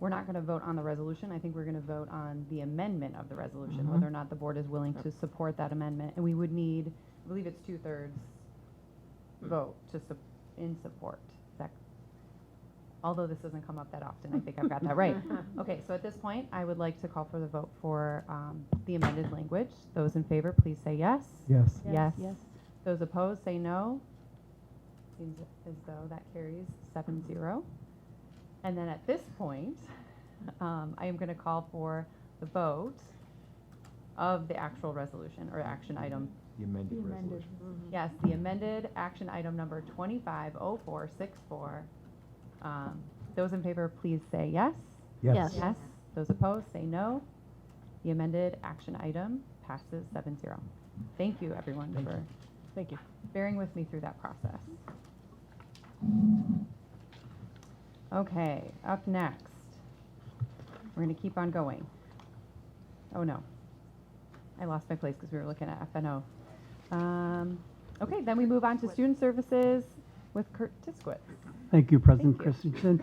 we're not going to vote on the resolution. I think we're going to vote on the amendment of the resolution, whether or not the board is willing to support that amendment. And we would need, I believe it's 2/3 vote in support. Although this doesn't come up that often, I think I've got that right. Okay, so at this point, I would like to call for the vote for the amended language. Those in favor, please say yes. Yes. Yes. Yes. Those opposed, say no. Seems as though that carries 7-0. And then at this point, I am going to call for the vote of the actual resolution or action item. The amended resolution. Yes, the amended action item number 250464. Those in favor, please say yes. Yes. Yes. Those opposed, say no. The amended action item passes 7-0. Thank you, everyone, for bearing with me through that process. Okay, up next, we're going to keep on going. Oh, no. I lost my place because we were looking at FNO. Okay, then we move on to student services with Kurt Tiskowitz. Thank you, President Christensen.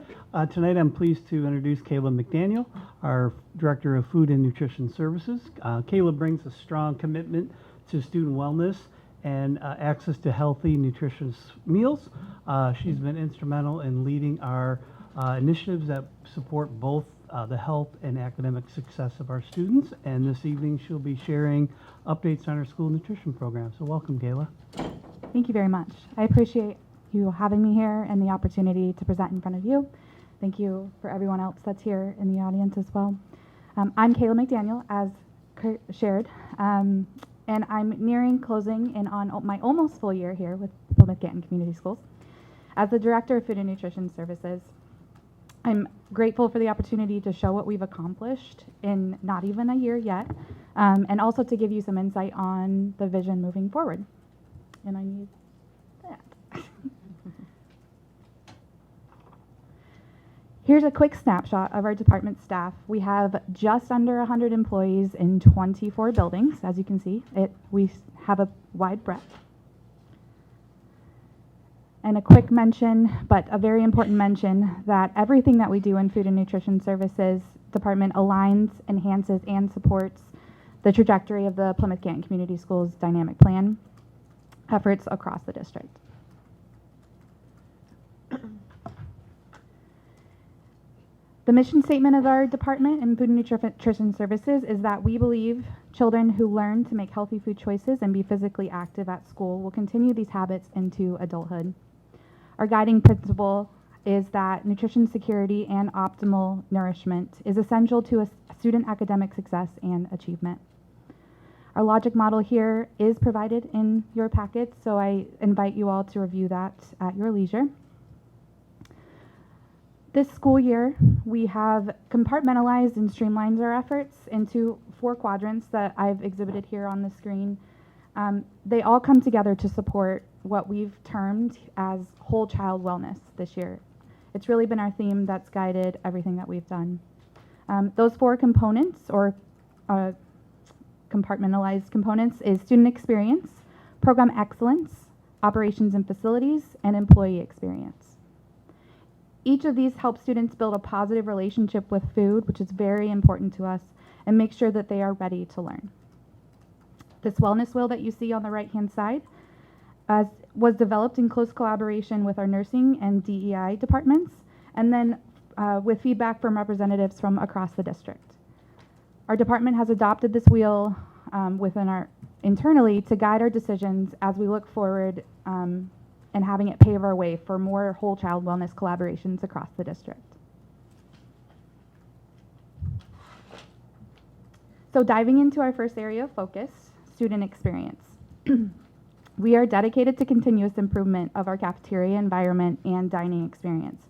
Tonight I'm pleased to introduce Kayla McDaniel, our Director of Food and Nutrition Services. Kayla brings a strong commitment to student wellness and access to healthy, nutritious meals. She's been instrumental in leading our initiatives that support both the health and academic success of our students. And this evening she'll be sharing updates on our school nutrition program. So welcome, Kayla. Thank you very much. I appreciate you having me here and the opportunity to present in front of you. Thank you for everyone else that's here in the audience as well. I'm Kayla McDaniel, as Kurt shared, and I'm nearing closing in on my almost full year here with Plymouth Canton Community Schools. As the Director of Food and Nutrition Services, I'm grateful for the opportunity to show what we've accomplished in not even a year yet, and also to give you some insight on the vision moving forward. And I need that. Here's a quick snapshot of our department staff. We have just under 100 employees in 24 buildings. As you can see, we have a wide breadth. And a quick mention, but a very important mention, that everything that we do in Food and Nutrition Services Department aligns, enhances, and supports the trajectory of the Plymouth Canton Community Schools Dynamic Plan efforts across the district. The mission statement of our department in Food and Nutrition Services is that we believe children who learn to make healthy food choices and be physically active at school will continue these habits into adulthood. Our guiding principle is that nutrition security and optimal nourishment is essential to a student academic success and achievement. Our logic model here is provided in your packet, so I invite you all to review that at your leisure. This school year, we have compartmentalized and streamlined our efforts into 4 quadrants that I've exhibited here on the screen. They all come together to support what we've termed as whole child wellness this year. It's really been our theme that's guided everything that we've done. Those 4 components, or compartmentalized components, is student experience, program excellence, operations and facilities, and employee experience. Each of these help students build a positive relationship with food, which is very important to us, and make sure that they are ready to learn. This wellness wheel that you see on the right-hand side, as was developed in close collaboration with our nursing and DEI departments, and then with feedback from representatives from across the district. Our department has adopted this wheel internally to guide our decisions as we look forward and having it pave our way for more whole child wellness collaborations across the district. So diving into our first area of focus, student experience. We are dedicated to continuous improvement of our cafeteria environment and dining experience.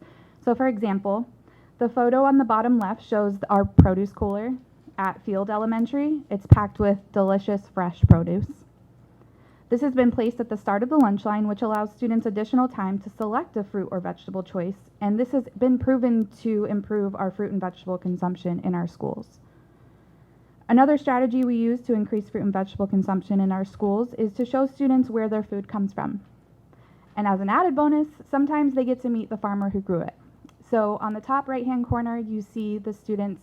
So for example, the photo on the bottom left shows our produce cooler at Field Elementary. It's packed with delicious fresh produce. This has been placed at the start of the lunch line, which allows students additional time to select a fruit or vegetable choice, and this has been proven to improve our fruit and vegetable consumption in our schools. Another strategy we use to increase fruit and vegetable consumption in our schools is to show students where their food comes from. And as an added bonus, sometimes they get to meet the farmer who grew it. So on the top right-hand corner, you see the students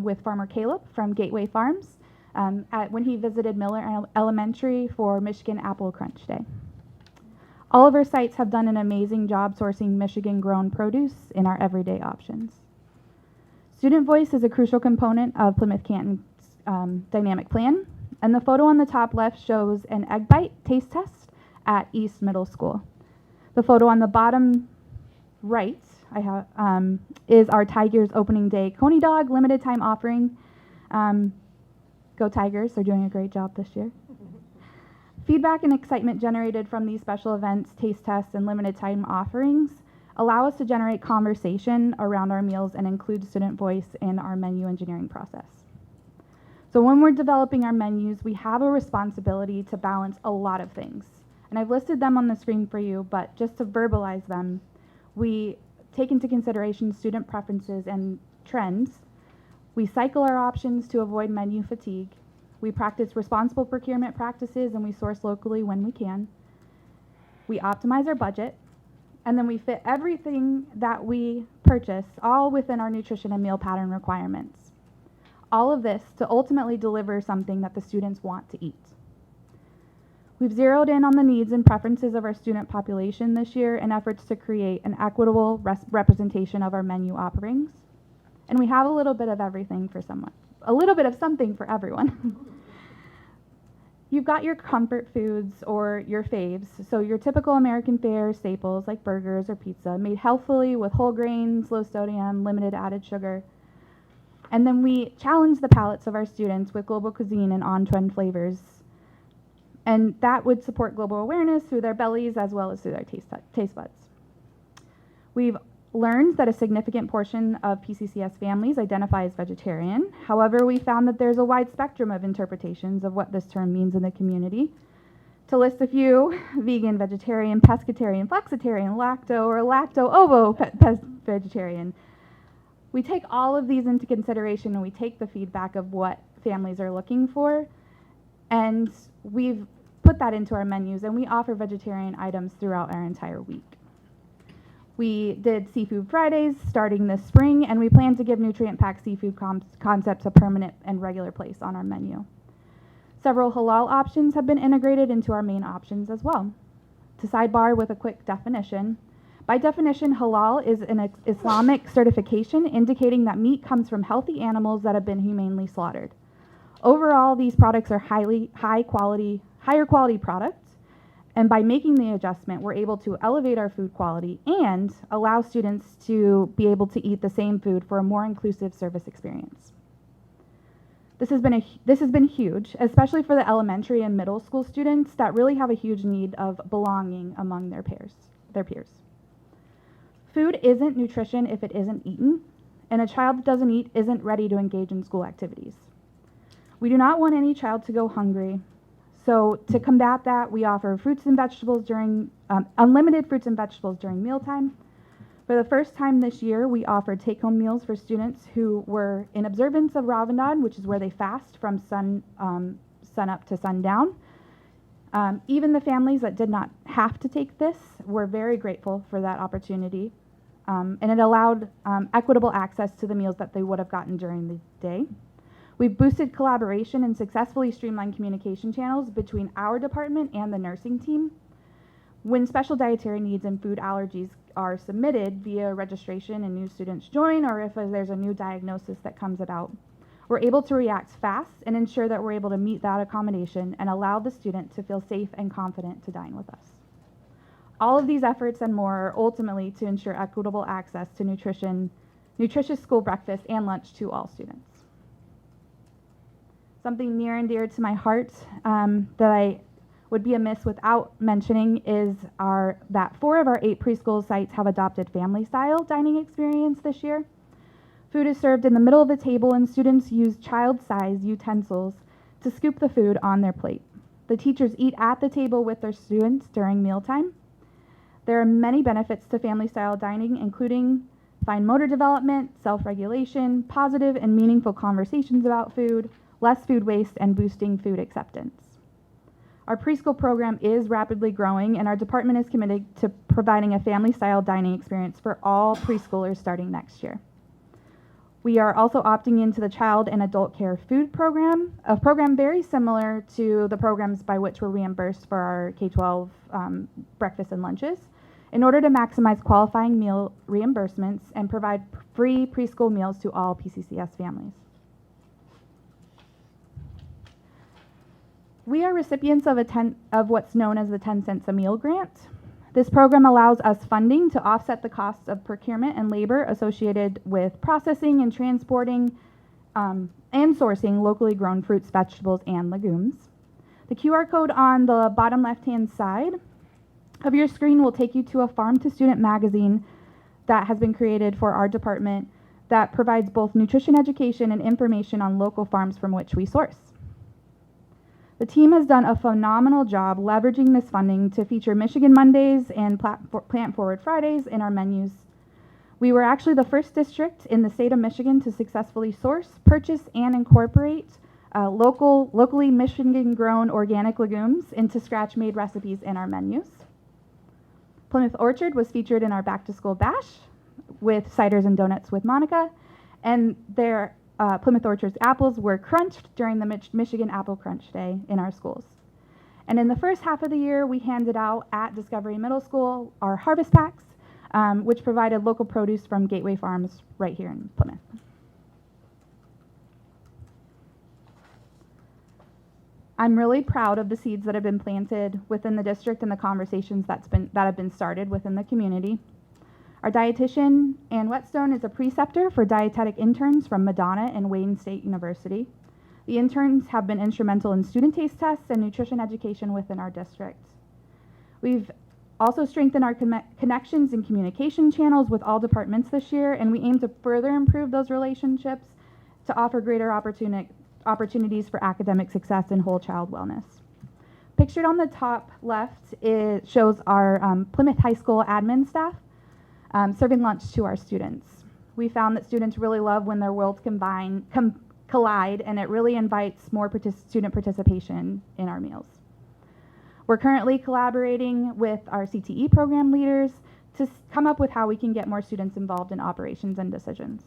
with Farmer Caleb from Gateway Farms when he visited Miller Elementary for Michigan Apple Crunch Day. All of our sites have done an amazing job sourcing Michigan-grown produce in our everyday options. Student voice is a crucial component of Plymouth Canton's dynamic plan, and the photo on the top left shows an egg bite taste test at East Middle School. The photo on the bottom right is our Tigers opening day Coney Dog limited time offering. Go Tigers, they're doing a great job this year. Feedback and excitement generated from these special events, taste tests, and limited time offerings allow us to generate conversation around our meals and include student voice in our menu engineering process. So when we're developing our menus, we have a responsibility to balance a lot of things. And I've listed them on the screen for you, but just to verbalize them, we take into consideration student preferences and trends. We cycle our options to avoid menu fatigue. We practice responsible procurement practices, and we source locally when we can. We optimize our budget, and then we fit everything that we purchase all within our nutrition and meal pattern requirements. All of this to ultimately deliver something that the students want to eat. We've zeroed in on the needs and preferences of our student population this year in efforts to create an equitable representation of our menu offerings. And we have a little bit of everything for someone, a little bit of something for everyone. You've got your comfort foods or your faves, so your typical American fare staples like burgers or pizza, made healthfully with whole grains, low sodium, limited added sugar. And then we challenge the palates of our students with global cuisine and on-trend flavors. And that would support global awareness through their bellies as well as through their taste buds. We've learned that a significant portion of P-CCS families identify as vegetarian. However, we found that there's a wide spectrum of interpretations of what this term means in the community. To list a few, vegan, vegetarian, pescatarian, flexitarian, lacto, or lacto-ovo vegetarian. We take all of these into consideration and we take the feedback of what families are looking for, and we've put that into our menus, and we offer vegetarian items throughout our entire week. We did Seafood Fridays starting this spring, and we plan to give nutrient-packed seafood concepts a permanent and regular place on our menu. Several halal options have been integrated into our main options as well. To sidebar with a quick definition, by definition, halal is an Islamic certification indicating that meat comes from healthy animals that have been humanely slaughtered. Overall, these products are higher quality products, and by making the adjustment, we're able to elevate our food quality and allow students to be able to eat the same food for a more inclusive service experience. This has been huge, especially for the elementary and middle school students that really have a huge need of belonging among their peers. Food isn't nutrition if it isn't eaten, and a child that doesn't eat isn't ready to engage in school activities. We do not want any child to go hungry, so to combat that, we offer fruits and vegetables unlimited fruits and vegetables during mealtime. For the first time this year, we offered take-home meals for students who were in observance of Ramadan, which is where they fast from sun up to sundown. Even the families that did not have to take this were very grateful for that opportunity. And it allowed equitable access to the meals that they would have gotten during the day. We've boosted collaboration and successfully streamlined communication channels between our department and the nursing team. When special dietary needs and food allergies are submitted via registration and new students join, or if there's a new diagnosis that comes about, we're able to react fast and ensure that we're able to meet that accommodation and allow the student to feel safe and confident to dine with us. All of these efforts and more are ultimately to ensure equitable access to nutritious school breakfast and lunch to all students. Something near and dear to my heart that I would be amiss without mentioning is that 4 of our 8 preschool sites have adopted family-style dining experience this year. Food is served in the middle of the table and students use child-sized utensils to scoop the food on their plate. The teachers eat at the table with their students during mealtime. There are many benefits to family-style dining, including fine motor development, self-regulation, positive and meaningful conversations about food, less food waste, and boosting food acceptance. Our preschool program is rapidly growing, and our department is committed to providing a family-style dining experience for all preschoolers starting next year. We are also opting into the Child and Adult Care Food Program, a program very similar to the programs by which we're reimbursed for our K-12 breakfast and lunches, in order to maximize qualifying meal reimbursements and provide free preschool meals to all P-CCS families. We are recipients of what's known as the 10 cents a meal grant. This program allows us funding to offset the costs of procurement and labor associated with processing and transporting and sourcing locally grown fruits, vegetables, and legumes. The QR code on the bottom left-hand side of your screen will take you to a Farm to Student magazine that has been created for our department that provides both nutrition education and information on local farms from which we source. The team has done a phenomenal job leveraging this funding to feature Michigan Mondays and Plant Forward Fridays in our menus. We were actually the first district in the state of Michigan to successfully source, purchase, and incorporate locally Michigan-grown organic legumes into scratch-made recipes in our menus. Plymouth Orchard was featured in our back-to-school bash with ciders and donuts with Monica, and their Plymouth Orchard's apples were crunched during the Michigan Apple Crunch Day in our schools. And in the first half of the year, we handed out at Discovery Middle School our harvest packs, which provided local produce from Gateway Farms right here in Plymouth. I'm really proud of the seeds that have been planted within the district and the conversations that have been started within the community. Our dietitian, Ann Whetstone, is a preceptor for dietetic interns from Madonna and Wayne State University. The interns have been instrumental in student taste tests and nutrition education within our district. We've also strengthened our connections and communication channels with all departments this year, and we aim to further improve those relationships to offer greater opportunities for academic success and whole child wellness. Pictured on the top left shows our Plymouth High School admin staff serving lunch to our students. We found that students really love when their worlds collide, and it really invites more student participation in our meals. We're currently collaborating with our CTE program leaders to come up with how we can get more students involved in operations and decisions.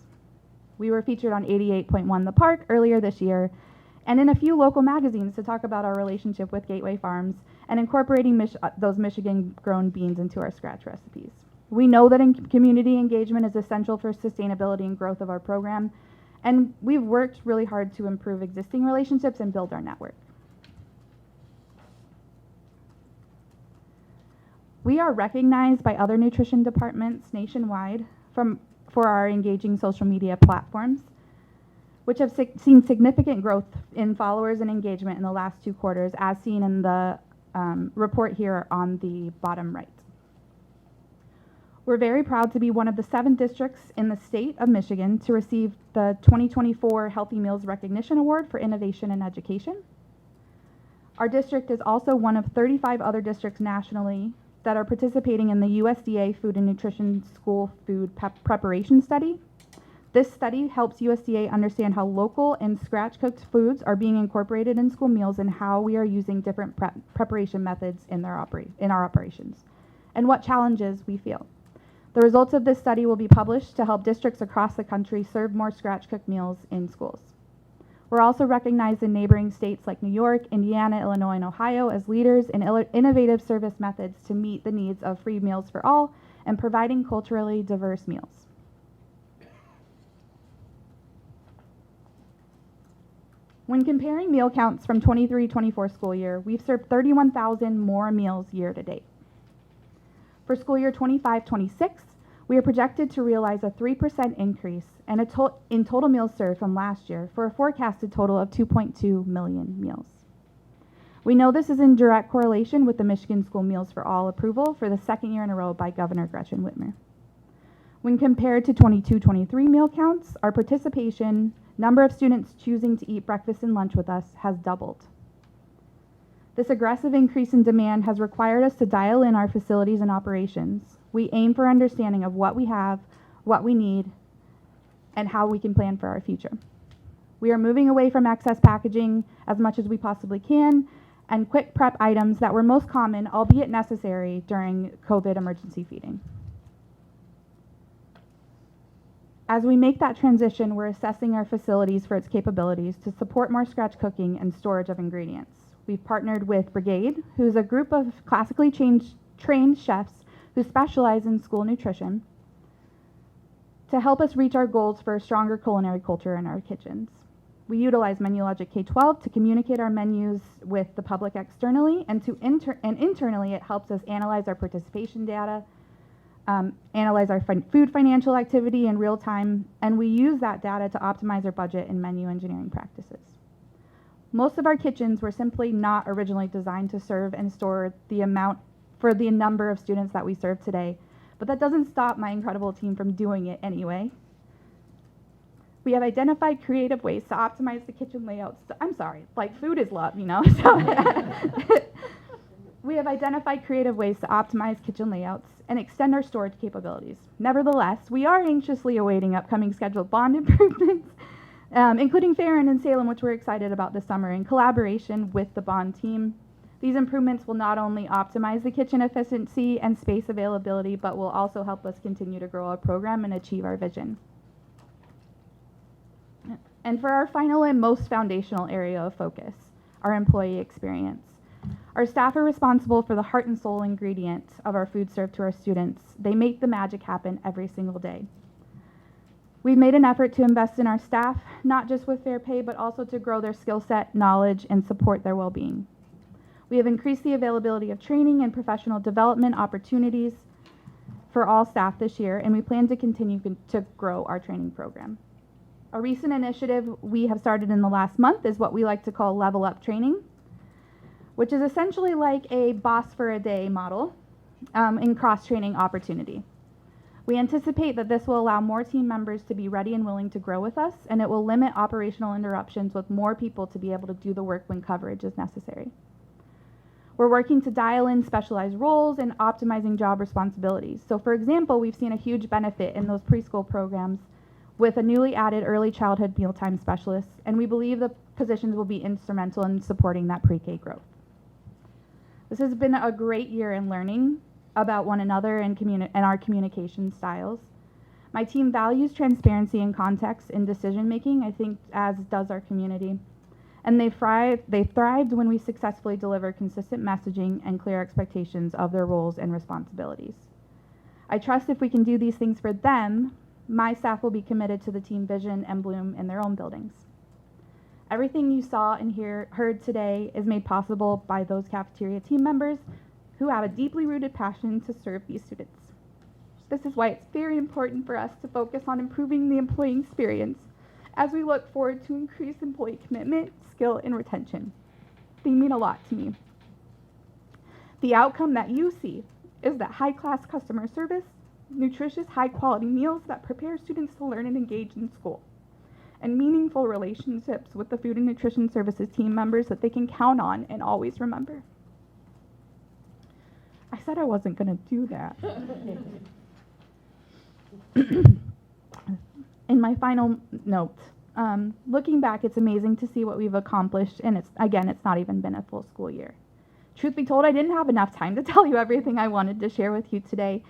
We were featured on 88.1 The Park earlier this year, and in a few local magazines to talk about our relationship with Gateway Farms and incorporating those Michigan-grown beans into our scratch recipes. We know that community engagement is essential for sustainability and growth of our program, and we've worked really hard to improve existing relationships and build our network. We are recognized by other nutrition departments nationwide for our engaging social media platforms, which have seen significant growth in followers and engagement in the last 2 quarters, as seen in the report here on the bottom right. We're very proud to be one of the 7 districts in the state of Michigan to receive the 2024 Healthy Meals Recognition Award for Innovation in Education. Our district is also one of 35 other districts nationally that are participating in the USDA Food and Nutrition School Food Preparation Study. This study helps USDA understand how local and scratch-cooked foods are being incorporated in school meals and how we are using different preparation methods in our operations, and what challenges we feel. The results of this study will be published to help districts across the country serve more scratch-cooked meals in schools. We're also recognized in neighboring states like New York, Indiana, Illinois, and Ohio as leaders in innovative service methods to meet the needs of free meals for all and providing culturally diverse meals. When comparing meal counts from 23-24 school year, we've served 31,000 more meals year to date. For school year 25-26, we are projected to realize a 3% increase and in total meals served from last year for a forecasted total of 2.2 million meals. We know this is in direct correlation with the Michigan School Meals for All approval for the second year in a row by Governor Gretchen Whitmer. When compared to 22-23 meal counts, our participation, number of students choosing to eat breakfast and lunch with us has doubled. This aggressive increase in demand has required us to dial in our facilities and operations. We aim for understanding of what we have, what we need, and how we can plan for our future. We are moving away from excess packaging as much as we possibly can and quick prep items that were most common, albeit necessary, during COVID emergency feeding. As we make that transition, we're assessing our facilities for its capabilities to support more scratch cooking and storage of ingredients. We've partnered with Brigade, who's a group of classically trained chefs who specialize in school nutrition, to help us reach our goals for a stronger culinary culture in our kitchens. We utilize MenuLogic K-12 to communicate our menus with the public externally, and internally it helps us analyze our participation data, analyze our food financial activity in real time, and we use that data to optimize our budget and menu engineering practices. Most of our kitchens were simply not originally designed to serve and store the amount for the number of students that we serve today, but that doesn't stop my incredible team from doing it anyway. We have identified creative ways to optimize the kitchen layouts. I'm sorry, like food is love, you know? So we have identified creative ways to optimize kitchen layouts and extend our storage capabilities. Nevertheless, we are anxiously awaiting upcoming scheduled bond improvements, including Farron and Salem, which we're excited about this summer in collaboration with the bond team. These improvements will not only optimize the kitchen efficiency and space availability, but will also help us continue to grow our program and achieve our vision. And for our final and most foundational area of focus, our employee experience. Our staff are responsible for the heart and soul ingredient of our food served to our students. They make the magic happen every single day. We've made an effort to invest in our staff, not just with fair pay, but also to grow their skill set, knowledge, and support their well-being. We have increased the availability of training and professional development opportunities for all staff this year, and we plan to continue to grow our training program. A recent initiative we have started in the last month is what we like to call Level Up Training, which is essentially like a boss for a day model in cross-training opportunity. We anticipate that this will allow more team members to be ready and willing to grow with us, and it will limit operational interruptions with more people to be able to do the work when coverage is necessary. We're working to dial in specialized roles and optimizing job responsibilities. So for example, we've seen a huge benefit in those preschool programs with a newly added early childhood mealtime specialist, and we believe the positions will be instrumental in supporting that pre-K growth. This has been a great year in learning about one another and our communication styles. My team values transparency and context in decision making, I think, as does our community. And they thrived when we successfully deliver consistent messaging and clear expectations of their roles and responsibilities. I trust if we can do these things for them, my staff will be committed to the team vision and bloom in their own buildings. Everything you saw and heard today is made possible by those cafeteria team members who have a deeply rooted passion to serve these students. This is why it's very important for us to focus on improving the employee experience as we look forward to increased employee commitment, skill, and retention. They mean a lot to me. The outcome that you see is that high-class customer service, nutritious, high-quality meals that prepare students to learn and engage in school, and meaningful relationships with the food and nutrition services team members that they can count on and always remember. I said I wasn't going to do that. In my final note, looking back, it's amazing to see what we've accomplished, and it's not even been a full school year. Truth be told, I didn't have enough time to tell you everything I wanted to share with you today,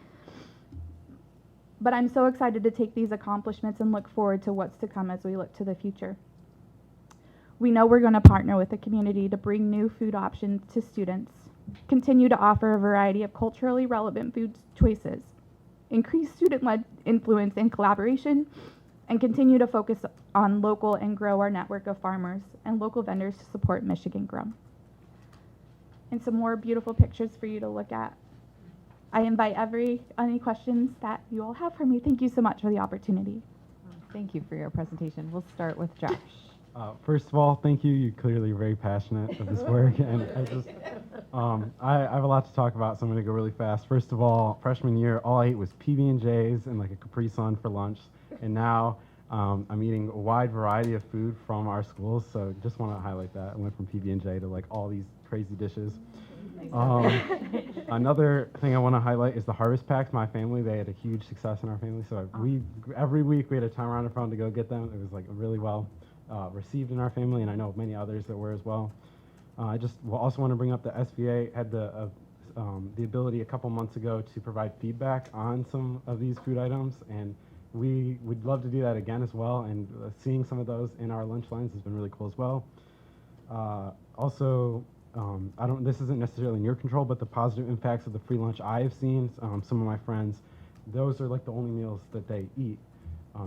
but I'm so excited to take these accomplishments and look forward to what's to come as we look to the future. We know we're going to partner with the community to bring new food options to students, continue to offer a variety of culturally relevant food choices, increase student-led influence and collaboration, and continue to focus on local and grow our network of farmers and local vendors to support Michigan Grow. And some more beautiful pictures for you to look at. I invite any questions that you all have for me. Thank you so much for the opportunity. Thank you for your presentation. We'll start with Josh. First of all, thank you. You're clearly very passionate of this work, and I have a lot to talk about, so I'm going to go really fast. First of all, freshman year, all I ate was PB&Js and like a Capri Sun for lunch, and now I'm eating a wide variety of food from our schools. So just want to highlight that. I went from PB&J to like all these crazy dishes. Another thing I want to highlight is the harvest packs. My family, they had a huge success in our family, so every week we had a time around the phone to go get them. It was like really well received in our family, and I know many others that were as well. I just also want to bring up the SVA had the ability a couple months ago to provide feedback on some of these food items, and we would love to do that again as well, and seeing some of those in our lunch lines has been really cool as well. Also, this isn't necessarily in your control, but the positive impacts of the free lunch I have seen, some of my friends, those are like the only meals that they eat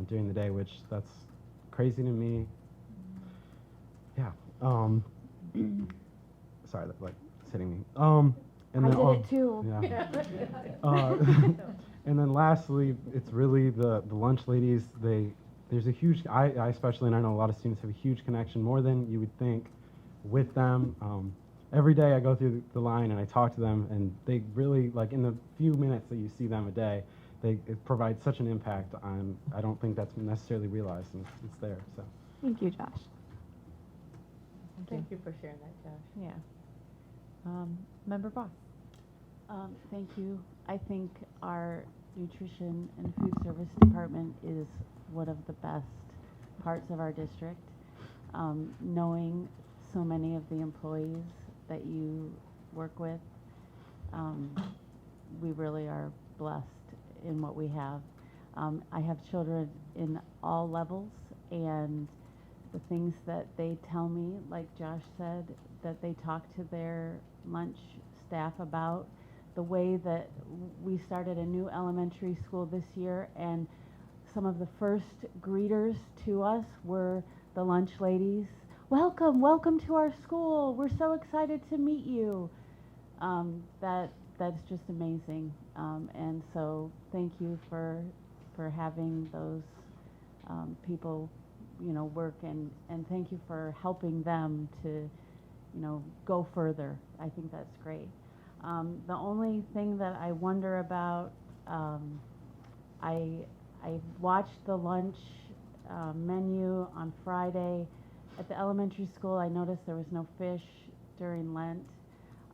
during the day, which that's crazy to me. Yeah. Sorry, that's like hitting me. And I then, did it too. Yeah. And then lastly, it's really the lunch ladies. There's a huge, I especially, and I know a lot of students have a huge connection, more than you would think, with them. Every day I go through the line and I talk to them, and they really, like in the few minutes that you see them a day, it provides such an impact on, I don't think that's necessarily realized, and it's there, so. Thank you, Josh. Thank you for sharing that, Josh. Yeah. Member Voss. Thank you. I think our nutrition and food service department is one of the best parts of our district. Knowing so many of the employees that you work with, we really are blessed in what we have. I have children in all levels, and the things that they tell me, like Josh said, that they talk to their lunch staff about, the way that we started a new elementary school this year, and some of the first greeters to us were the lunch ladies. Welcome to our school. We're so excited to meet you. That's just amazing. And so thank you for having those people, work, and thank you for helping them to, go further. I think that's great. The only thing that I wonder about, I watched the lunch menu on Friday. At the elementary school, I noticed there was no fish during Lent,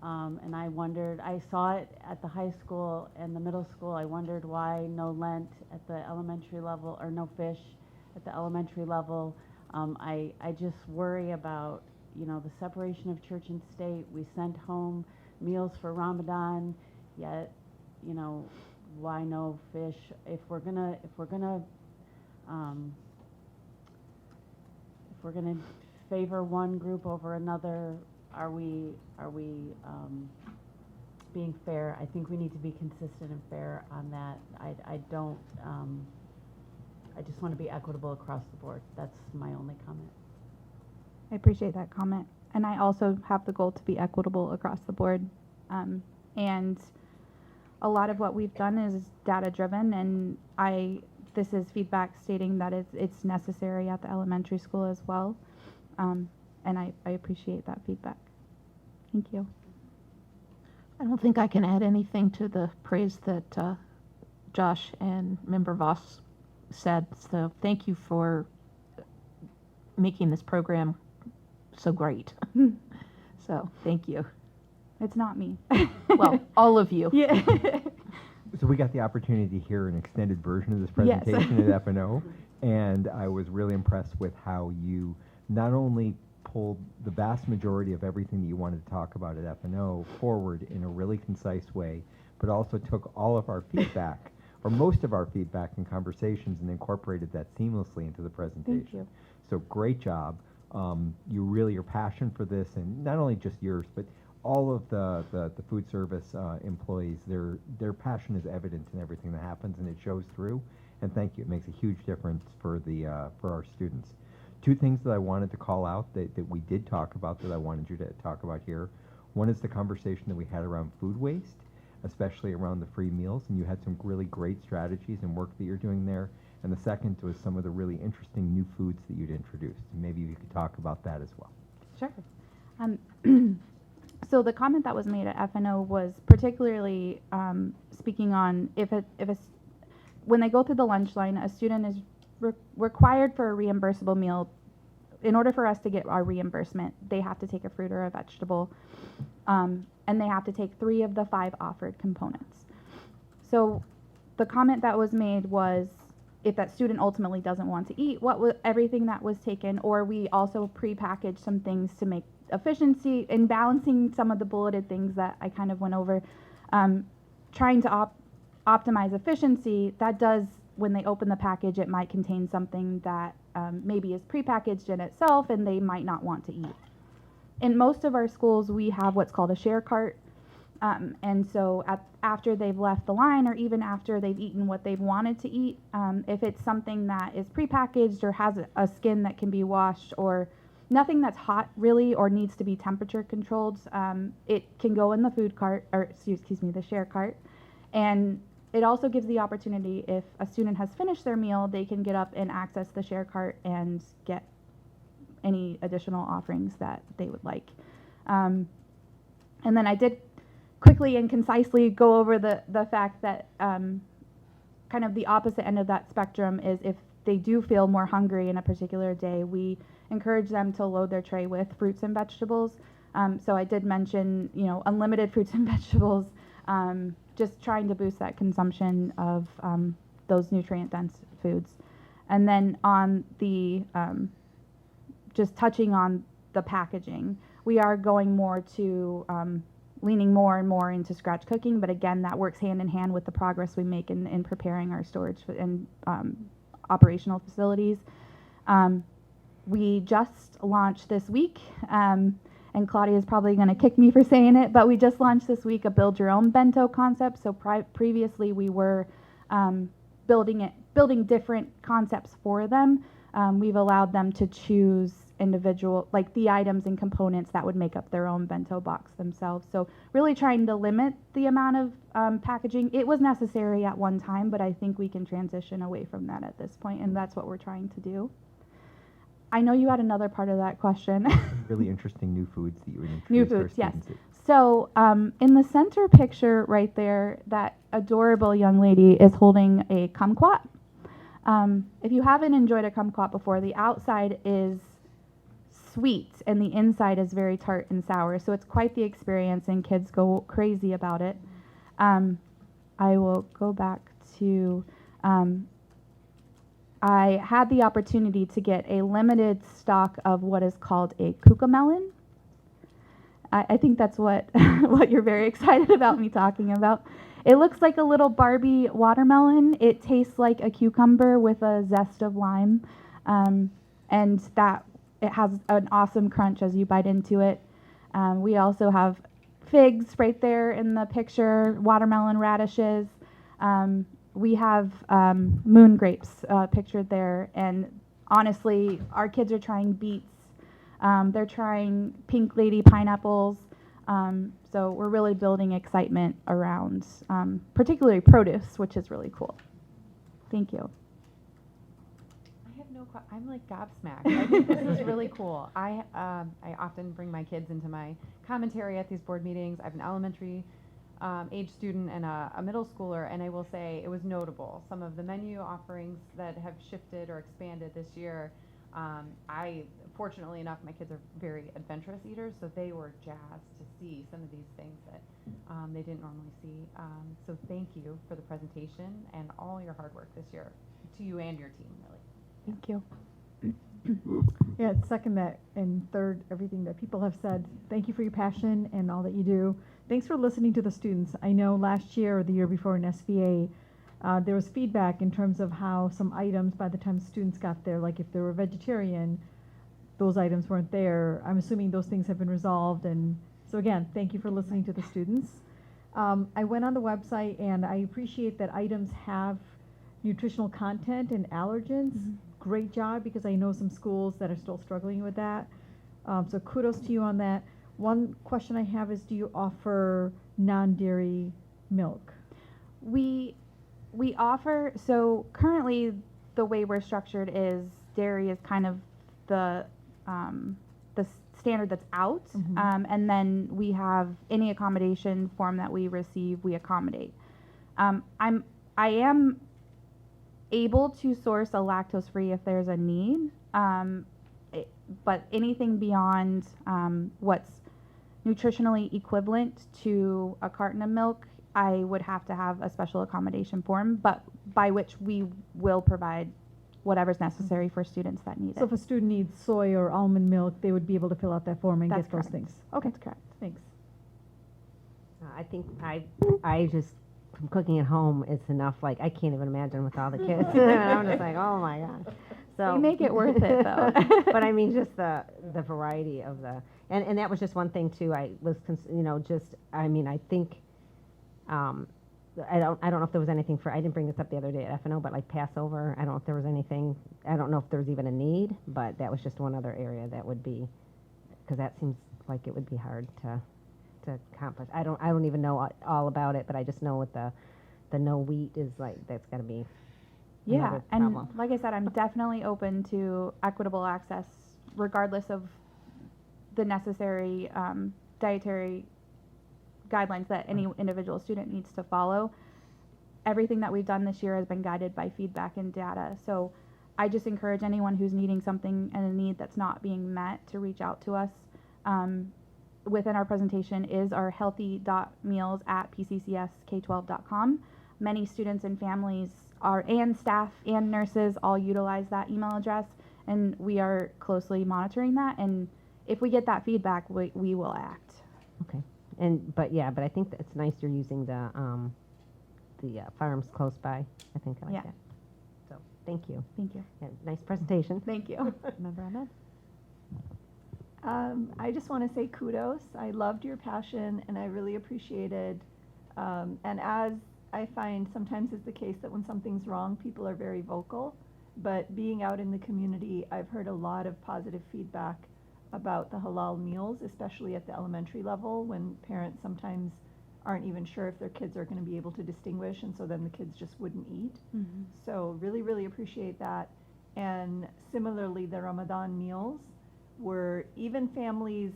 and I wondered, I saw it at the high school and the middle school. I wondered why no Lent at the elementary level, or no fish at the elementary level. I just worry about, the separation of church and state. We sent home meals for Ramadan, yet, why no fish? If we're gonna favor one group over another, are we being fair? I think we need to be consistent and fair on that. I just want to be equitable across the board. That's my only comment. I appreciate that comment. And I also have the goal to be equitable across the board. And a lot of what we've done is data driven, and this is feedback stating that it's necessary at the elementary school as well. And I appreciate that feedback. Thank you. I don't think I can add anything to the praise that Josh and Member Voss said. So thank you for making this program so great. So thank you. It's not me. Well, all of you. Yeah. So we got the opportunity to hear an extended version of this Yes. presentation at FNO, and I was really impressed with how you not only pulled the vast majority of everything that you wanted to talk about at FNO forward in a really concise way, but also took all of our feedback, or most of our feedback and conversations, and incorporated that seamlessly into the presentation. Thank you. So great job. Your passion for this, and not only just yours, but all of the food service employees, their passion is evident in everything that happens, and it shows through. And thank you. It makes a huge difference for our students. Two things that I wanted to call out that we did talk about that I wanted you to talk about here. One is the conversation that we had around food waste, especially around the free meals, and you had some really great strategies and work that you're doing there. And the second was some of the really interesting new foods that you'd introduced. Maybe you could talk about that as well. Sure. So the comment that was made at FNO was particularly speaking on when they go through the lunch line, a student is required for a reimbursable meal. In order for us to get our reimbursement, they have to take a fruit or a vegetable, and they have to take 3 of the 5 offered components. So the comment that was made was, if that student ultimately doesn't want to eat everything that was taken, or we also pre-packaged some things to make efficiency in balancing some of the bulleted things that I kind of went over, trying to optimize efficiency. That does, when they open the package, it might contain something that maybe is pre-packaged in itself and they might not want to eat. In most of our schools, we have what's called a share cart. And so after they've left the line, or even after they've eaten what they've wanted to eat, if it's something that is prepackaged or has a skin that can be washed, or nothing that's hot really or needs to be temperature controlled, it can go in the food cart, or excuse me, the share cart. And it also gives the opportunity, if a student has finished their meal, they can get up and access the share cart and get any additional offerings that they would like. And then I did quickly and concisely go over the fact that kind of the opposite end of that spectrum is, if they do feel more hungry in a particular day, we encourage them to load their tray with fruits and vegetables. So I did mention, unlimited fruits and vegetables, just trying to boost that consumption of those nutrient-dense foods. And then on the, just touching on the packaging, we are going more to leaning more and more into scratch cooking, but again, that works hand in hand with the progress we make in preparing our storage and operational facilities. We just launched this week, and Claudia is probably going to kick me for saying it, but we just launched this week a build your own bento concept. So previously we were building different concepts for them. We've allowed them to choose individual, like the items and components that would make up their own bento box themselves. So really trying to limit the amount of packaging. It was necessary at one time, but I think we can transition away from that at this point, and that's what we're trying to do. I know you had another part of that question. Really interesting new foods that you would introduce New our foods, yes. students. So in the center picture right there, that adorable young lady is holding a kumquat. If you haven't enjoyed a kumquat before, the outside is sweet and the inside is very tart and sour. So it's quite the experience, and kids go crazy about it. I will go back to, I had the opportunity to get a limited stock of what is called a cucamelon. I think that's what what you're very excited about me talking about. It looks like a little Barbie watermelon. It tastes like a cucumber with a zest of lime, and that it has an awesome crunch as you bite into it. We also have figs right there in the picture, watermelon radishes. We have moon grapes pictured there, and honestly, our kids are trying beets. They're trying pink lady pineapples. So we're really building excitement around particularly produce, which is really cool. Thank you. I have no I'm like gobsmacked. I think this is really cool. I often bring my kids into my commentary at these board meetings. I have an elementary age student and a middle schooler, and I will say it was notable. Some of the menu offerings that have shifted or expanded this year. Fortunately enough, my kids are very adventurous eaters, so they were jazzed to see some of these things that they didn't normally see. So thank you for the presentation and all your hard work this year, to you and your team, really. Thank you. Yeah, second that and third everything that people have said. Thank you for your passion and all that you do. Thanks for listening to the students. I know last year or the year before in SVA, there was feedback in terms of how some items, by the time students got there, like if they were vegetarian, those items weren't there. I'm assuming those things have been resolved, and so again, thank you for listening to the students. I went on the website, and I appreciate that items have nutritional content and allergens. Great job, because I know some schools that are still struggling with that. So kudos to you on that. One question I have is, do you offer non-dairy milk? We offer, so currently the way we're structured is dairy is kind of the standard that's out, and then we have any accommodation form that we receive, we accommodate. I am able to source a lactose free if there's a need, but anything beyond what's nutritionally equivalent to a carton of milk, I would have to have a special accommodation form, but by which we will provide whatever's necessary for students that need So it. if a student needs soy or almond milk, they would be able to fill out that form and That's get those correct. things. Okay, that's correct. Thanks. I think I just, from cooking at home, it's enough, like, I can't even imagine with all the kids. And I'm just like, oh my God. So They make it worth it, though. But I mean, just the variety of the, and that was just one thing too. I was, I mean, I think, I don't know if there was anything for, I didn't bring this up the other day at FNO, but like Passover, I don't know if there was anything, I don't know if there was even a need, but that was just one other area that would be, because that seems like it would be hard to accomplish. I don't even know all about it, but I just know with the no wheat is like, that's got to be Yeah, another and problem. like I said, I'm definitely open to equitable access regardless of the necessary dietary guidelines that any individual student needs to follow. Everything that we've done this year has been guided by feedback and data. So I just encourage anyone who's needing something and a need that's not being met to reach out to us. Within our presentation is our healthy.meals@pccsk12.com. Many students and families and staff and nurses all utilize that email address, and we are closely monitoring that. And if we get that feedback, we will act. Okay. But I think that it's nice you're using the farms close by. I think I like Yeah. that. So thank you. Thank you. Yeah, nice presentation. Thank you. Member Ahmed? I just want to say kudos. I loved your passion, and I really appreciated. And as I find sometimes is the case that when something's wrong, people are very vocal. But being out in the community, I've heard a lot of positive feedback about the halal meals, especially at the elementary level, when parents sometimes aren't even sure if their kids are going to be able to distinguish, and so then the kids just wouldn't eat. So really, really appreciate that. And similarly, the Ramadan meals were even families,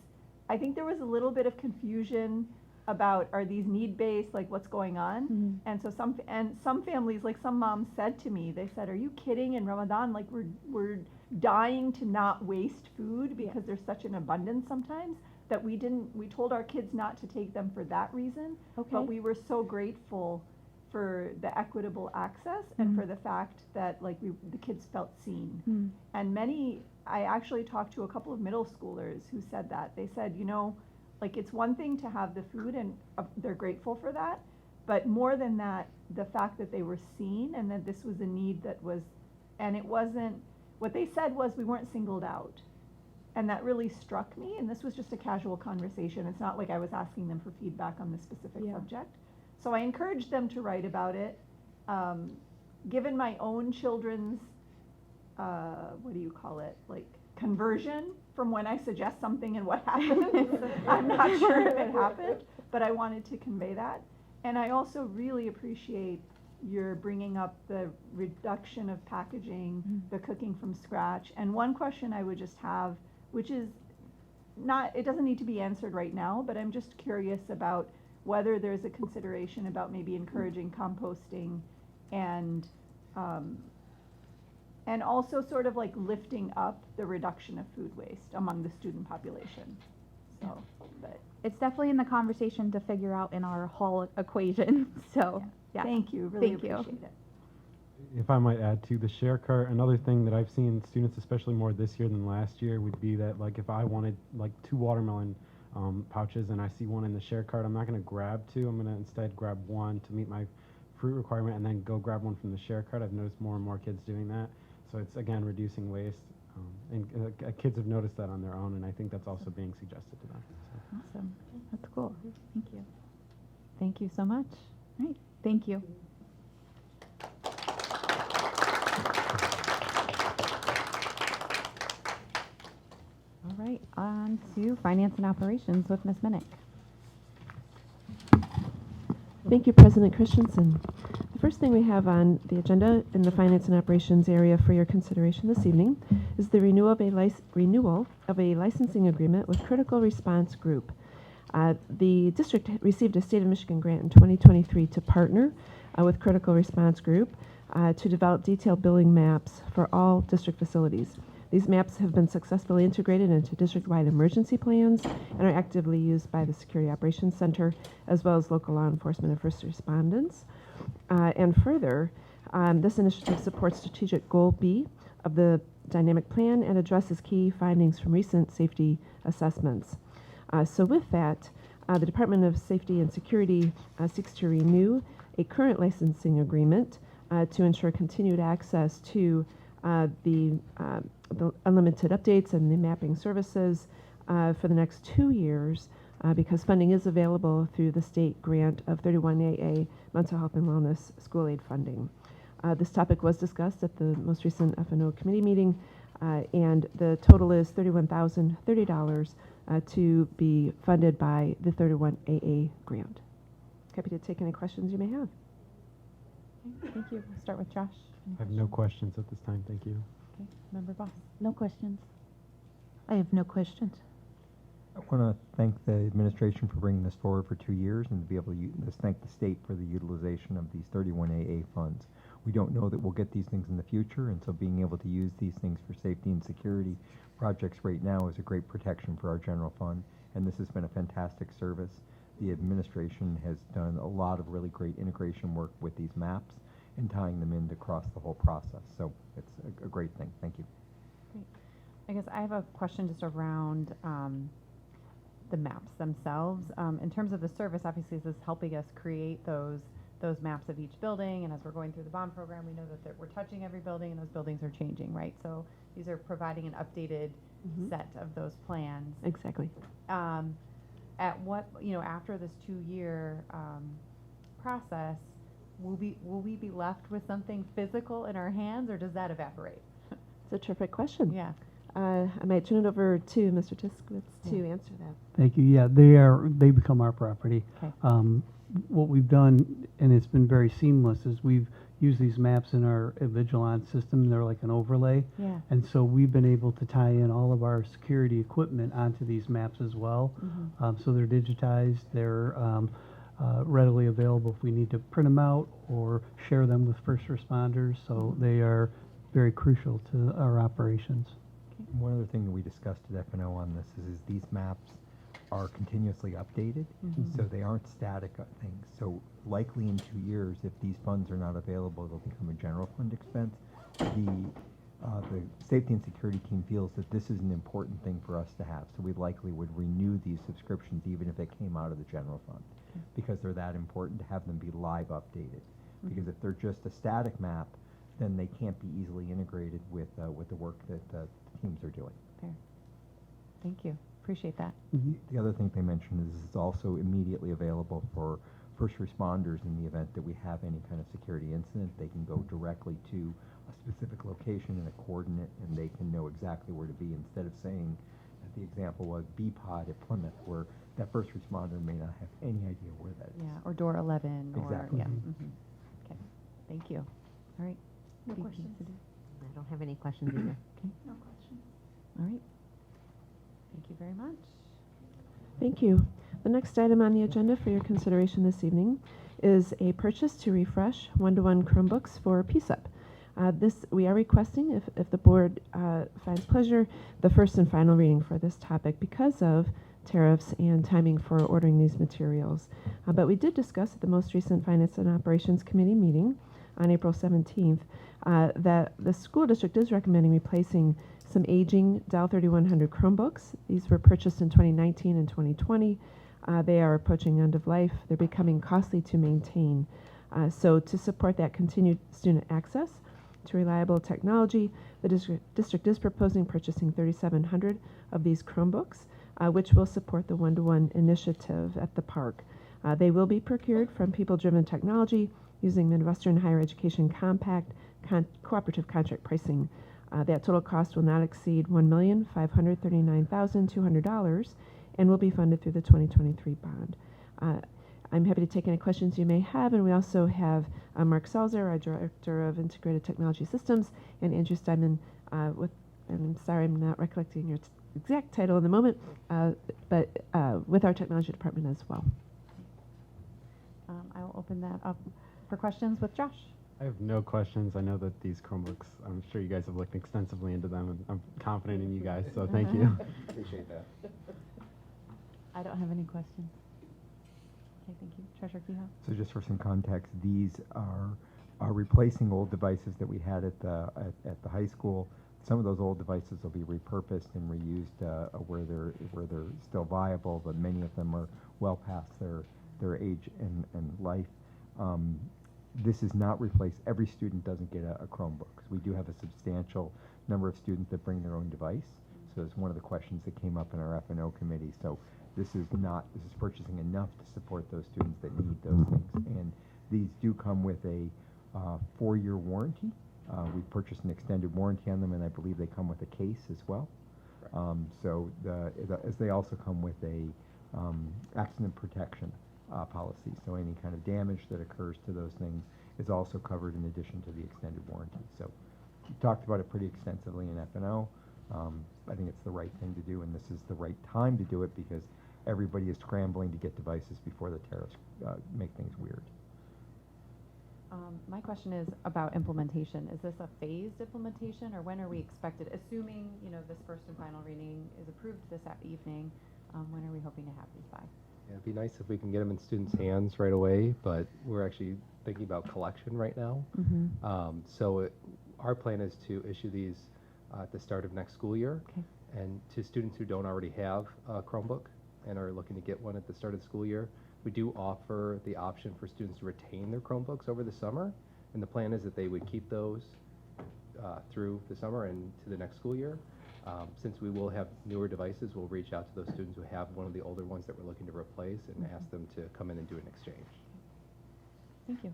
I think there was a little bit of confusion about, are these need-based, like what's going on? And so some families, like some moms said to me, they said, are you kidding? In Ramadan, like we're dying to not waste food because there's such an abundance sometimes that we told our kids not to take them for that reason. Okay. But we were so grateful for the equitable access and for the fact that like the kids felt seen. And I actually talked to a couple of middle schoolers who said that. They said, like it's one thing to have the food and they're grateful for that, but more than that, the fact that they were seen and that this was a need that was, and it wasn't, what they said was we weren't singled out. And that really struck me, and this was just a casual conversation. It's not like I was asking them for feedback on this specific subject. So I encouraged them to write about it. Given my own children's, what do you call it, like conversion from when I suggest something and what happens, I'm not sure if it happened, but I wanted to convey that. And I also really appreciate your bringing up the reduction of packaging, the cooking from scratch. And one question I would just have, which is it doesn't need to be answered right now, but I'm just curious about whether there's a consideration about maybe encouraging composting and also sort of like lifting up the reduction of food waste among the student population. So, but It's definitely in the conversation to figure out in our whole equation. So, yeah. Thank you. Really Thank you. appreciate it. If I might add to the share cart, another thing that I've seen students, especially more this year than last year, would be that like if I wanted like 2 watermelon pouches and I see one in the share cart, I'm not going to grab 2. I'm going to instead grab 1 to meet my fruit requirement and then go grab one from the share cart. I've noticed more and more kids doing that. So it's again reducing waste. And kids have noticed that on their own, and I think that's also being suggested to them. So. Awesome. That's cool. Thank you. Thank you so much. All right, thank you. All right, on to finance and operations with Ms. Minnick. Thank you, President Christensen. The first thing we have on the agenda in the finance and operations area for your consideration this evening is the renewal of a licensing agreement with Critical Response Group. The district received a State of Michigan grant in 2023 to partner with Critical Response Group to develop detailed billing maps for all district facilities. These maps have been successfully integrated into district-wide emergency plans and are actively used by the Security Operations Center as well as local law enforcement and first responders. And further, this initiative supports strategic goal B of the dynamic plan and addresses key findings from recent safety assessments. So with that, the Department of Safety and Security seeks to renew a current licensing agreement to ensure continued access to the unlimited updates and the mapping services for the next 2 years because funding is available through the state grant of 31AA Mental Health and Wellness School Aid funding. This topic was discussed at the most recent F&O committee meeting, and the total is $31,030 to be funded by the 31AA grant. Happy to take any questions you may have. Okay, thank you. We'll start with Josh. I have no questions at this time. Thank you. Okay, Member Boss. No questions. I have no questions. I want to thank the administration for bringing this forward for 2 years and to be able to thank the state for the utilization of these 31AA funds. We don't know that we'll get these things in the future, and so being able to use these things for safety and security projects right now is a great protection for our general fund, and this has been a fantastic service. The administration has done a lot of really great integration work with these maps and tying them in across the whole process. So it's a great thing. Thank you. Great. I guess I have a question just around the maps themselves. In terms of the service, obviously this is helping us create those maps of each building, and as we're going through the bond program, we know that we're touching every building and those buildings are changing, right? So these are providing an updated set of those plans. Exactly. At what, after this 2-year process, will we be left with something physical in our hands, or does that evaporate? It's a terrific question. Yeah. I might turn it over to Mr. Tiskowitz to answer that. Thank you. Yeah, they become our property. Okay. What we've done, and it's been very seamless, is we've used these maps in our Vigilance system. They're like an overlay. Yeah. And so we've been able to tie in all of our security equipment onto these maps as well. So they're digitized. They're readily available if we need to print them out or share them with first responders. So they are very crucial to our operations. One other thing that we discussed at F&O on this is these maps are continuously updated, so they aren't static things. So likely in 2 years, if these funds are not available, they'll become a general fund expense. The safety and security team feels that this is an important thing for us to have, so we likely would renew these subscriptions even if they came out of the general fund, because they're that important to have them be live updated. Because if they're just a static map, then they can't be easily integrated with the work that the teams are doing. Fair. Thank you. Appreciate that. The other thing they mentioned is it's also immediately available for first responders in the event that we have any kind of security incident. They can go directly to a specific location and a coordinate, and they can know exactly where to be instead of saying, the example was B-Pod at Plymouth, where that first responder may not have any idea where that is. Yeah, or door 11. Exactly. Or, yeah. Okay. Thank you. All right. No VP questions. Sudhu. I don't have any questions either. Okay. No questions. All right. Thank you very much. Thank you. The next item on the agenda for your consideration this evening is a purchase to refresh one-to-one Chromebooks for PSEP. This we are requesting, if the board finds pleasure, the first and final reading for this topic because of tariffs and timing for ordering these materials. But we did discuss at the most recent Finance and Operations Committee meeting on April 17th that the school district is recommending replacing some aging Dell 3100 Chromebooks. These were purchased in 2019 and 2020. They are approaching end of life. They're becoming costly to maintain. So to support that continued student access, to reliable technology. The district is proposing purchasing 3,700 of these Chromebooks, which will support the one-to-one initiative at the park. They will be procured from People-Driven Technology using Midwestern Higher Education Compact cooperative contract pricing. That total cost will not exceed $1,539,200 and will be funded through the 2023 bond. I'm happy to take any questions you may have, and we also have Mark Salzer, our Director of Integrated Technology Systems, and Andrew Steinman and I'm sorry I'm not recollecting your exact title in the moment, but with our technology department as well. I will open that up for questions with Josh. I have no questions. I know that these Chromebooks, I'm sure you guys have looked extensively into them, and I'm confident in you guys, so thank you. Appreciate that. I don't have any questions. Okay, thank you. Treasurer Kehoe? So just for some context, these are replacing old devices that we had at the high school. Some of those old devices will be repurposed and reused where they're still viable, but many of them are well past their age and life. This is not replace. Every student doesn't get a Chromebook. We do have a substantial number of students that bring their own device. So it's one of the questions that came up in our F&O committee. So this is purchasing enough to support those students that need those things. And these do come with a 4-year warranty. We purchased an extended warranty on them, and I believe they come with a case as well. As they also come with a accident protection policy. So any kind of damage that occurs to those things is also covered in addition to the extended warranty. So we talked about it pretty extensively in F&O. I think it's the right thing to do, and this is the right time to do it because everybody is scrambling to get devices before the tariffs make things weird. My question is about implementation. Is this a phased implementation, or when are we expected, assuming this first and final reading is approved this evening, when are we hoping to have these by? Yeah, it'd be nice if we can get them in students' hands right away, but we're actually thinking about collection right now. Our plan is to issue these at the start of next school year. Okay. And to students who don't already have a Chromebook and are looking to get one at the start of the school year, we do offer the option for students to retain their Chromebooks over the summer. And the plan is that they would keep those through the summer and to the next school year. Since we will have newer devices, we'll reach out to those students who have one of the older ones that we're looking to replace and ask them to come in and do an exchange. Thank you.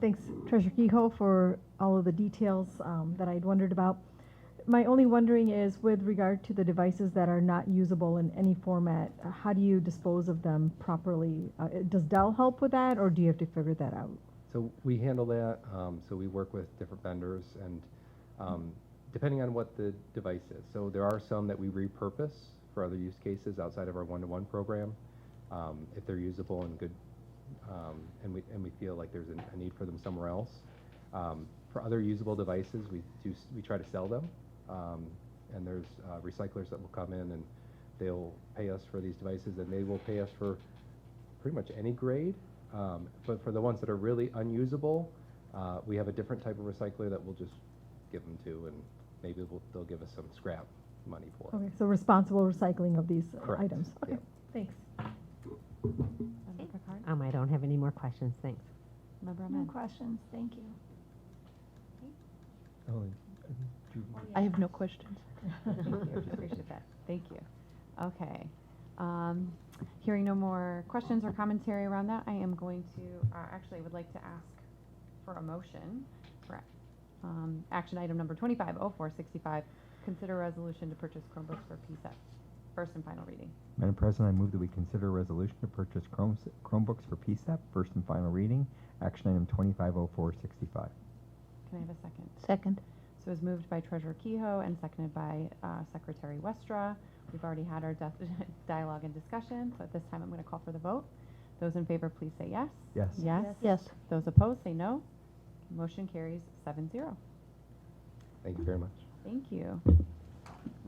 Thanks, Treasurer Kehoe, for all of the details that I'd wondered about. My only wondering is with regard to the devices that are not usable in any format, how do you dispose of them properly? Does Dell help with that, or do you have to figure that out? So we handle that. So we work with different vendors, and depending on what the device is. So there are some that we repurpose for other use cases outside of our one-to-one program, if they're usable and good, and we feel like there's a need for them somewhere else. For other usable devices, we try to sell them, and there's recyclers that will come in and they'll pay us for these devices, and they will pay us for pretty much any grade. But for the ones that are really unusable, we have a different type of recycler that we'll just give them to, and maybe they'll give us some scrap money for it. Okay, so responsible recycling of these Correct. items. Okay, Yeah. thanks. Member Card? I don't have any more questions, thanks. Member No Ahmed? questions, thank you. I have no questions. Thank you. Appreciate that. Thank you. Okay. Hearing no more questions or commentary around that, I am going to, actually, I would like to ask for a motion for action item number 250465, consider a resolution to purchase Chromebooks for P-CCS. First and final reading. Madam President, I move that we consider a resolution to purchase Chromebooks for P-CCS, first and final reading, action item 250465. Can I have a second? Second. So it was moved by Treasurer Kehoe and seconded by Secretary Westra. We've already had our dialogue and discussion, so at this time I'm going to call for the vote. Those in favor, please say yes. Yes. Yes. Yes. Those opposed, say no. Motion carries 7-0. Thank you very much. Thank you.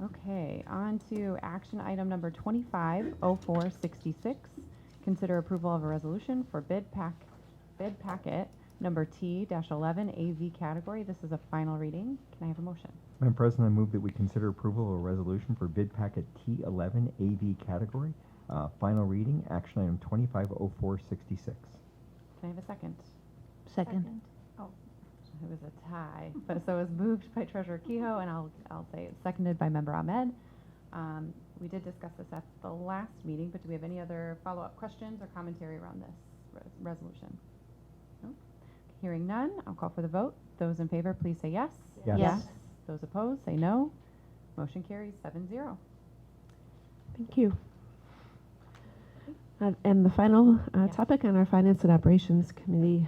Okay, on to action item number 250466. Consider approval of a resolution for bid packet number T-11 AV category. This is a final reading. Can I have a motion? Madam President, I move that we consider approval of a resolution for bid packet T11 AV category, final reading, action item 250466. Can I have a second? Second. Oh, it was a tie, but so it was moved by Treasurer Kehoe, and I'll say it's seconded by Member Ahmed. We did discuss this at the last meeting, but do we have any other follow-up questions or commentary around this resolution? No? Hearing none, I'll call for the vote. Those in favor, please say yes. Yes. Yes. Those opposed, say no. Motion carries 7-0. Thank you. And the final topic on our Finance and Operations Committee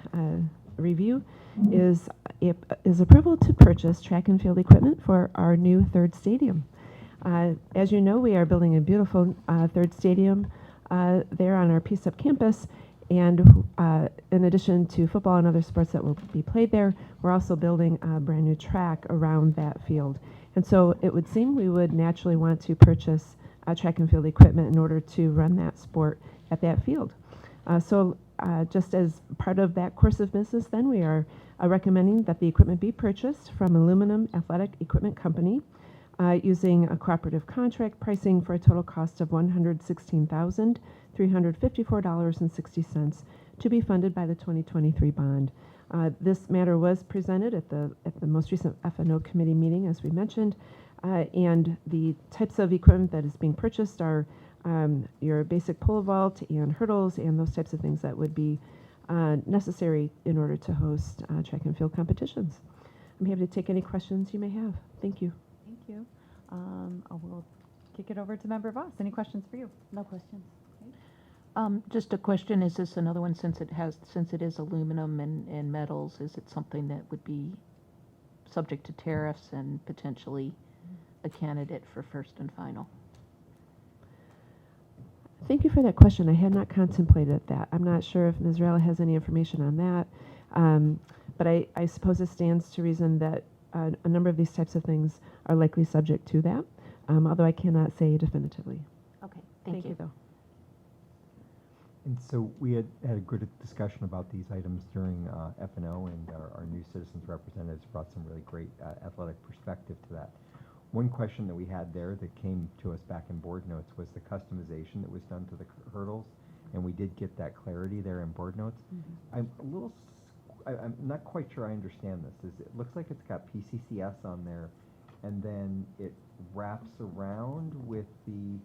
review is approval to purchase track and field equipment for our new third stadium. As you know, we are building a beautiful third stadium there on our PSUP campus, and in addition to football and other sports that will be played there, we're also building a brand new track around that field. And so it would seem we would naturally want to purchase track and field equipment in order to run that sport at that field. So just as part of that course of business, then we are recommending that the equipment be purchased from Aluminum Athletic Equipment Company using a cooperative contract pricing for a total cost of $116,354.60 to be funded by the 2023 bond. This matter was presented at the most recent F&O committee meeting, as we mentioned, and the types of equipment that is being purchased are your basic pole vault and hurdles and those types of things that would be necessary in order to host track and field competitions. I'm happy to take any questions you may have. Thank you. Thank you. I will kick it over to Member Voss. Any questions for you? No questions. Just a question, is this another one, since it is aluminum and metals, is it something that would be subject to tariffs and potentially a candidate for first and final? Thank you for that question. I had not contemplated that. I'm not sure if Ms. Rella has any information on that, but I suppose it stands to reason that a number of these types of things are likely subject to that, although I cannot say definitively. Okay, thank you. Though. And so we had a good discussion about these items during F&O, and our new citizens representatives brought some really great athletic perspective to that. One question that we had there that came to us back in board notes was the customization that was done to the hurdles, and we did get that clarity there in board notes. I'm not quite sure I understand this. It looks like it's got P-CCS on there, and then it wraps around with the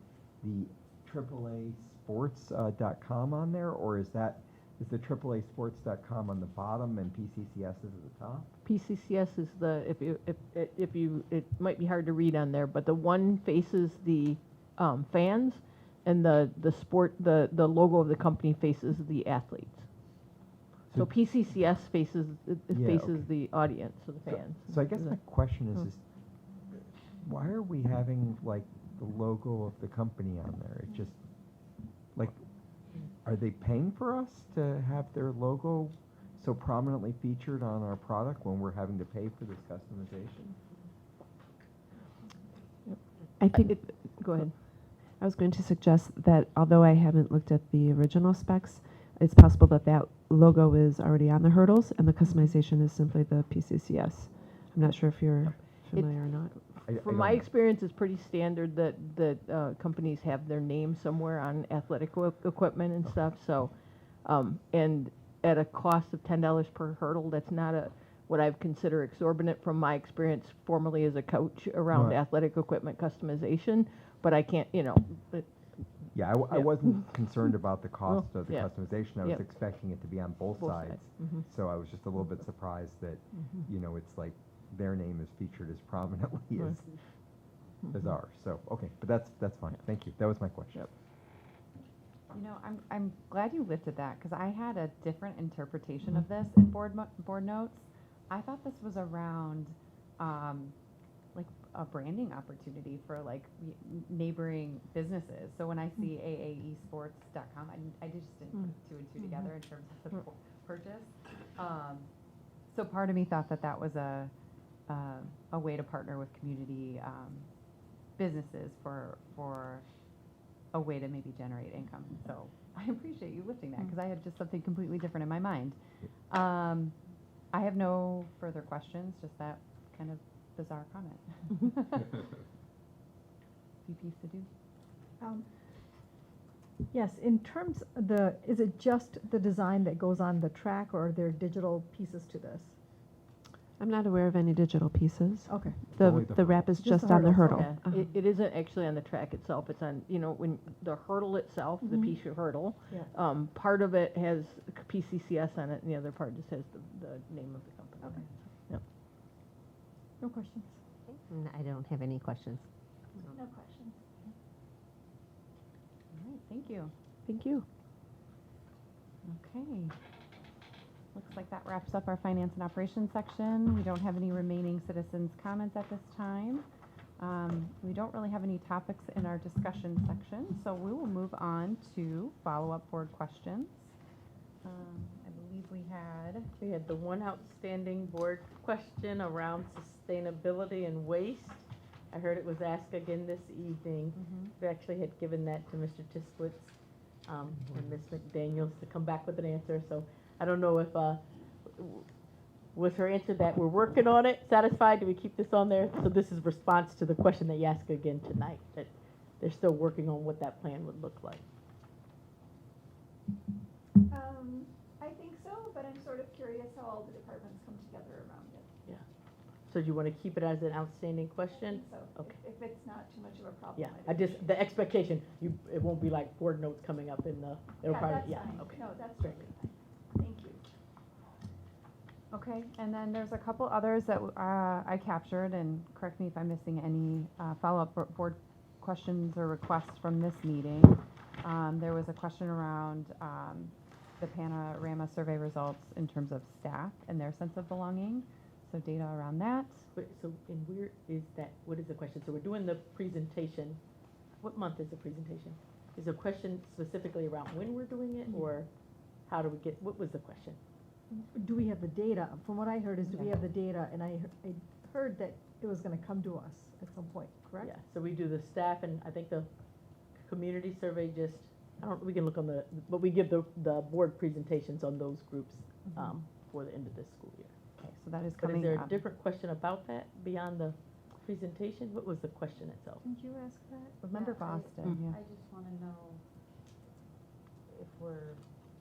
AAAsports.com on there, or is the AAAsports.com on the bottom and P-CCS is at the top? P-CCS is it might be hard to read on there, but the one faces the fans, and the logo of the company faces the athletes. So P-CCS faces the audience, so the fans. So I guess my question is why are we having like the logo of the company on there? It just like, are they paying for us to have their logo so prominently featured on our product when we're having to pay for this customization? I think. Go ahead. I was going to suggest that although I haven't looked at the original specs, it's possible that that logo is already on the hurdles and the customization is simply the P-CCS. I'm not sure if you're familiar or not. From my experience, it's pretty standard that companies have their name somewhere on athletic equipment and stuff. So, and at a cost of $10 per hurdle, that's not what I've considered exorbitant from my experience formerly as a coach around athletic equipment customization. But I can't, But yeah, I wasn't concerned about the cost of the customization. I was expecting it to be on both sides. So I was just a little bit surprised that, it's like their name is featured as prominently as ours. So, okay, but that's fine. Thank you. That was my question. I'm glad you lifted that, because I had a different interpretation of this in board notes. I thought this was around like a branding opportunity for like neighboring businesses. So when I see AAEsports.com, I just didn't put two and two together in terms of the purchase. So part of me thought that was a way to partner with community businesses for a way to maybe generate income. So I appreciate you lifting that, because I had just something completely different in my mind. I have no further questions, just that kind of bizarre comment. VP Sidhu? Yes, in terms of is it just the design that goes on the track, or are there digital pieces to this? I'm not aware of any digital pieces. Okay. Only The the wrap is Just just the on the hurdles, hurdle. okay. It isn't actually on the track itself, it's on, you know, when the hurdle itself, the Mhm. Pisha hurdle. Yeah. Part of it has PCCS on it, and the other part just has the name of the company. Okay. Yep. No questions. I don't have any questions. No questions. All right, thank you. Thank you. Okay. Looks like that wraps up our finance and operations section. We don't have any remaining citizens' comments at this time. We don't really have any topics in our discussion section, so we will move on to follow-up board questions. I believe We had the one outstanding board question around sustainability and waste. I heard it was asked again this evening. We actually had given that to Mr. Tiskwitz and Ms. McDaniels to come back with an answer. So I don't know if, was her answer that we're working on it, satisfied? Do we keep this on there? So this is response to the question that you asked again tonight, that they're still working on what that plan would look like. I think so, but I'm sort of curious how all the departments come together around it. Yeah. So do you want to keep it as an outstanding question? So Okay. if it's not too much of a problem. Yeah, I don't- the expectation, it won't be like board notes coming up in the, it'll Yeah, probably, that's yeah, fine. okay. No, that's Great. totally fine. Thank you. Okay, and then there's a couple others that I captured, and correct me if I'm missing any follow-up board questions or requests from this meeting. There was a question around the panorama survey results in terms of staff and their sense of belonging, so data around that. Wait, so, and where is that, what is the question? So we're doing the presentation. What month is the presentation? Is the question specifically around when we're doing it, or how do we get, what was the question? Do we have the data? From what I heard is, do we Okay. have the data? And I heard that it was gonna come to us at some point, correct? Yeah, so we do the staff, and I think the community survey just, we can look on but we give the board presentations on those groups for the end of this school year. Okay, so that is But is coming there a up. different question about that beyond the presentation? What was the question itself? Didn't you ask that? Remember Yeah, Boston, yeah. I just want to know if we're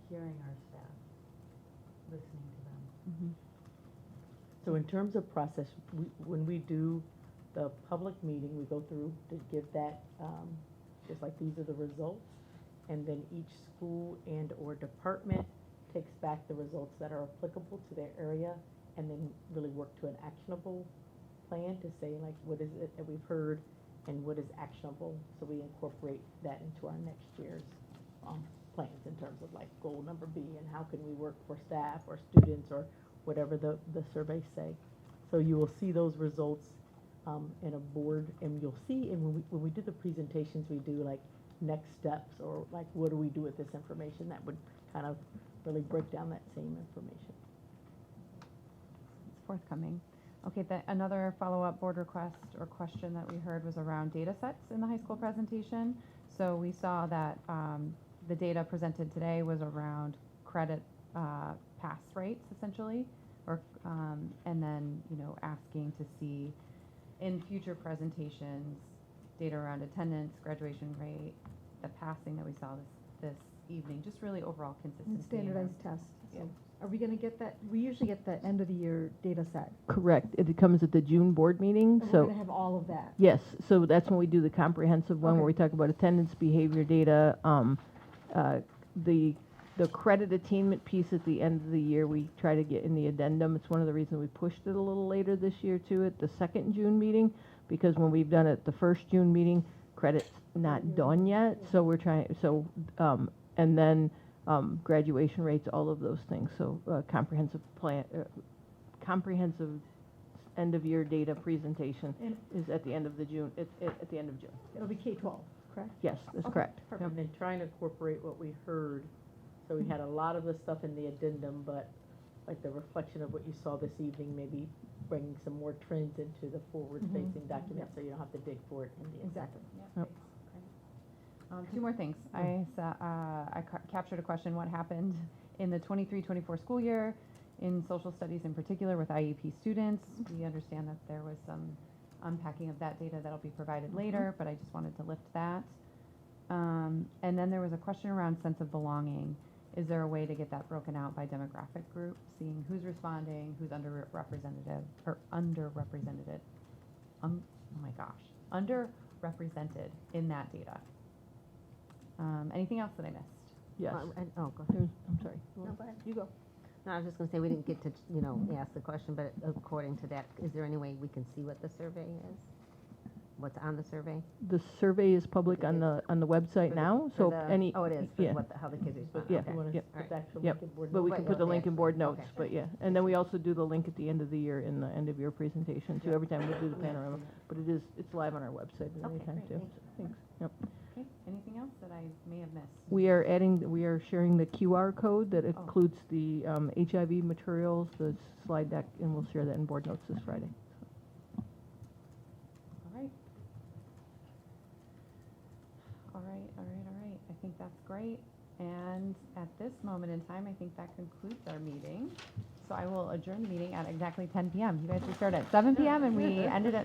hearing our staff, listening to them. So in terms of process, when we do the public meeting, we go through to give that, just like these are the results, and then each school and or department takes back the results that are applicable to their area, and then really work to an actionable plan to say, like, what is it that we've heard and what is actionable, so we incorporate that into our next year's plans in terms of like goal number B, and how can we work for staff or students or whatever the surveys say. So you will see those results in a board, and you'll see, and when we do the presentations, we do like next steps, or like what do we do with this information, that would kind of really break down that same information. It's forthcoming. Okay, another follow-up board request or question that we heard was around data sets in the high school presentation. So we saw that the data presented today was around credit pass rates, essentially, or and then, you know, asking to see in future presentations data around attendance, graduation rate, the passing that we saw this evening, just really overall consistency. And standardized around- tests. Yeah. So are we gonna get that? We usually get the end of the year data set. Correct. It comes at the June board meeting, And so. we're gonna have all of that. Yes, so that's when we do the comprehensive one, where Okay. we talk about attendance, behavior data, the credit attainment piece at the end of the year, we try to get in the addendum. It's one of the reasons we pushed it a little later this year too, at the second June meeting, because when we've done it the first June meeting, credit's not done yet, so we're trying, and then graduation rates, all of those things, so comprehensive plan, comprehensive end of year data presentation And- is at the end of the June, at the end of June. It'll be K-12, correct? Yes, that's Okay, correct. perfect. And then trying to incorporate what we heard. So we had a lot of the stuff in the addendum, but like the reflection of what you saw this evening, maybe bringing some more trends into the forward-facing document, so you don't have to dig for it in the addendum. Exactly. Yep. Two more things. I captured a question, what happened in the 23-24 school year in social studies in particular with IEP students. We understand that there was some unpacking of that data that'll be provided later, but I just wanted to lift that. And then there was a question around sense of belonging Is there a way to get that broken out by demographic group, seeing who's responding, who's underrepresented, oh my gosh, underrepresented in that data? Anything else that I missed? Yes. Go ahead. I'm sorry. No, go ahead. You go. No, I was just going to say, we didn't get to, ask the question, but according to that, is there any way we can see what the survey is? What's on the survey? The survey is public on the website now, so any. Oh, it is, yeah. how the kids respond. Yeah, Okay. yeah. All right. Yep, but we can put the link in board notes, Okay. but yeah. And then we also do the link at the end of the year in the end of year presentation too, every time we do the panorama. But it's live on our website at any Okay, time great, too. Thanks, yep. Okay, anything else that I may have missed? We are sharing the QR code that includes the HIV materials, the slide deck, and we'll share that in board notes this Friday. All right. All right. I think that's great. And at this moment in time, I think that concludes our meeting. So I will adjourn the meeting at exactly 10 p.m. You guys, we started at 7 p.m. and we ended at